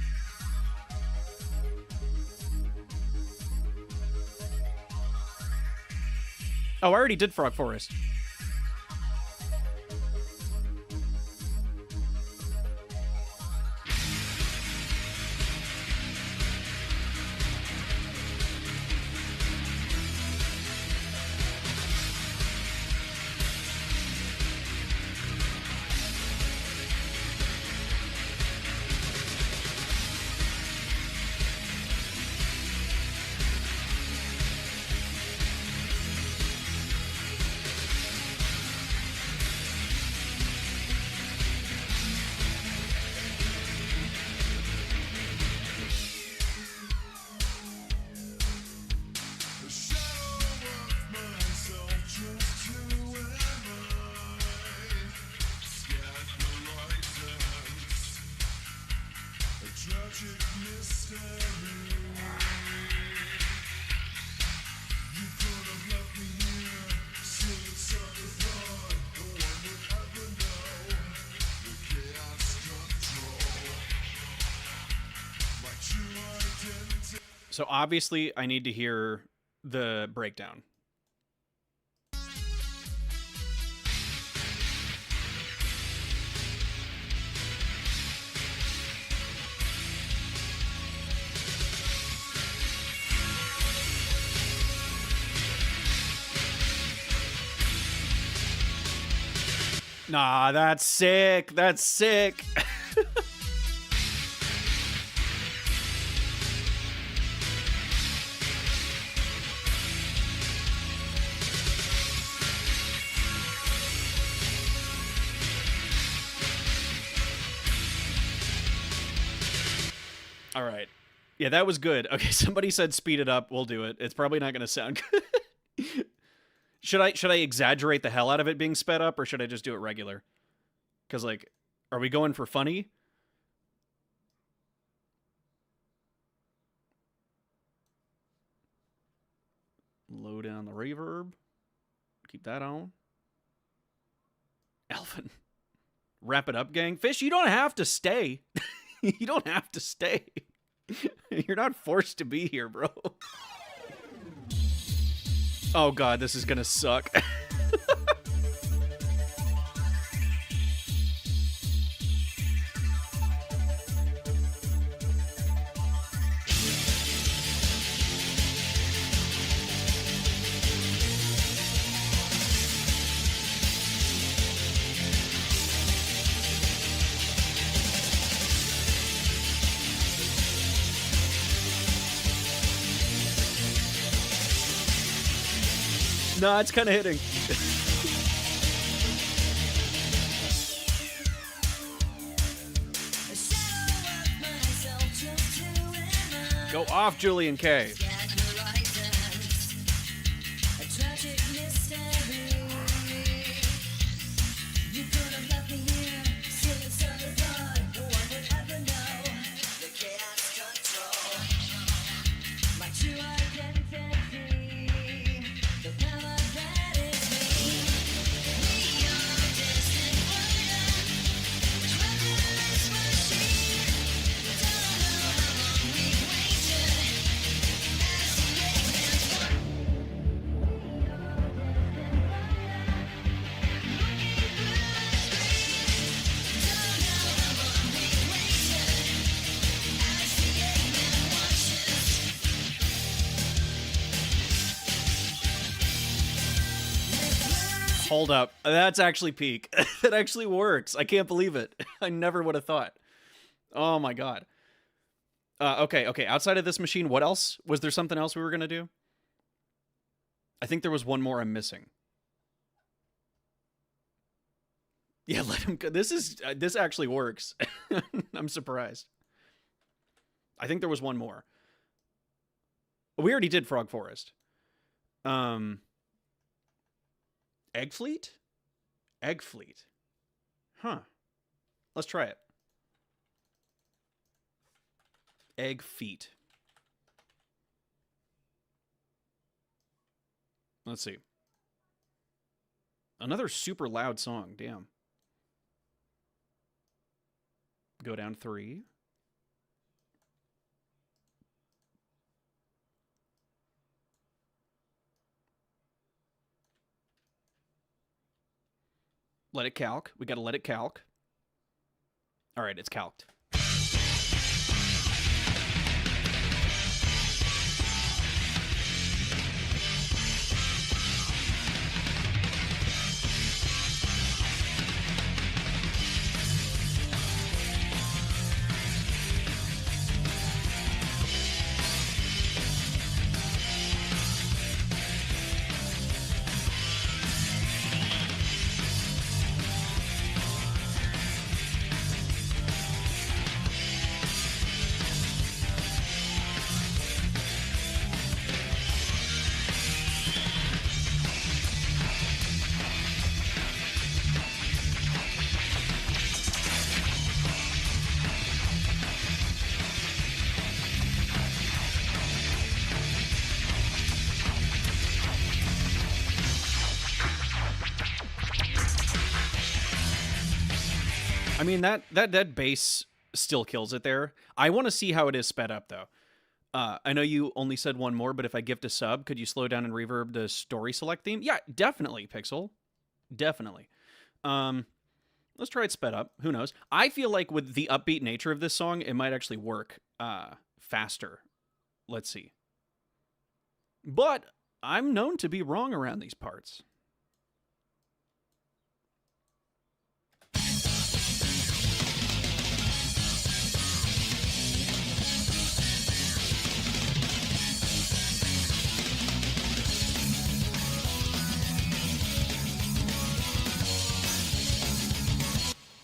Oh, I already did Frog Forest. So obviously I need to hear the breakdown. Nah, that's sick. That's sick. All right. Yeah, that was good. Okay, somebody said speed it up. We'll do it. It's probably not going to sound good. Should I exaggerate the hell out of it being sped up, or should I just do it regular? Because, like, are we going for funny? Low down the reverb. Keep that on. Alvin. Wrap it up, gang. Fish, you don't have to stay. You don't have to stay. You're not forced to be here, bro. Oh god, this is gonna suck. No, it's kind of hitting. Go off, Julian K. Hold up. That's actually peak. That actually works. I can't believe it. I never would have thought. Oh my god. Okay. Outside of this machine, what else? Was there something else we were going to do? I think there was one more I'm missing. Yeah, let him go. This actually works. I'm surprised. I think there was one more. We already did Frog Forest. Egg Fleet? Egg Fleet. Huh. Let's try it. Egg Feet. Let's see. Another super loud song. Damn. Go down 3. Let it calc. We gotta let it calc. All right, it's calced. I mean, that bass still kills it there. I want to see how it is sped up, though. I know you only said one more, but if I gift a sub, could you slow down and reverb the story select theme? Yeah, definitely, Pixel. Definitely. Let's try it sped up. Who knows? I feel like with the upbeat nature of this song, it might actually work faster. Let's see. But I'm known to be wrong around these parts.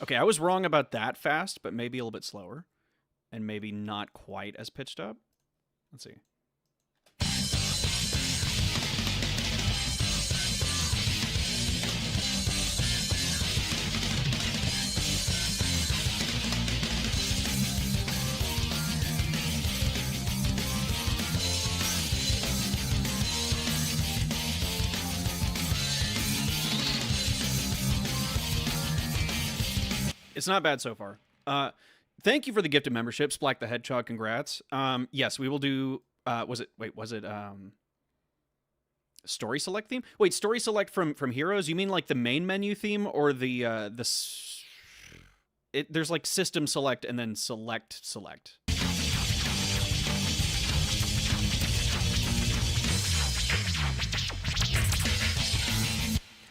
Okay, I was wrong about that fast, but maybe a little bit slower. And maybe not quite as pitched up. Let's see. It's not bad so far. Thank you for the gift of membership, Splack the Hedgehog. Congrats. Yes, we will do. Was it story select theme? Wait, story select from Heroes? You mean like the main menu theme or the there's like system select and then select.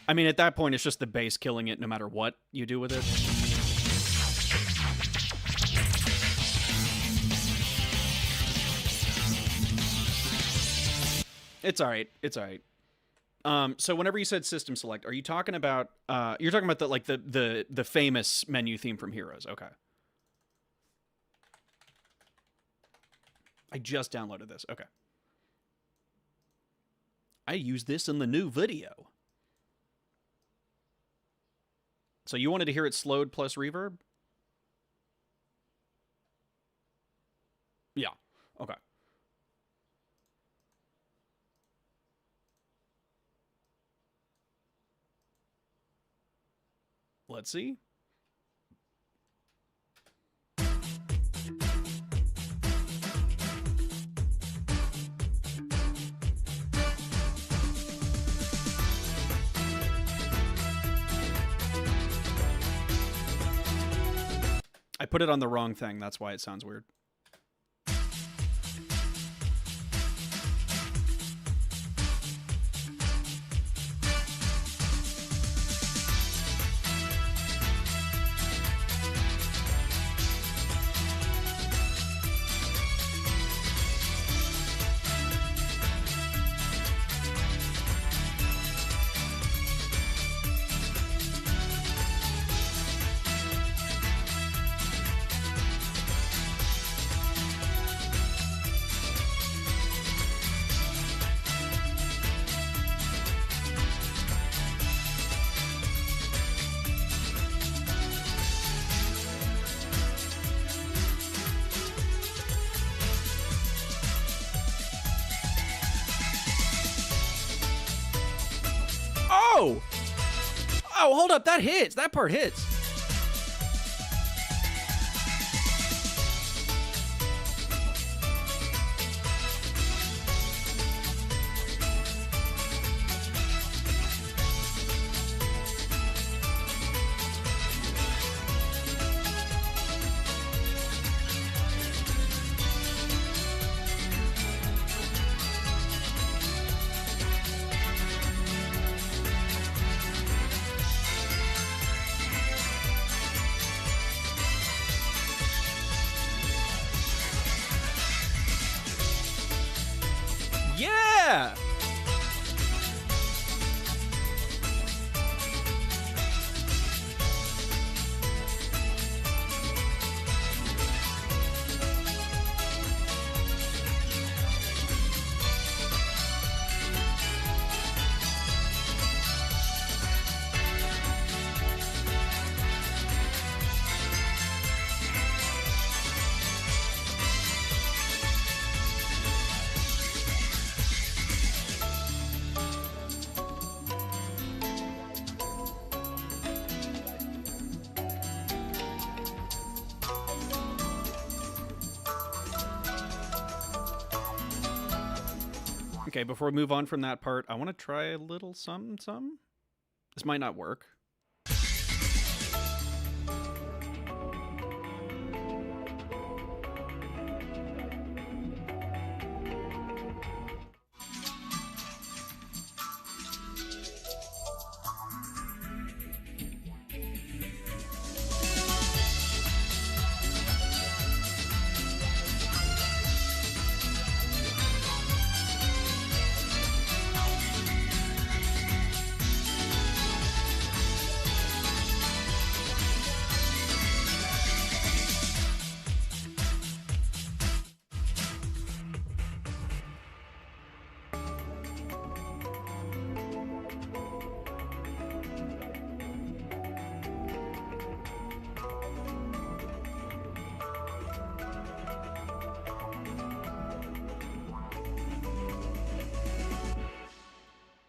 I mean, at that point, it's just the bass killing it no matter what you do with it. It's all right. It's all right. So whenever you said system select, are you talking about you're talking about the famous menu theme from Heroes? Okay. I just downloaded this. Okay. I use this in the new video. So you wanted to hear it slowed plus reverb? Yeah. Okay. Let's see. I put it on the wrong thing. That's why it sounds weird. Oh! Oh, hold up. That hits. That part hits. Yeah! Okay, before we move on from that part, I want to try a little something. This might not work.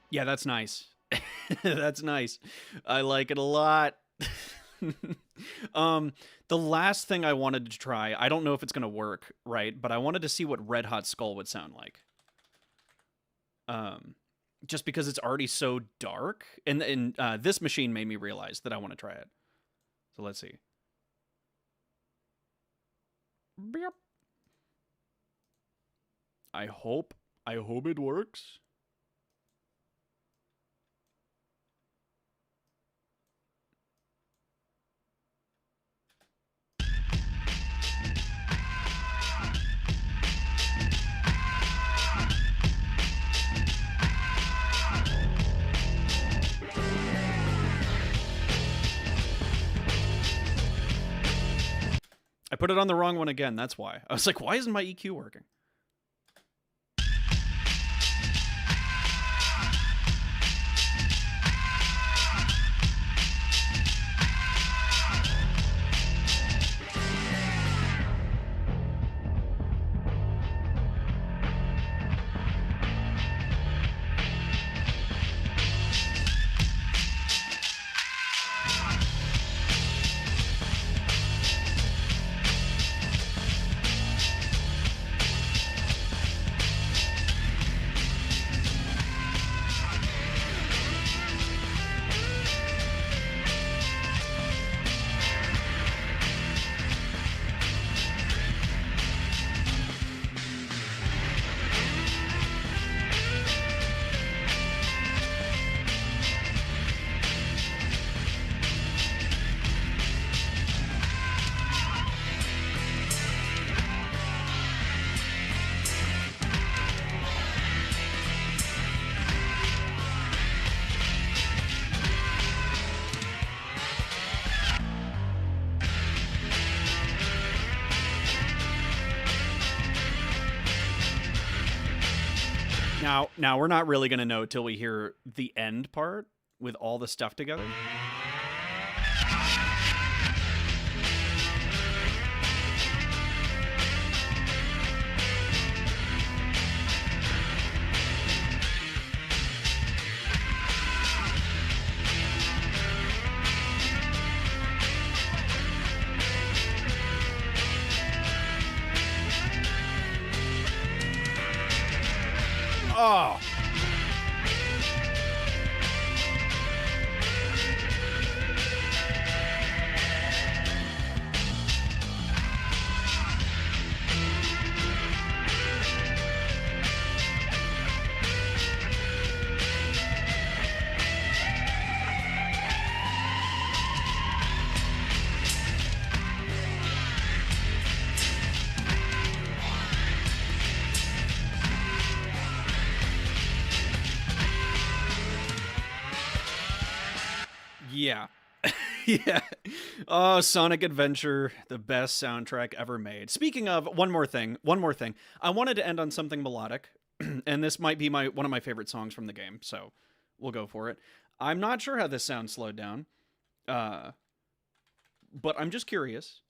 Yeah, that's nice. That's nice. I like it a lot. The last thing I wanted to try, I don't know if it's going to work, right? But I wanted to see what Red Hot Skull would sound like. Just because it's already so dark. And this machine made me realize that I want to try it. So let's see. Beep. I hope it works. I put it on the wrong one again, that's why. I was like, why isn't my EQ working? Now we're not really going to know till we hear the end part with all the stuff together. Oh. Yeah. Yeah. Oh, Sonic Adventure, the best soundtrack ever made. Speaking of, one more thing. I wanted to end on something melodic, and this might be one of my favorite songs from the game, so we'll go for it. I'm not sure how this sounds slowed down, but I'm just curious.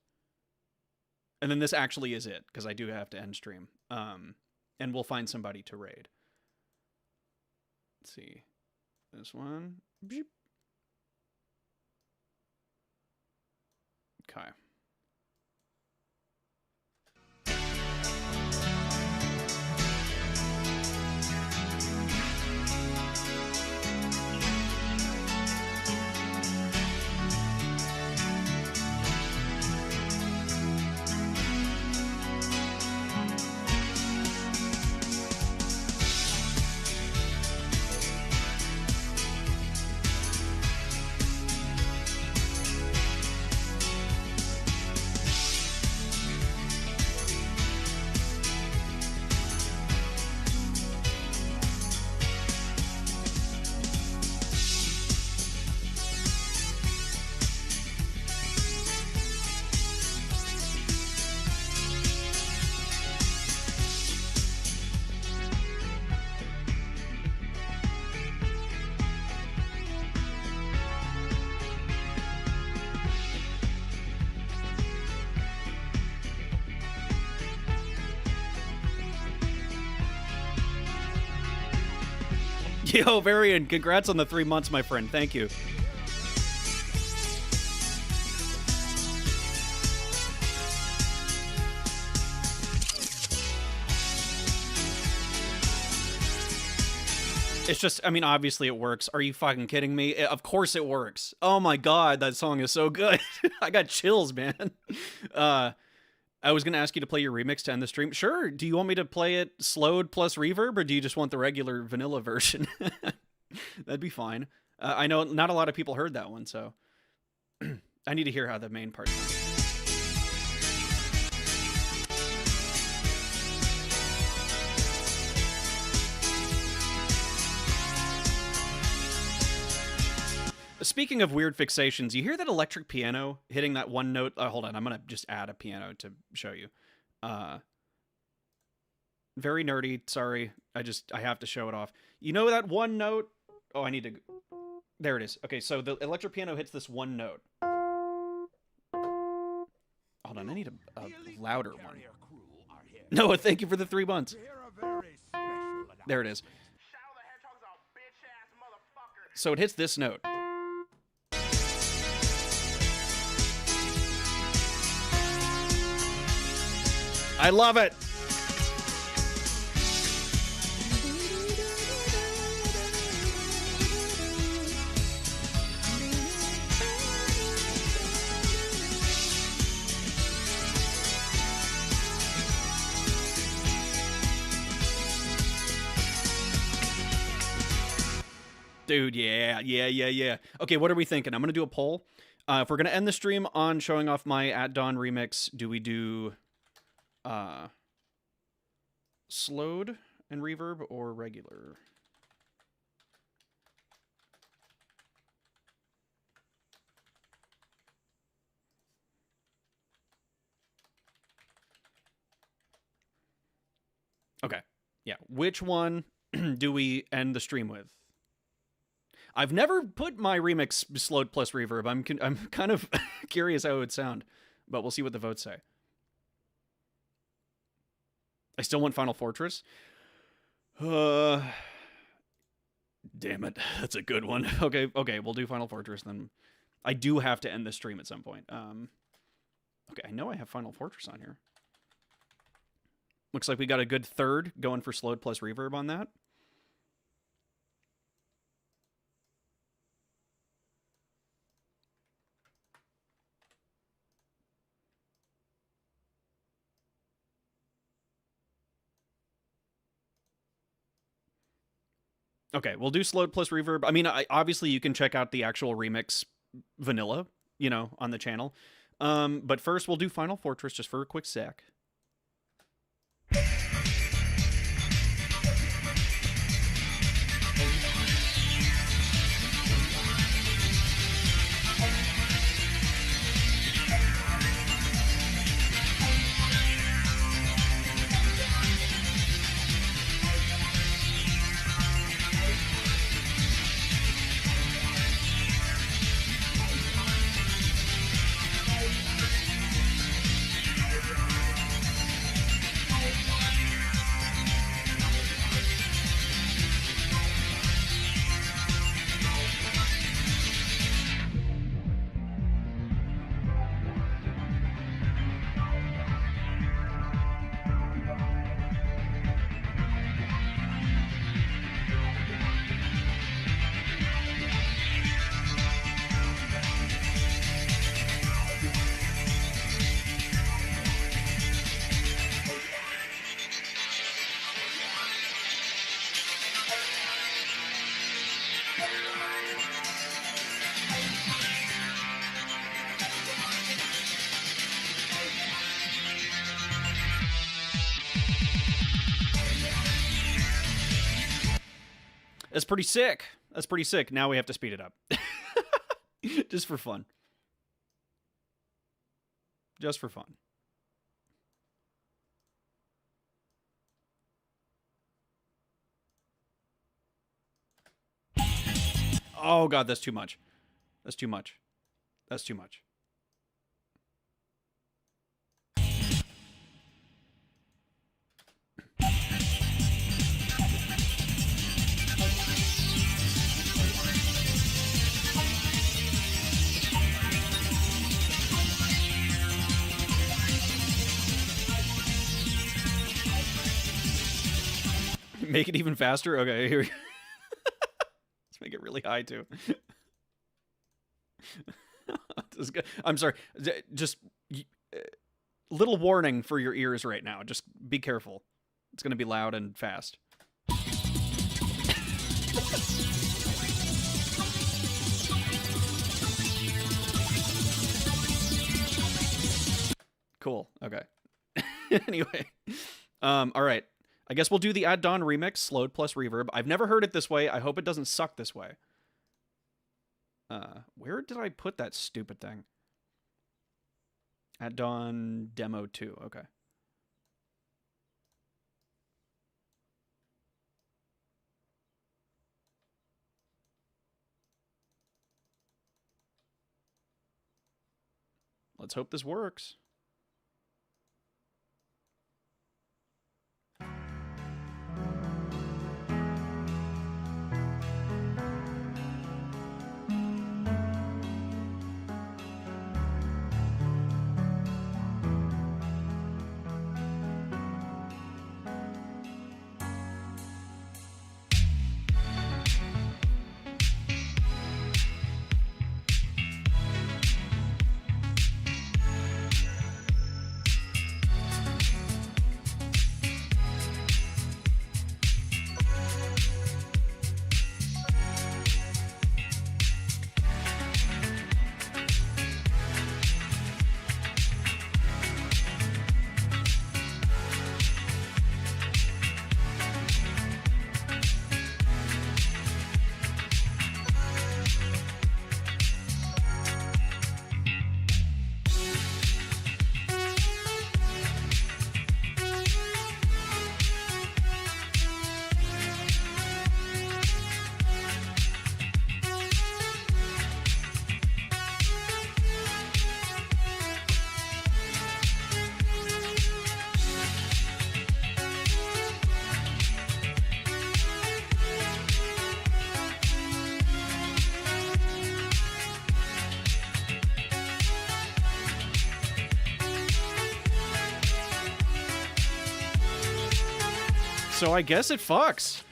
And then this actually is it, because I do have to end stream. And we'll find somebody to raid. Let's see. This one. Beep. Okay. Yo, Varian, congrats on the 3 months, my friend. Thank you. It's just, I mean, obviously it works. Are you fucking kidding me? Of course it works. Oh my god, that song is so good. I got chills, man. I was going to ask you to play your remix to end the stream. Sure. Do you want me to play it slowed plus reverb, or do you just want the regular vanilla version? That'd be fine. I know not a lot of people heard that one, so I need to hear how the main part sounds. Speaking of weird fixations, you hear that electric piano hitting that one note? Hold on, I'm going to just add a piano to show you. Very nerdy, sorry. I have to show it off. You know that one note? Oh, I need to... There it is. Okay, so the electric piano hits this one note. Hold on, I need a louder one. Noah, thank you for the 3 months. There it is. So it hits this note. I love it. Dude, yeah. Okay, what are we thinking? I'm going to do a poll. If we're going to end the stream on showing off my At Dawn remix, do we do slowed and reverb or regular? Okay. Yeah. Which one do we end the stream with? I've never put my remix slowed plus reverb. I'm kind of curious how it would sound, but we'll see what the votes say. I still want Final Fortress. Damn it. That's a good one. Okay, we'll do Final Fortress then. I do have to end the stream at some point. Okay, I know I have Final Fortress on here. Looks like we got a good third going for slowed plus reverb on that. Okay, we'll do slowed plus reverb. I mean, obviously you can check out the actual remix vanilla, you know, on the channel. But first we'll do Final Fortress just for a quick sec. That's pretty sick. That's pretty sick. Now we have to speed it up. Just for fun. Just for fun. Oh god, that's too much. That's too much. That's too much. Make it even faster? Okay, here we go. Let's make it really high, too. I'm sorry. Just little warning for your ears right now. Just be careful. It's going to be loud and fast. Cool. Okay. Anyway. All right. I guess we'll do the At Dawn remix, slowed plus reverb. I've never heard it this way. I hope it doesn't suck this way. Where did I put that stupid thing? At Dawn demo 2. Okay. Let's hope this works. So I guess it fucks.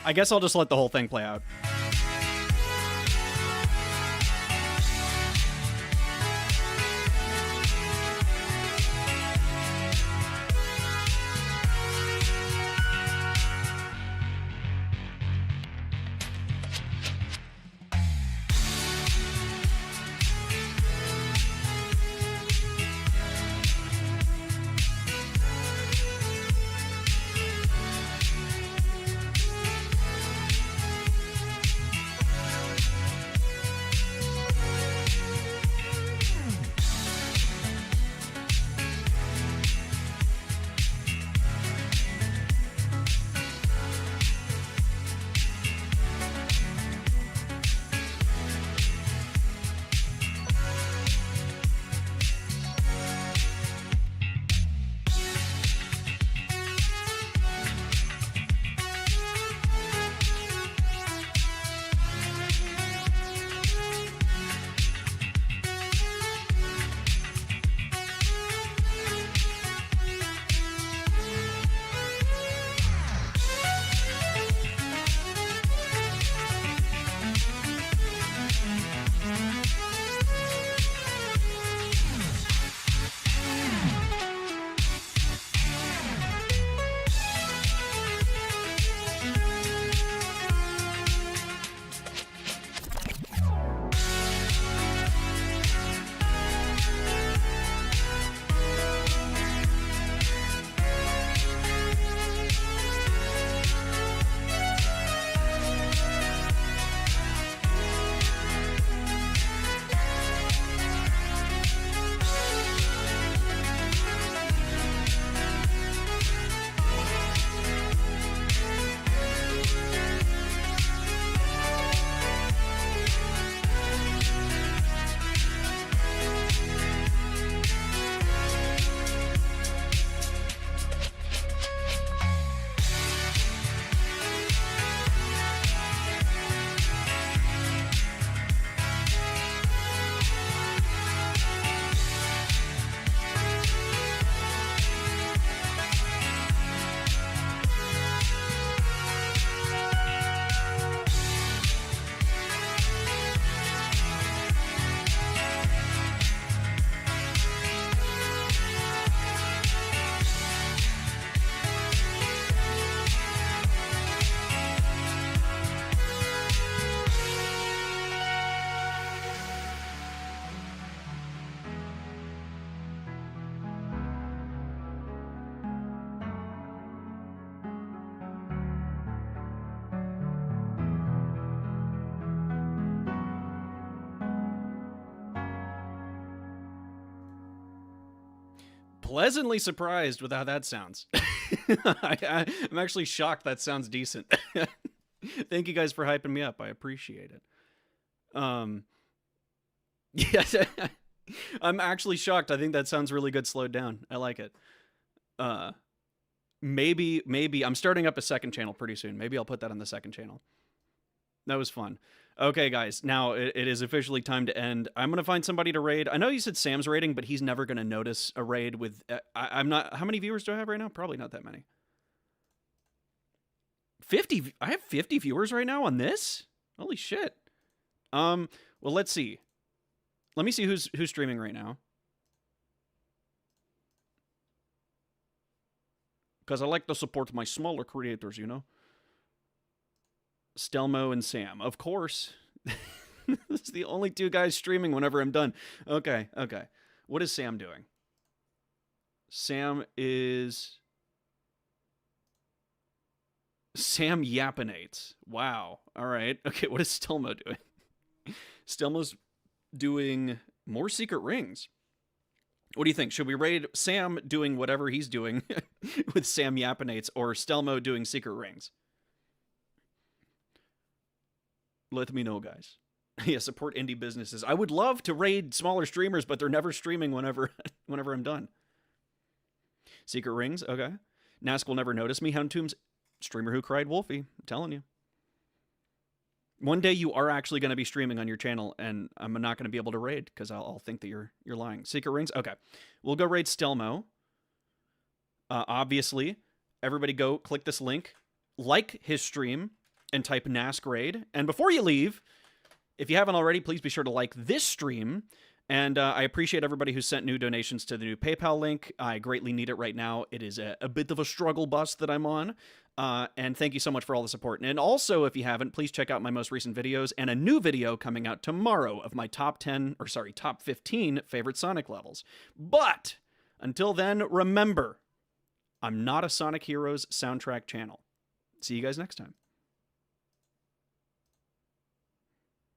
I guess I'll just let the whole thing play out. Pleasantly surprised with how that sounds. I'm actually shocked that sounds decent. Thank you guys for hyping me up. I appreciate it. Yes, I'm actually shocked. I think that sounds really good slowed down. I like it. Maybe I'm starting up a second channel pretty soon. Maybe I'll put that on the second channel. That was fun. Okay, guys, now it is officially time to end. I'm going to find somebody to raid. I know you said Sam's raiding, but he's never going to notice a raid with... I'm not... How many viewers do I have right now? Probably not that many. 50... I have 50 viewers right now on this? Holy shit. Well, let's see. Let me see who's streaming right now. Because I like to support my smaller creators, you know? Stelmo and Sam. Of course. It's the only two guys streaming whenever I'm done. Okay. What is Sam doing? Sam yappinates. Wow. All right. Okay, what is Stelmo doing? Stelmo's doing more secret rings. What do you think? Should we raid Sam doing whatever he's doing with Sam yappinates, or Stelmo doing secret rings? Let me know, guys. Yeah, support indie businesses. I would love to raid smaller streamers, but they're never streaming whenever I'm done. Secret rings, okay. Nask will never notice me. Houndtombs, streamer who cried Wolfie. I'm telling you. One day you are actually going to be streaming on your channel, and I'm not going to be able to raid because I'll think that you're lying. Secret rings, okay. We'll go raid Stelmo. Obviously, everybody go click this link, like his stream, and type NASCRAID. And before you leave, if you haven't already, please be sure to like this stream. And I appreciate everybody who sent new donations to the new PayPal link. I greatly need it right now. It is a bit of a struggle bus that I'm on. And thank you so much for all the support. And also, if you haven't, please check out my most recent videos and a new video coming out tomorrow of my top 15 favorite Sonic levels. But until then, remember, I'm not a Sonic Heroes soundtrack channel. See you guys next time.